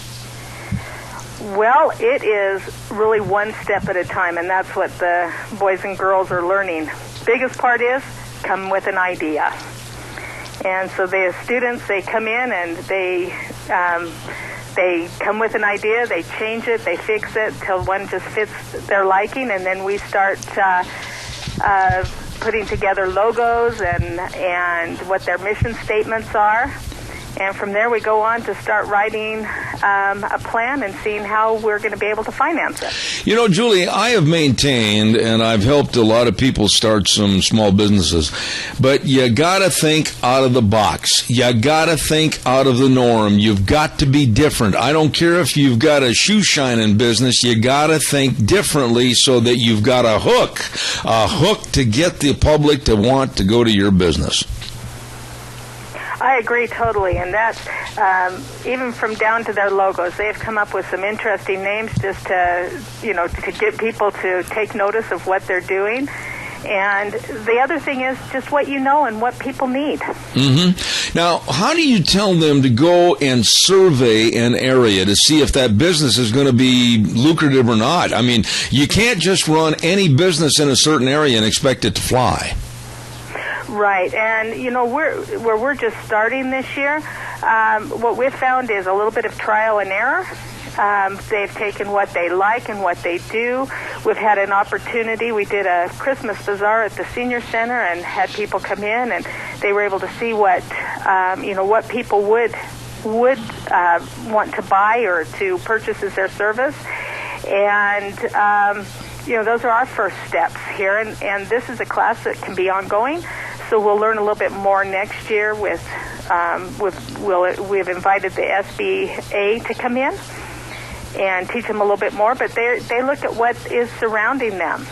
Well, it is really one step at a time, and that's what the boys and girls are learning. Biggest part is come with an idea. And so the students, they come in and they They come with an idea, they change it, they fix it till one just fits their liking, and then we start putting together logos and what their mission statements are. And from there, we go on to start writing a plan and seeing how we're going to be able to finance it. You know, Julie, I have maintained, and I've helped a lot of people start some small businesses, but you got to think out of the box. You got to think out of the norm. You've got to be different. I don't care if you've got a shoe shining business. You got to think differently so that you've got a hook to get the public to want to go to your business. I agree totally, and that's even from down to their logos. They've come up with some interesting names just to get people to take notice of what they're doing. And the other thing is just what you know and what people need. Mm-hmm. Now, how do you tell them to go and survey an area to see if that business is going to be lucrative or not? I mean, you can't just run any business in a certain area and expect it to fly. Right, and we're just starting this year. What we've found is a little bit of trial and error. They've taken what they like and what they do. We've had an opportunity. We did a Christmas bazaar at the senior center and had people come in, and they were able to see what people would want to buy or to purchase as their service, and those are our first steps here. And this is a class that can be ongoing. So we'll learn a little bit more next year. We've invited the SBA to come in and teach them a little bit more, but they look at what is surrounding them.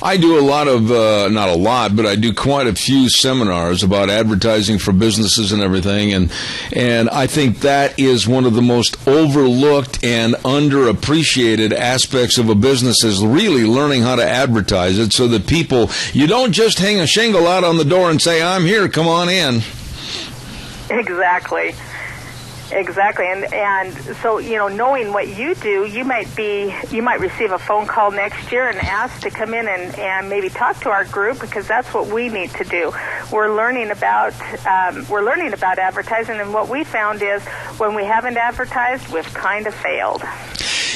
I do a lot of, not a lot, but I do quite a few seminars about advertising for businesses and everything, and I think that is one of the most overlooked and underappreciated aspects of a business, is really learning how to advertise it so that people, you don't just hang a shingle out on the door and say, I'm here, come on in. Exactly, and so knowing what you do, you might receive a phone call next year and ask to come in and maybe talk to our group, because that's what we need to do. We're learning about advertising, and what we found is when we haven't advertised, we've kind of failed.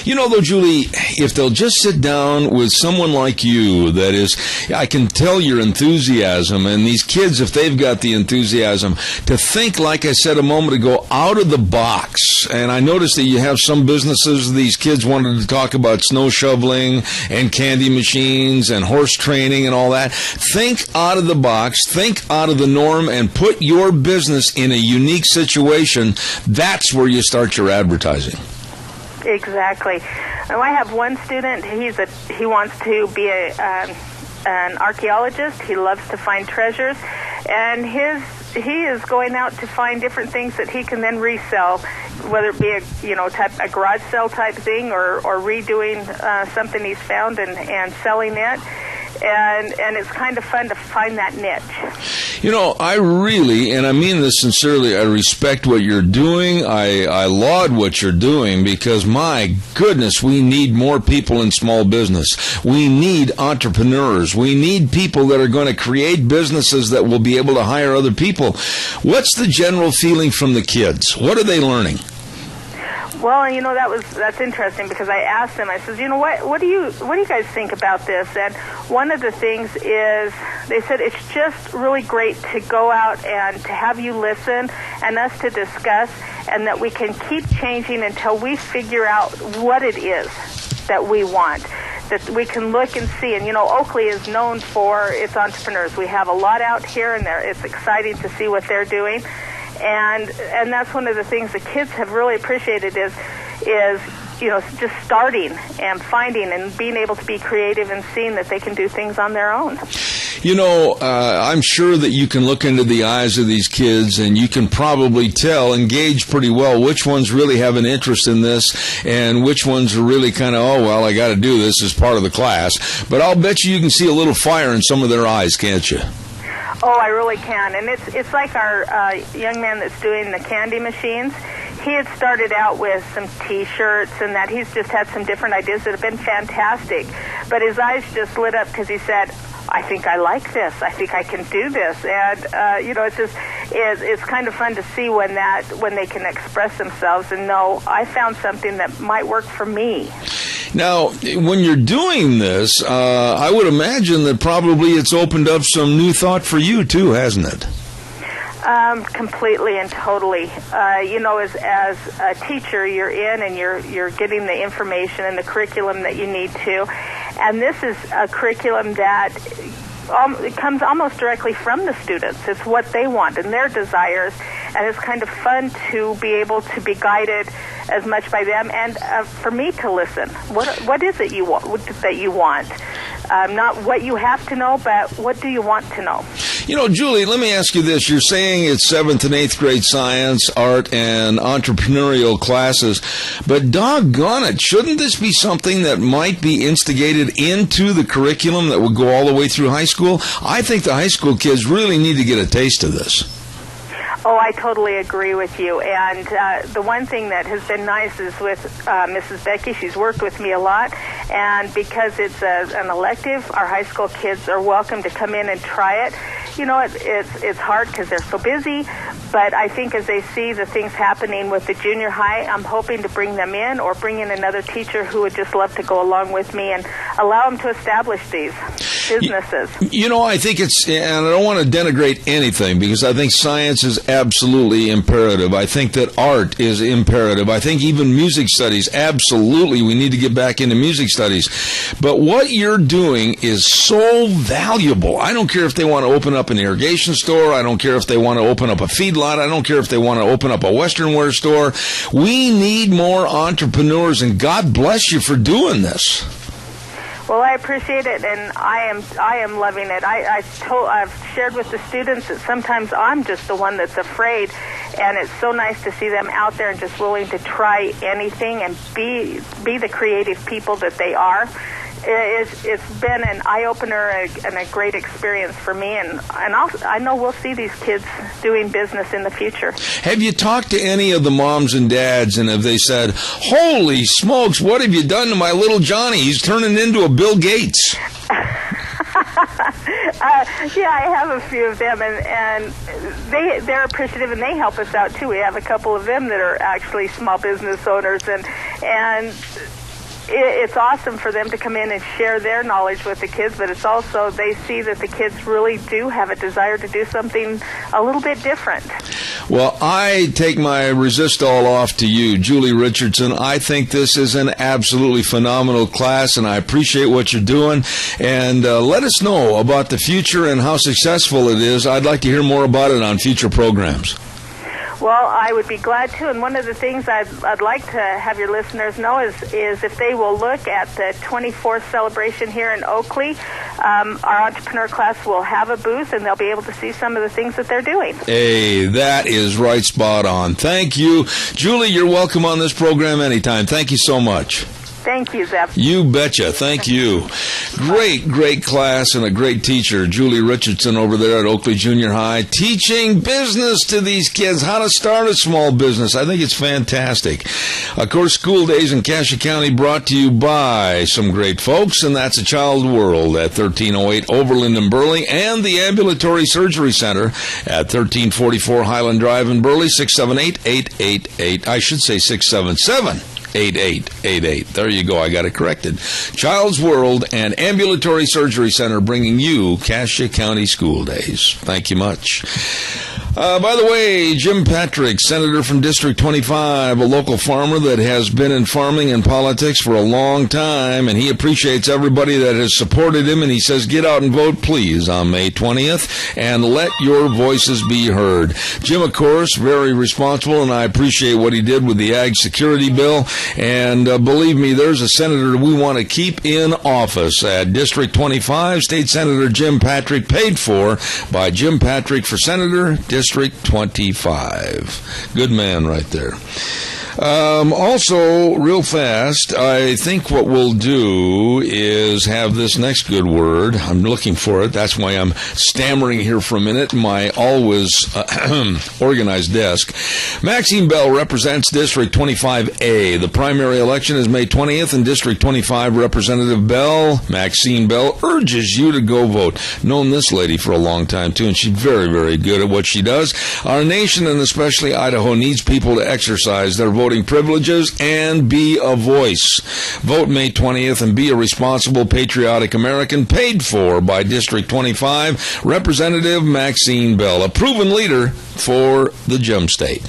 You know, though, Julie, if they'll just sit down with someone like you, that is, I can tell your enthusiasm, and these kids, if they've got the enthusiasm, to think, like I said a moment ago, out of the box. And I noticed that you have some businesses, these kids wanted to talk about snow shoveling and candy machines and horse training and all that. Think out of the box, think out of the norm, and put your business in a unique situation. That's where you start your advertising. Exactly. Now, I have one student. He wants to be an archaeologist. He loves to find treasures, and he is going out to find different things that he can then resell, whether it be a garage sale type thing or redoing something he's found and selling it. And it's kind of fun to find that niche. You know, I really, and I mean this sincerely, I respect what you're doing. I laud what you're doing, because, my goodness, we need more people in small business. We need entrepreneurs. We need people that are going to create businesses that will be able to hire other people. What's the general feeling from the kids? What are they learning? Well, that's interesting, because I asked them, I said, what do you guys think about this? And one of the things is, they said it's just really great to go out and to have you listen and us to discuss, and that we can keep changing until we figure out what it is that we want, that we can look and see. And, Oakley is known for its entrepreneurs. We have a lot out here, and it's exciting to see what they're doing. And that's one of the things the kids have really appreciated is just starting and finding and being able to be creative and seeing that they can do things on their own. I'm sure that you can look into the eyes of these kids, and you can probably tell and gauge pretty well which ones really have an interest in this and which ones are really kind of, I got to do this as part of the class. But I'll bet you can see a little fire in some of their eyes, can't you? Oh, I really can. And it's like our young man that's doing the candy machines. He had started out with some T-shirts and that. He's just had some different ideas that have been fantastic. But his eyes just lit up because he said, I think I like this. I think I can do this. And, it's kind of fun to see when they can express themselves and know, I found something that might work for me. Now, when you're doing this, I would imagine that probably it's opened up some new thought for you, too, hasn't it? Completely and totally. As a teacher, you're in and you're getting the information and the curriculum that you need to. And this is a curriculum that it comes almost directly from the students. It's what they want and their desires. And it's kind of fun to be able to be guided as much by them and for me to listen. What is it that you want? Not what you have to know, but what do you want to know? Julie, let me ask you this. You're saying it's 7th and 8th grade science, art, and entrepreneurial classes, but doggone it, shouldn't this be something that might be instigated into the curriculum that would go all the way through high school? I think the high school kids really need to get a taste of this. Oh, I totally agree with you. And the one thing that has been nice is with Mrs. Becky. She's worked with me a lot. And because it's an elective, our high school kids are welcome to come in and try it. It's hard because they're so busy. But I think as they see the things happening with the junior high, I'm hoping to bring them in or bring in another teacher who would just love to go along with me and allow them to establish these businesses. I think and I don't want to denigrate anything because I think science is absolutely imperative. I think that art is imperative. I think even music studies, absolutely, we need to get back into music studies. But what you're doing is so valuable. I don't care if they want to open up an irrigation store. I don't care if they want to open up a feedlot. I don't care if they want to open up a Western wear store. We need more entrepreneurs, and God bless you for doing this. Well, I appreciate it, and I am loving it. I've shared with the students that sometimes I'm just the one that's afraid, and it's so nice to see them out there and just willing to try anything and be the creative people that they are. It's been an eye-opener and a great experience for me, and I know we'll see these kids doing business in the future. Have you talked to any of the moms and dads, and have they said, holy smokes, what have you done to my little Johnny? He's turning into a Bill Gates. Yeah, I have a few of them, and they're appreciative, and they help us out, too. We have a couple of them that are actually small business owners, and it's awesome for them to come in and share their knowledge with the kids, but it's also they see that the kids really do have a desire to do something a little bit different. Well, I take my resistol off to you, Julie Richardson. I think this is an absolutely phenomenal class, and I appreciate what you're doing. And let us know about the future and how successful it is. I'd like to hear more about it on future programs. Well, I would be glad to, and one of the things I'd like to have your listeners know is if they will look at the 24th celebration here in Oakley, our entrepreneur class will have a booth, and they'll be able to see some of the things that they're doing. Hey, that is right spot on. Thank you. Julie, you're welcome on this program anytime. Thank you so much. Thank you, Zeph. You betcha. Thank you. Great class and a great teacher, Julie Richardson over there at Oakley Junior High, teaching business to these kids, how to start a small business. I think it's fantastic. Of course, School Days in Cassia County brought to you by some great folks, and that's A Child World at 1308 Overland in Burley and the Ambulatory Surgery Center at 1344 Highland Drive in Burley, 678-888. I should say 677. 8888. There you go. I got it corrected. Child's World and Ambulatory Surgery Center bringing you Cassia County School Days. Thank you much. By the way, Jim Patrick, Senator from District 25, a local farmer that has been in farming and politics for a long time, and he appreciates everybody that has supported him, and he says, get out and vote, please, on May 20th, and let your voices be heard. Jim, of course, very responsible, and I appreciate what he did with the Ag Security Bill, and believe me, there's a senator we want to keep in office at District 25, State Senator Jim Patrick, paid for by Jim Patrick for Senator, District 25. Good man right there. Also, real fast, I think what we'll do is have this next good word. I'm looking for it. That's why I'm stammering here for a minute. My always organized desk. Maxine Bell represents District 25A. The primary election is May 20th, and District 25 Representative Maxine Bell, urges you to go vote. Known this lady for a long time, too, and she's very, very good at what she does. Our nation, and especially Idaho, needs people to exercise their voting privileges and be a voice. Vote May 20th and be a responsible, patriotic American, paid for by District 25 Representative Maxine Bell, a proven leader for the Gem State.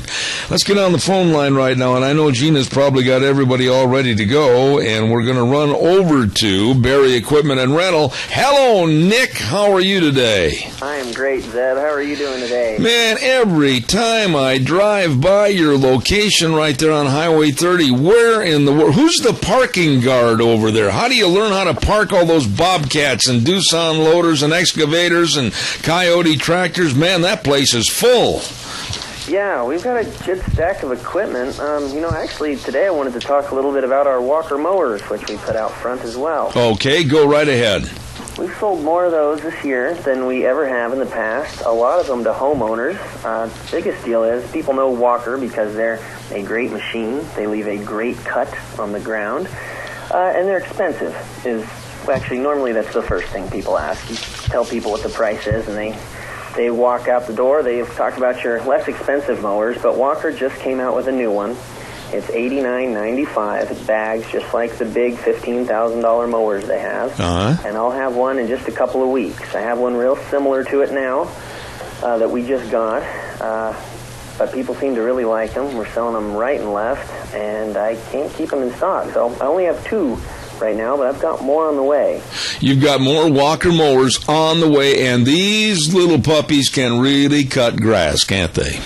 Let's get on the phone line right now, and I know Gina's probably got everybody all ready to go, and we're going to run over to Barry Equipment and Rental. Hello, Nick. How are you today? I am great, Zeb. How are you doing today? Man, every time I drive by your location right there on Highway 30, where in the world? Who's the parking guard over there? How do you learn how to park all those Bobcats and Doosan loaders and excavators and Coyote tractors? Man, that place is full. Yeah, we've got a good stack of equipment. Actually, today I wanted to talk a little bit about our walker mowers, which we put out front as well. Okay, go right ahead. We've sold more of those this year than we ever have in the past, a lot of them to homeowners. The biggest deal is people know Walker because they're a great machine. They leave a great cut on the ground, and they're expensive. Actually, normally that's the first thing people ask. You tell people what the price is, and they walk out the door. They've talked about your less expensive mowers, but Walker just came out with a new one. It's $89.95. It bags just like the big $15,000 mowers they have. And I'll have one in just a couple of weeks. I have one real similar to it now that we just got. But people seem to really like them. We're selling them right and left, and I can't keep them in stock. So I only have 2 right now, but I've got more on the way. You've got more Walker mowers on the way, and these little puppies can really cut grass, can't they?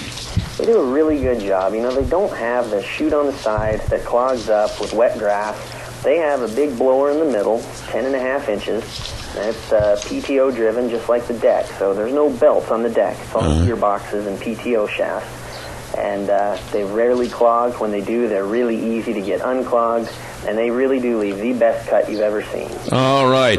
They do a really good job. They don't have the chute on the side that clogs up with wet grass. They have a big blower in the middle, 10.5 inches. And it's PTO driven, just like the deck. So there's no belts on the deck. It's all gearboxes and PTO shafts. And they rarely clog. When they do, they're really easy to get unclogged. And they really do leave the best cut you've ever seen. All right.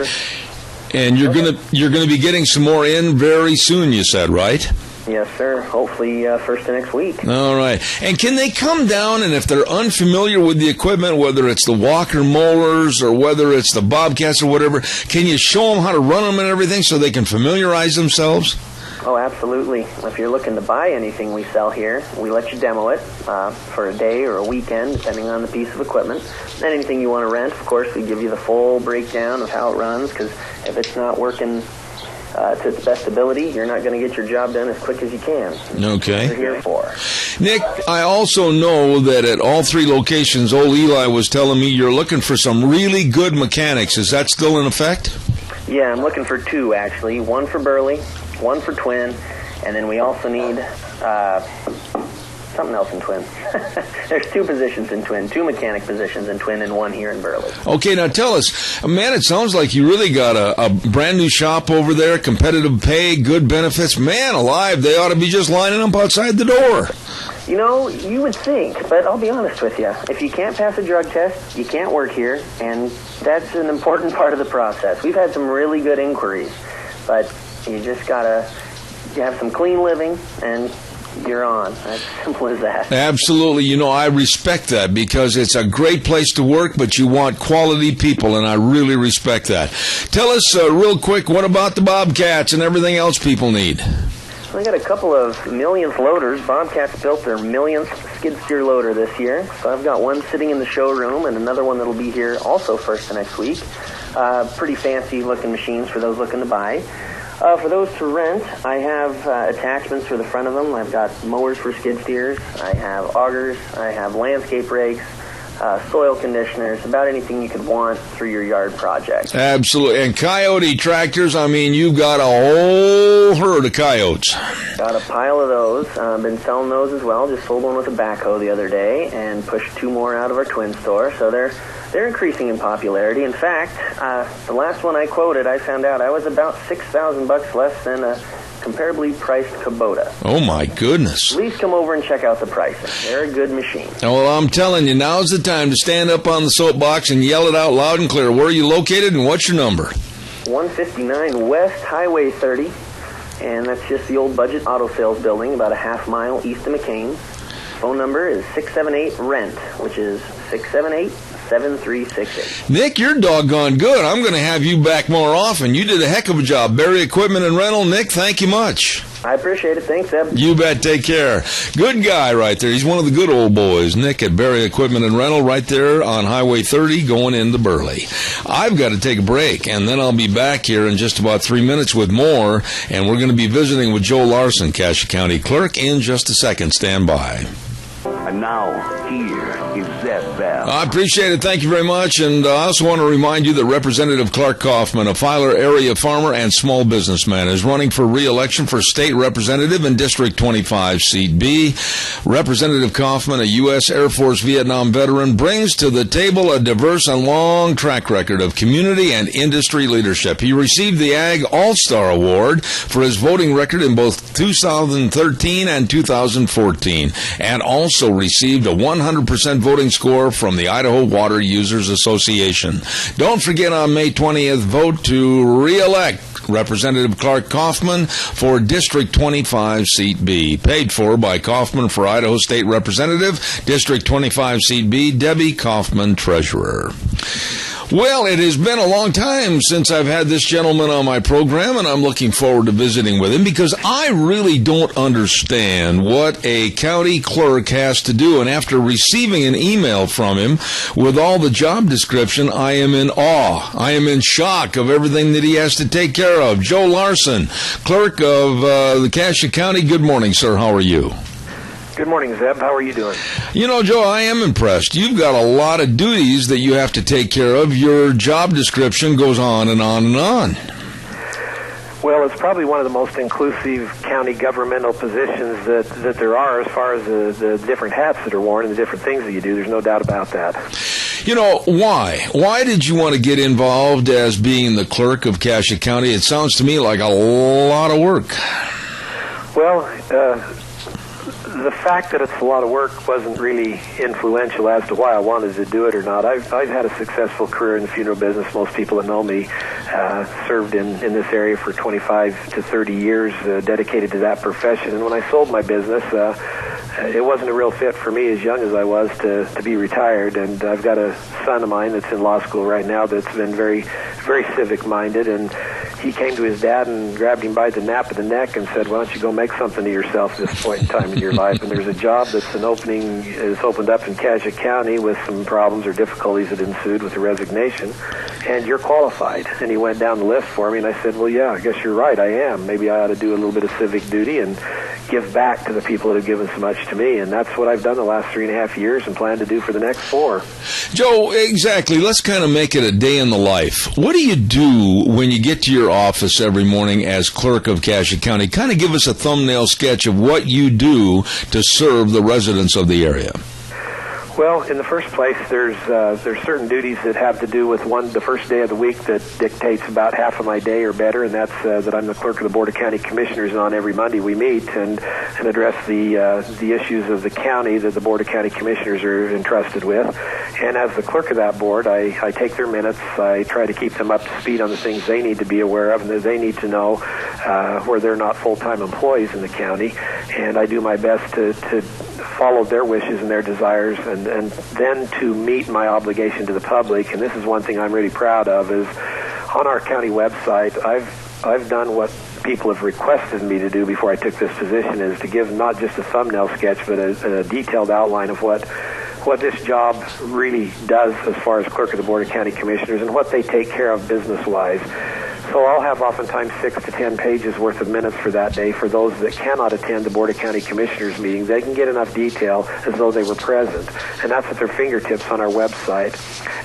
And you're gonna be getting some more in very soon, you said, right? Yes, sir. Hopefully first of next week. All right. And can they come down, and if they're unfamiliar with the equipment, whether it's the Walker mowers or whether it's the Bobcats or whatever, can you show them how to run them and everything so they can familiarize themselves? Oh, absolutely. If you're looking to buy anything we sell here, we let you demo it for a day or a weekend, depending on the piece of equipment. And anything you want to rent, of course, we give you the full breakdown of how it runs, because if it's not working to its best ability, you're not going to get your job done as quick as you can. Okay. That's what we're here for. Nick, I also know that at all 3 locations, old Eli was telling me you're looking for some really good mechanics. Is that still in effect? Yeah, I'm looking for 2, actually. 1 for Burley, 1 for Twin, and then we also need something else in Twin. There's 2 positions in Twin, 2 mechanic positions in Twin, and 1 here in Burley. Okay, now tell us, man, it sounds like you really got a brand new shop over there, competitive pay, good benefits. Man alive, they ought to be just lining up outside the door. You would think, but I'll be honest with you. If you can't pass a drug test, you can't work here, and that's an important part of the process. We've had some really good inquiries, but you just gotta have some clean living, and you're on. As simple as that. Absolutely. I respect that because it's a great place to work, but you want quality people, and I really respect that. Tell us real quick, what about the Bobcats and everything else people need? I got a couple of millionth loaders. Bobcats built their millionth skid steer loader this year. So I've got one sitting in the showroom and another one that'll be here also first of next week. Pretty fancy looking machines for those looking to buy. For those to rent, I have attachments for the front of them. I've got mowers for skid steers. I have augers. I have landscape rakes, soil conditioners, about anything you could want through your yard project. Absolutely. And Coyote tractors, you've got a whole herd of coyotes. Got a pile of those. Been selling those as well. Just sold one with a backhoe the other day and pushed 2 more out of our Twin store. So they're increasing in popularity. In fact, the last one I quoted, I found out I was about $6,000 less than a comparably priced Kubota. Oh, my goodness. At least come over and check out the pricing. They're a good machine. Well, I'm telling you, now's the time to stand up on the soapbox and yell it out loud and clear. Where are you located and what's your number? 159 West Highway 30, and that's just the old Budget Auto Sales building, about a half mile east of McCain. Phone number is 678-RENT, which is 678-7368. Nick, you're doggone good. I'm going to have you back more often. You did a heck of a job. Barry Equipment and Rental. Nick, thank you much. I appreciate it. Thanks, Eb. You bet. Take care. Good guy right there. He's one of the good old boys. Nick at Barry Equipment and Rental right there on Highway 30 going into Burley. I've got to take a break, and then I'll be back here in just about 3 minutes with more, and we're going to be visiting with Joe Larson, Cassia County Clerk, in just a second. Stand by. And now, here is Zeb Bell. I appreciate it. Thank you very much. And I also want to remind you that Representative Clark Kaufman, a Filer area farmer and small businessman, is running for re-election for state representative in District 25, Seat B. Representative Kaufman, a U.S. Air Force Vietnam veteran, brings to the table a diverse and long track record of community and industry leadership. He received the Ag All-Star Award for his voting record in both 2013 and 2014, and also received a 100% voting score from the Idaho Water Users Association. Don't forget on May 20th, vote to re-elect Representative Clark Kaufman for District 25, Seat B. Paid for by Kaufman for Idaho State Representative, District 25, Seat B, Debbie Kaufman, Treasurer. Well, it has been a long time since I've had this gentleman on my program, and I'm looking forward to visiting with him because I really don't understand what a county clerk has to do. And after receiving an email from him with all the job description, I am in awe. I am in shock of everything that he has to take care of. Joe Larson, clerk of the Cassia County. Good morning, sir. How are you? Good morning, Zeb. How are you doing? You know, Joe, I am impressed. You've got a lot of duties that you have to take care of. Your job description goes on and on and on. Well, it's probably one of the most inclusive county governmental positions that there are as far as the different hats that are worn and the different things that you do. There's no doubt about that. You know, why? Why did you want to get involved as being the clerk of Cassia County? It sounds to me like a lot of work. Well, the fact that it's a lot of work wasn't really influential as to why I wanted to do it or not. I've had a successful career in the funeral business. Most people that know me served in this area for 25 to 30 years, dedicated to that profession. And when I sold my business, it wasn't a real fit for me as young as I was to be retired. And I've got a son of mine that's in law school right now that's been very, very civic-minded. And he came to his dad and grabbed him by the nape of the neck and said, why don't you go make something of yourself at this point in time in your life? And there's a job that's opened up in Cassia County with some problems or difficulties that ensued with the resignation, and you're qualified. And he went down the list for me, and I said, well, yeah, I guess you're right, I am. Maybe I ought to do a little bit of civic duty and give back to the people that have given so much to me. And that's what I've done the last 3.5 years and plan to do for the next 4. Joe, exactly. Let's kind of make it a day in the life. What do you do when you get to your office every morning as clerk of Cassia County? Kind of give us a thumbnail sketch of what you do to serve the residents of the area. Well, in the first place, there's certain duties that have to do with the first day of the week that dictates about half of my day or better, and that's that I'm the clerk of the Board of County Commissioners, and on every Monday we meet and address the issues of the county that the Board of County Commissioners are entrusted with. And as the clerk of that board, I take their minutes. I try to keep them up to speed on the things they need to be aware of and that they need to know where they're not full-time employees in the county. And I do my best to follow their wishes and their desires and then to meet my obligation to the public. And this is one thing I'm really proud of is on our county website, I've done what people have requested me to do before I took this position, is to give not just a thumbnail sketch but a detailed outline of what this job really does as far as clerk of the Board of County Commissioners and what they take care of business-wise. So I'll have oftentimes 6 to 10 pages worth of minutes for that day for those that cannot attend the Board of County Commissioners meeting. They can get enough detail as though they were present, and that's at their fingertips on our website.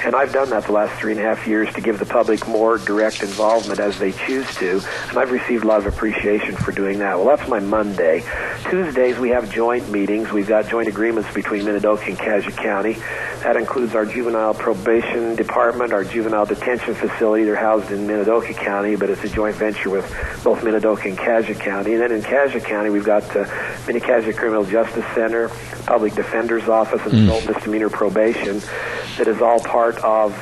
And I've done that the last 3.5 years to give the public more direct involvement as they choose to, and I've received a lot of appreciation for doing that. Well, that's my Monday. Tuesdays we have joint meetings. We've got joint agreements between Minidoka and Cassia County. That includes our juvenile probation department, our juvenile detention facility. They're housed in Minidoka County, but it's a joint venture with both Minidoka and Cassia County. And then in Cassia County, we've got the Mini-Cassia Criminal Justice Center, Public Defender's Office, and Adult Misdemeanor Probation. That is all part of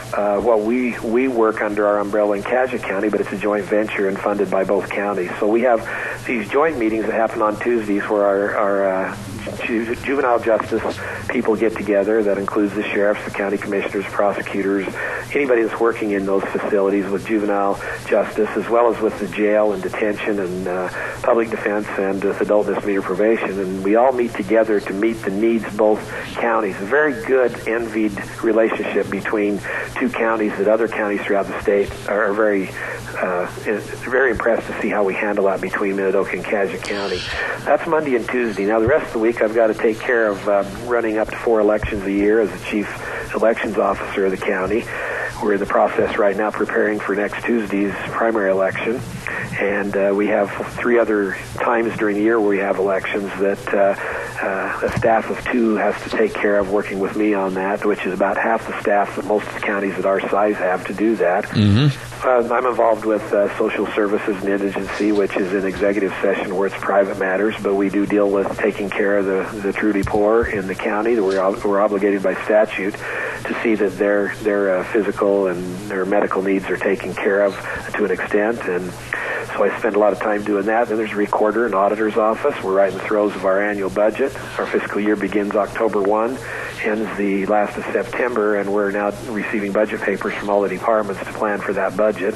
what we work under our umbrella in Cassia County, but it's a joint venture and funded by both counties. So we have these joint meetings that happen on Tuesdays where our juvenile justice people get together. That includes the sheriffs, the county commissioners, prosecutors, anybody that's working in those facilities with juvenile justice, as well as with the jail and detention and public defense and adult misdemeanor probation. And we all meet together to meet the needs of both counties. A very good, envied relationship between two counties that other counties throughout the state are very impressed to see how we handle that between Minidoka and Cassia County. That's Monday and Tuesday. Now, the rest of the week, I've got to take care of running up to 4 elections a year as the chief elections officer of the county. We're in the process right now preparing for next Tuesday's primary election. And we have 3 other times during the year where we have elections that a staff of 2 has to take care of, working with me on that, which is about half the staff that most of the counties at our size have to do that. I'm involved with social services and indigency, which is an executive session where it's private matters, but we do deal with taking care of the truly poor in the county. We're obligated by statute to see that their physical and their medical needs are taken care of to an extent, and so I spend a lot of time doing that. Then there's a recorder and auditor's office. We're right in the throes of our annual budget. Our fiscal year begins October 1, ends the last of September, and we're now receiving budget papers from all the departments to plan for that budget.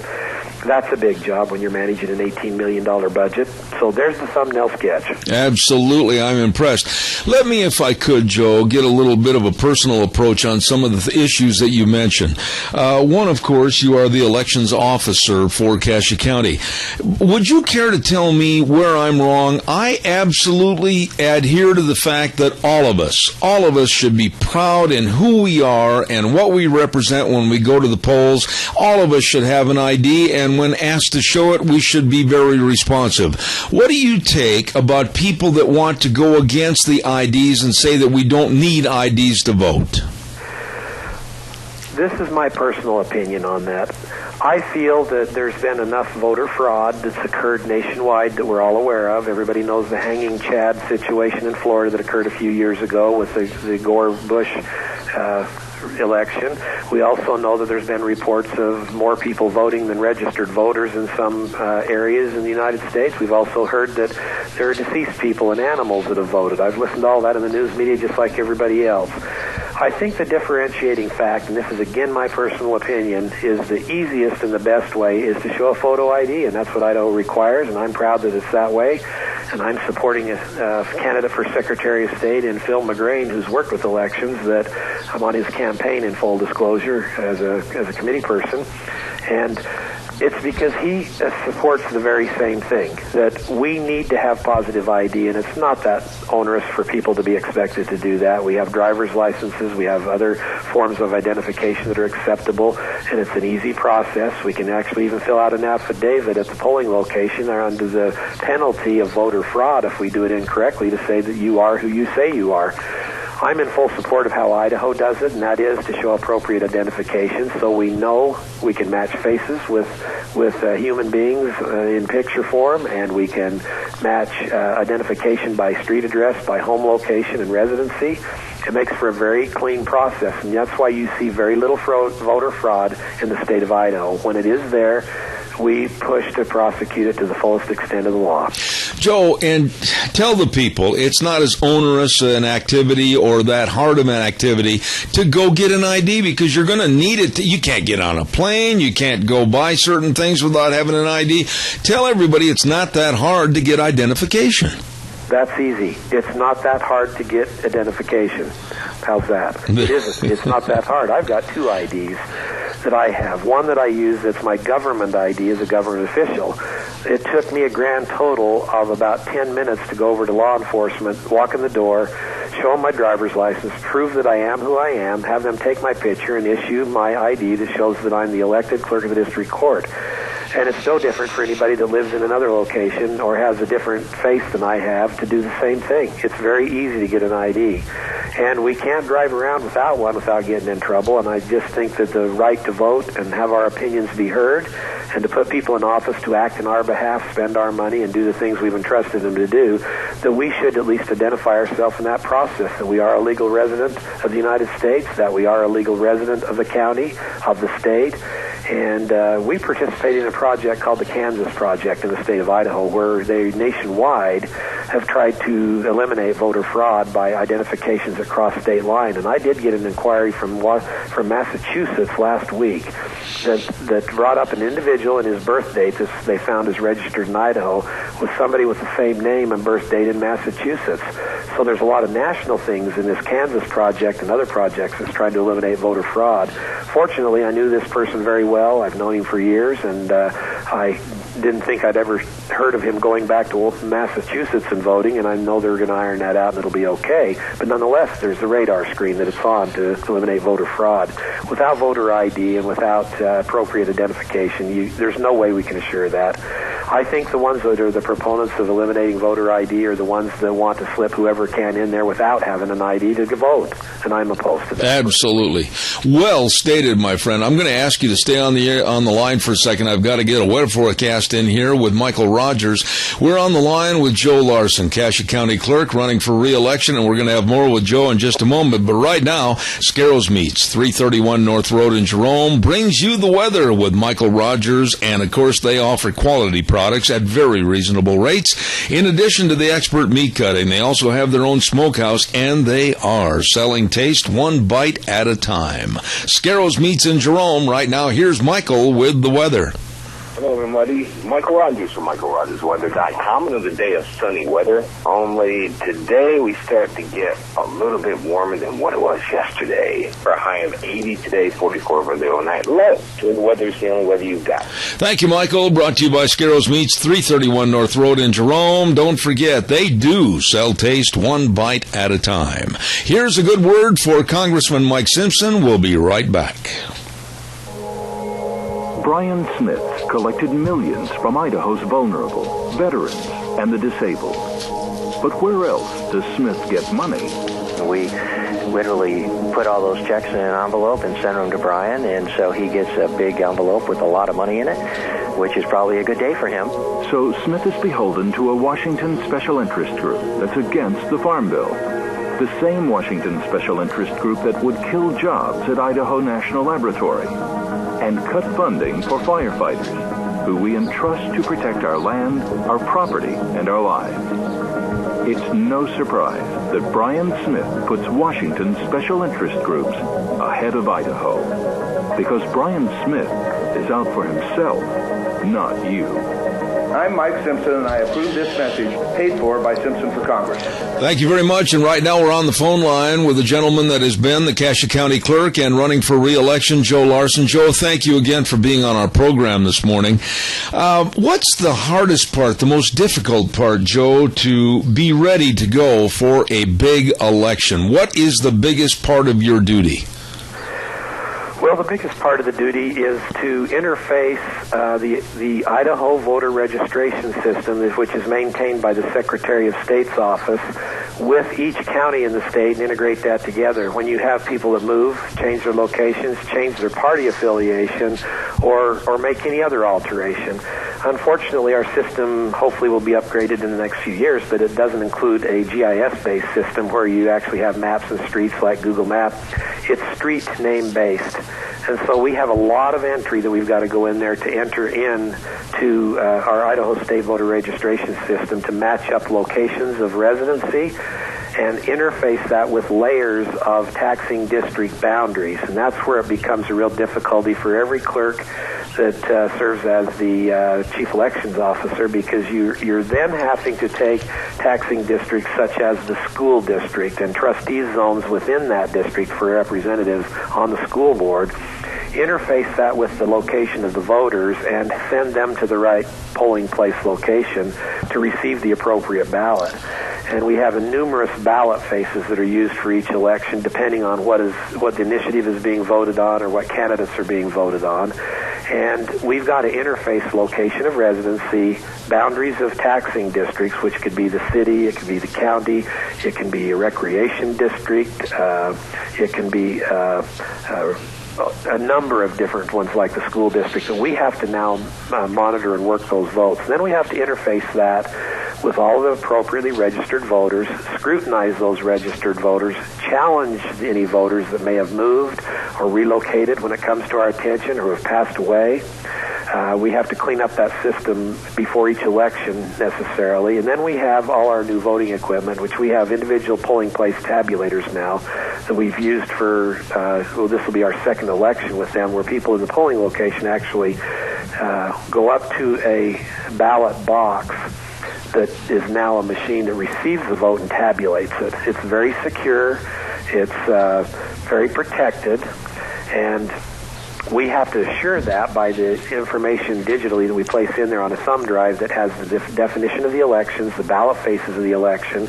That's a big job when you're managing an $18 million budget. So there's the thumbnail sketch. Absolutely, I'm impressed. Let me, if I could, Joe, get a little bit of a personal approach on some of the issues that you mentioned. One, of course, you are the elections officer for Cassia County. Would you care to tell me where I'm wrong? I absolutely adhere to the fact that all of us should be proud in who we are and what we represent when we go to the polls. All of us should have an ID, and when asked to show it, we should be very responsive. What do you take about people that want to go against the IDs and say that we don't need IDs to vote? This is my personal opinion on that. I feel that there's been enough voter fraud that's occurred nationwide that we're all aware of. Everybody knows the hanging Chad situation in Florida that occurred a few years ago with the Gore-Bush election. We also know that there's been reports of more people voting than registered voters in some areas in the United States. We've also heard that there are deceased people and animals that have voted. I've listened to all that in the news media just like everybody else. I think the differentiating fact, and this is again my personal opinion, is the easiest and the best way is to show a photo ID, and that's what Idaho requires, and I'm proud that it's that way. And I'm supporting a candidate for Secretary of State in Phil McGrain, who's worked with elections, that I'm on his campaign in full disclosure as a committee person. And it's because he supports the very same thing, that we need to have positive ID, and it's not that onerous for people to be expected to do that. We have driver's licenses, we have other forms of identification that are acceptable, and it's an easy process. We can actually even fill out an affidavit at the polling location or under the penalty of voter fraud if we do it incorrectly to say that you are who you say you are. I'm in full support of how Idaho does it, and that is to show appropriate identification so we know we can match faces with human beings in picture form, and we can match identification by street address, by home location and residency. It makes for a very clean process, and that's why you see very little voter fraud in the state of Idaho. When it is there, we push to prosecute it to the fullest extent of the law. Joe, and tell the people it's not as onerous an activity or that hard of an activity to go get an ID, because you're going to need it. You can't get on a plane. You can't go buy certain things without having an ID. Tell everybody it's not that hard to get identification. That's easy. It's not that hard to get identification. How's that? It isn't. It's not that hard. I've got 2 IDs that I have. One that I use that's my government ID as a government official. It took me a grand total of about 10 minutes to go over to law enforcement, walk in the door, show them my driver's license, prove that I am who I am, have them take my picture and issue my ID that shows that I'm the elected clerk of the district court. And it's no different for anybody that lives in another location or has a different face than I have to do the same thing. It's very easy to get an ID. And we can't drive around without one without getting in trouble. And I just think that the right to vote and have our opinions be heard and to put people in office to act on our behalf, spend our money, and do the things we've entrusted them to do, that we should at least identify ourselves in that process, that we are a legal resident of the United States, that we are a legal resident of the county, of the state. And we participated in a project called the Kansas Project in the state of Idaho, where they nationwide have tried to eliminate voter fraud by identifications across state line. And I did get an inquiry from Massachusetts last week that brought up an individual and his birth date that they found is registered in Idaho with somebody with the same name and birth date in Massachusetts. So there's a lot of national things in this Kansas project and other projects that's trying to eliminate voter fraud. Fortunately, I knew this person very well. I've known him for years, and I didn't think I'd ever heard of him going back to Massachusetts and voting, and I know they're going to iron that out and it'll be okay. But nonetheless, there's the radar screen that it's on to eliminate voter fraud. Without voter ID and without appropriate identification, there's no way we can assure that. I think the ones that are the proponents of eliminating voter ID are the ones that want to slip whoever can in there without having an ID to vote, and I'm opposed to that. Absolutely. Well stated, my friend. I'm going to ask you to stay on the line for a second. I've got to get a weather forecast in here with Michael Rogers. We're on the line with Joe Larson, Cassia County Clerk, running for re-election, and we're going to have more with Joe in just a moment. But right now, Scarrows Meats, 331 North Road in Jerome, brings you the weather with Michael Rogers, and of course, they offer quality products at very reasonable rates. In addition to the expert meat cutting, they also have their own smokehouse, and they are selling taste one bite at a time. Scarrows Meats in Jerome. Right now, here's Michael with the weather. Hello, everybody. Michael Rogers from MichaelRogersWeather.com. Another day of sunny weather. Only today we start to get a little bit warmer than what it was yesterday. For a high of 80 today, 44 for the overnight low. So the weather's the only weather you've got. Thank you, Michael. Brought to you by Scarrows Meats, 331 North Road in Jerome. Don't forget, they do sell taste one bite at a time. Here's a good word for Congressman Mike Simpson. We'll be right back. Brian Smith collected millions from Idaho's vulnerable, veterans, and the disabled. But where else does Smith get money? We literally put all those checks in an envelope and send them to Brian, and so he gets a big envelope with a lot of money in it, which is probably a good day for him. So Smith is beholden to a Washington special interest group that's against the Farm Bill. The same Washington special interest group that would kill jobs at Idaho National Laboratory and cut funding for firefighters, who we entrust to protect our land, our property, and our lives. It's no surprise that Brian Smith puts Washington special interest groups ahead of Idaho, because Brian Smith is out for himself, not you. I'm Mike Simpson, and I approve this message paid for by Simpson for Congress. Thank you very much. And right now we're on the phone line with a gentleman that has been the Cassia County Clerk and running for re-election, Joe Larson. Joe, thank you again for being on our program this morning. What's the hardest part, the most difficult part, Joe, to be ready to go for a big election? What is the biggest part of your duty? Well, the biggest part of the duty is to interface the Idaho voter registration system, which is maintained by the Secretary of State's office, with each county in the state and integrate that together. When you have people that move, change their locations, change their party affiliation, or make any other alteration. Unfortunately, our system hopefully will be upgraded in the next few years, but it doesn't include a GIS-based system where you actually have maps and streets like Google Maps. It's street name-based. And so we have a lot of entry that we've got to go in there to enter in to our Idaho State voter registration system to match up locations of residency and interface that with layers of taxing district boundaries. And that's where it becomes a real difficulty for every clerk that serves as the chief elections officer, because you're then having to take taxing districts such as the school district and trustee zones within that district for representatives on the school board, interface that with the location of the voters, and send them to the right polling place location to receive the appropriate ballot. And we have numerous ballot faces that are used for each election, depending on what the initiative is being voted on or what candidates are being voted on. And we've got an interface location of residency, boundaries of taxing districts, which could be the city, it could be the county, it can be a recreation district, it can be a number of different ones like the school districts, and we have to now monitor and work those votes. Then we have to interface that with all the appropriately registered voters, scrutinize those registered voters, challenge any voters that may have moved or relocated when it comes to our attention or have passed away. We have to clean up that system before each election necessarily. And then we have all our new voting equipment, which we have individual polling place tabulators now that we've used for, this will be our second election with them, where people in the polling location actually go up to a ballot box that is now a machine that receives the vote and tabulates it. It's very secure. It's very protected. And we have to assure that by the information digitally that we place in there on a thumb drive that has the definition of the elections, the ballot faces of the election,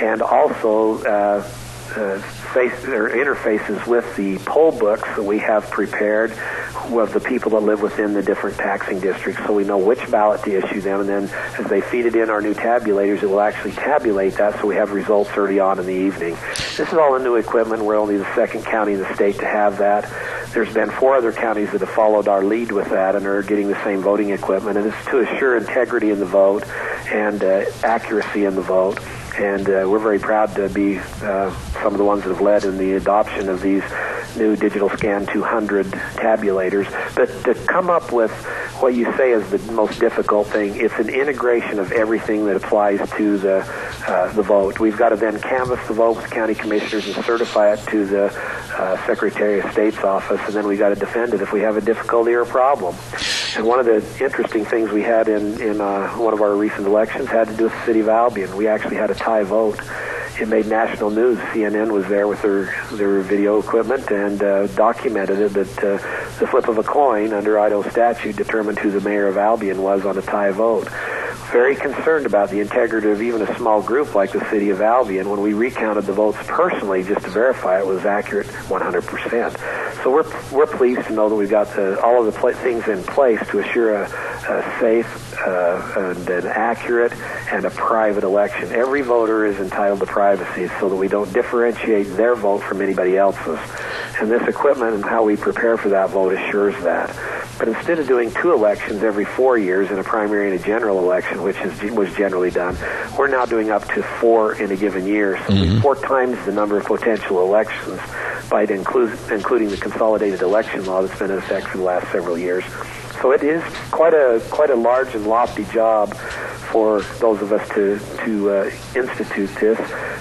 and also interfaces with the poll books that we have prepared of the people that live within the different taxing districts, so we know which ballot to issue them, and then as they feed it in our new tabulators, it will actually tabulate that so we have results early on in the evening. This is all the new equipment. We're only the second county in the state to have that. There's been 4 other counties that have followed our lead with that and are getting the same voting equipment, and it's to assure integrity in the vote and accuracy in the vote. And we're very proud to be some of the ones that have led in the adoption of these new Digital Scan 200 tabulators. But to come up with what you say is the most difficult thing, it's an integration of everything that applies to the vote. We've got to then canvass the vote with county commissioners and certify it to the Secretary of State's office, and then we've got to defend it if we have a difficulty or a problem. And one of the interesting things we had in one of our recent elections had to do with the city of Albion. We actually had a tie vote. It made national news. CNN was there with their video equipment and documented it that the flip of a coin under Idaho statute determined who the mayor of Albion was on a tie vote. Very concerned about the integrity of even a small group like the city of Albion. When we recounted the votes personally just to verify it was accurate 100%. So we're pleased to know that we've got all of the things in place to assure a safe and an accurate and a private election. Every voter is entitled to privacy so that we don't differentiate their vote from anybody else's. And this equipment and how we prepare for that vote assures that. But instead of doing 2 elections every 4 years in a primary and a general election, which was generally done, we're now doing up to 4 in a given year. So we 4 times the number of potential elections by including the consolidated election law that's been in effect for the last several years. So it is quite a large and lofty job for those of us to institute this.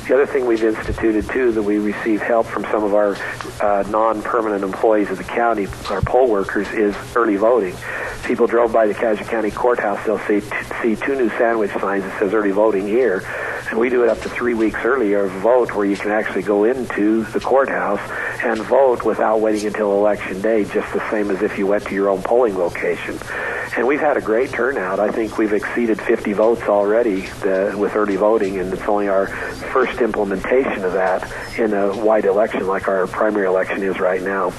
The other thing we've instituted, too, that we receive help from some of our non-permanent employees of the county, our poll workers, is early voting. People drove by the Cassia County Courthouse, they'll see 2 new sandwich signs that says early voting here. And we do it up to 3 weeks earlier, vote, where you can actually go into the courthouse and vote without waiting until election day, just the same as if you went to your own polling location. And we've had a great turnout. I think we've exceeded 50 votes already with early voting, and it's only our first implementation of that in a wide election like our primary election is right now.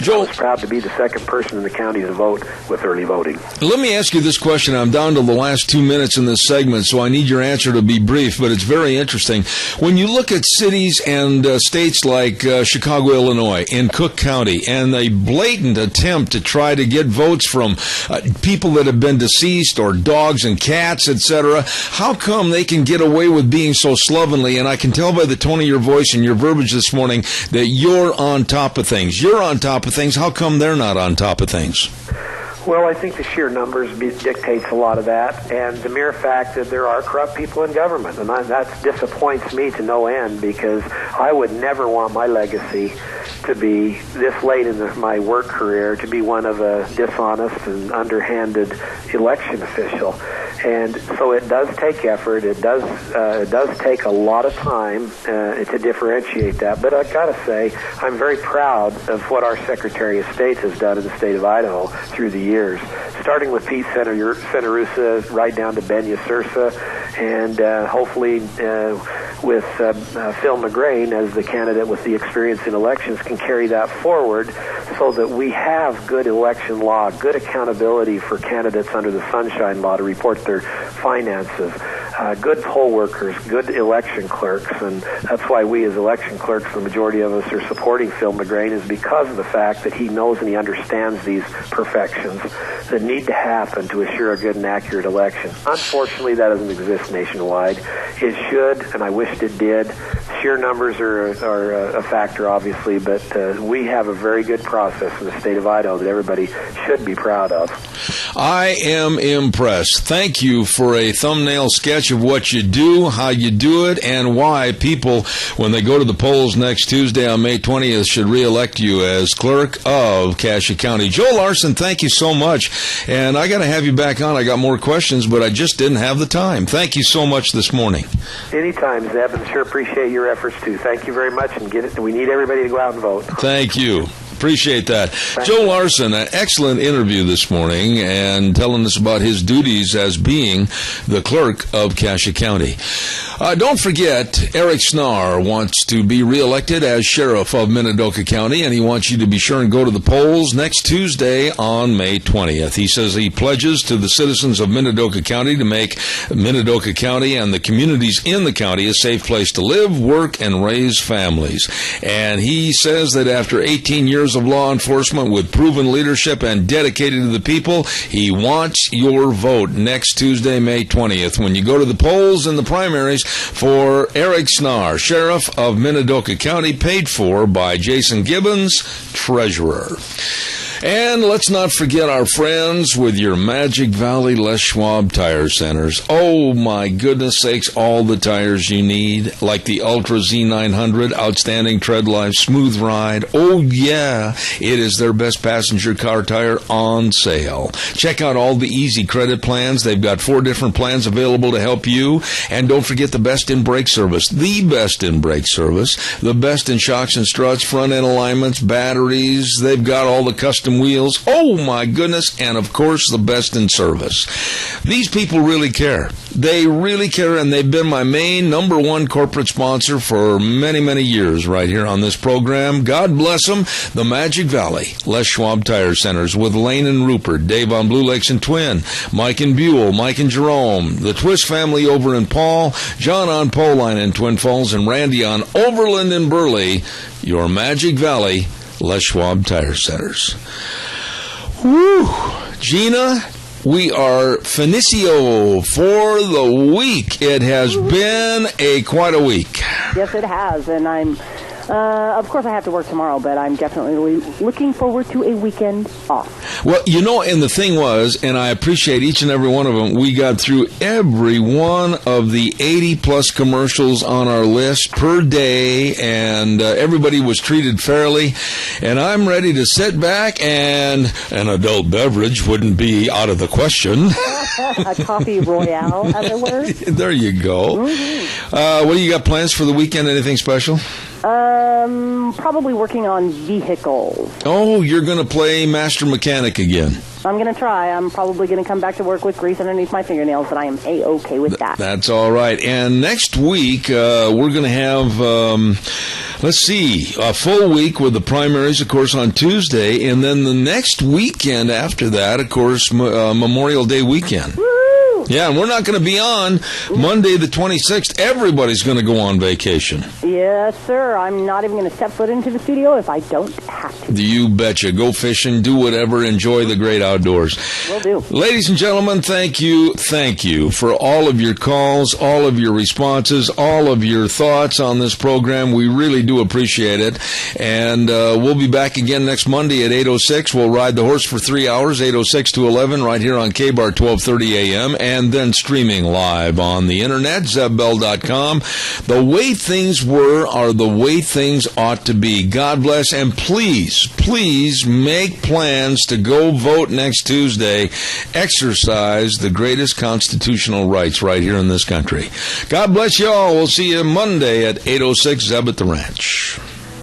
Joe, I was proud to be the second person in the county to vote with early voting. Let me ask you this question. I'm down to the last 2 minutes in this segment, so I need your answer to be brief, but it's very interesting. When you look at cities and states like Chicago, Illinois, and Cook County, and a blatant attempt to try to get votes from people that have been deceased or dogs and cats, etc., how come they can get away with being so slovenly? And I can tell by the tone of your voice and your verbiage this morning that you're on top of things. You're on top of things. How come they're not on top of things? Well, I think the sheer numbers dictates a lot of that, and the mere fact that there are corrupt people in government, and that disappoints me to no end, because I would never want my legacy to be this late in my work career to be one of a dishonest and underhanded election official. And so it does take effort. It does take a lot of time to differentiate that. But I've got to say, I'm very proud of what our Secretary of State has done in the state of Idaho through the years, starting with Pete Senarusa right down to Ben Yasursa and hopefully with Phil McGrain as the candidate with the experience in elections can carry that forward so that we have good election law, good accountability for candidates under the Sunshine Law to report their finances, good poll workers, good election clerks, and that's why we as election clerks, the majority of us are supporting Phil McGrain, is because of the fact that he knows and he understands these perfections that need to happen to assure a good and accurate election. Unfortunately, that doesn't exist nationwide. It should, and I wished it did. Sheer numbers are a factor, obviously, but we have a very good process in the state of Idaho that everybody should be proud of. I am impressed. Thank you for a thumbnail sketch of what you do, how you do it, and why people, when they go to the polls next Tuesday on May 20th, should re-elect you as clerk of Cassia County. Joe Larson, thank you so much. And I got to have you back on. I got more questions, but I just didn't have the time. Thank you so much this morning. Anytime, Zeb, and sure appreciate your efforts, too. Thank you very much, and we need everybody to go out and vote. Thank you. Appreciate that. Joe Larson, an excellent interview this morning and telling us about his duties as being the clerk of Cassia County. Don't forget, Eric Snar wants to be reelected as sheriff of Minidoka County, and he wants you to be sure and go to the polls next Tuesday on May 20th. He says he pledges to the citizens of Minidoka County to make Minidoka County and the communities in the county a safe place to live, work, and raise families. And he says that after 18 years of law enforcement with proven leadership and dedicated to the people, he wants your vote next Tuesday, May 20th, when you go to the polls in the primaries for Eric Snar, Sheriff of Minidoka County, paid for by Jason Gibbons, Treasurer. And let's not forget our friends with your Magic Valley Les Schwab Tire Centers. Oh, my goodness sakes, all the tires you need, like the Ultra Z900, outstanding tread life, smooth ride. Oh, yeah, it is their best passenger car tire on sale. Check out all the easy credit plans. They've got 4 different plans available to help you. And don't forget the best in brake service, the best in brake service, the best in shocks and struts, front end alignments, batteries. They've got all the custom wheels. Oh my goodness, and of course the best in service. These people really care. They really care, and they've been my main number one corporate sponsor for many, many years right here on this program. God bless them. The Magic Valley Les Schwab Tire Centers with Lane and Rupert, Dave on Blue Lakes and Twin, Mike and Buell, Mike and Jerome, the Twist family over in Paul, John on Poline in Twin Falls, and Randy on Overland and Burley. Your Magic Valley Les Schwab Tire Centers. Woo! Gina, we are finissio for the week. It has been quite a week. Yes, it has, and I'm, of course I have to work tomorrow, but I'm definitely looking forward to a weekend off. Well, you know, and the thing was, and I appreciate each and every one of them, we got through every one of the 80-plus commercials on our list per day, and everybody was treated fairly, and I'm ready to sit back, and an adult beverage wouldn't be out of the question. A coffee royale, as it were. There you go. Mm-hmm. What do you got plans for the weekend? Anything special? Probably working on vehicles. Oh, you're going to play Master Mechanic again. I'm going to try. I'm probably going to come back to work with grease underneath my fingernails, but I am A-okay with that. That's all right. And next week, we're going to have, a full week with the primaries, of course, on Tuesday. And then the next weekend after that, of course, Memorial Day weekend. Yeah, and we're not going to be on Monday the 26th. Everybody's going to go on vacation. Yes, sir. I'm not even going to step foot into the studio if I don't have to. You betcha. Go fishing, do whatever, enjoy the great outdoors. Will do. Ladies and gentlemen, thank you for all of your calls, all of your responses, all of your thoughts on this program. We really do appreciate it. And we'll be back again next Monday at 8:06. We'll ride the horse for 3 hours, 8:06 to 11, right here on K-Bar 1230 a.m., and then streaming live on the internet, zebbell.com. The way things were are the way things ought to be. God bless, and please, please make plans to go vote next Tuesday. Exercise the greatest constitutional rights right here in this country. God bless you all. We'll see you Monday at 8:06, Zeb at the Ranch.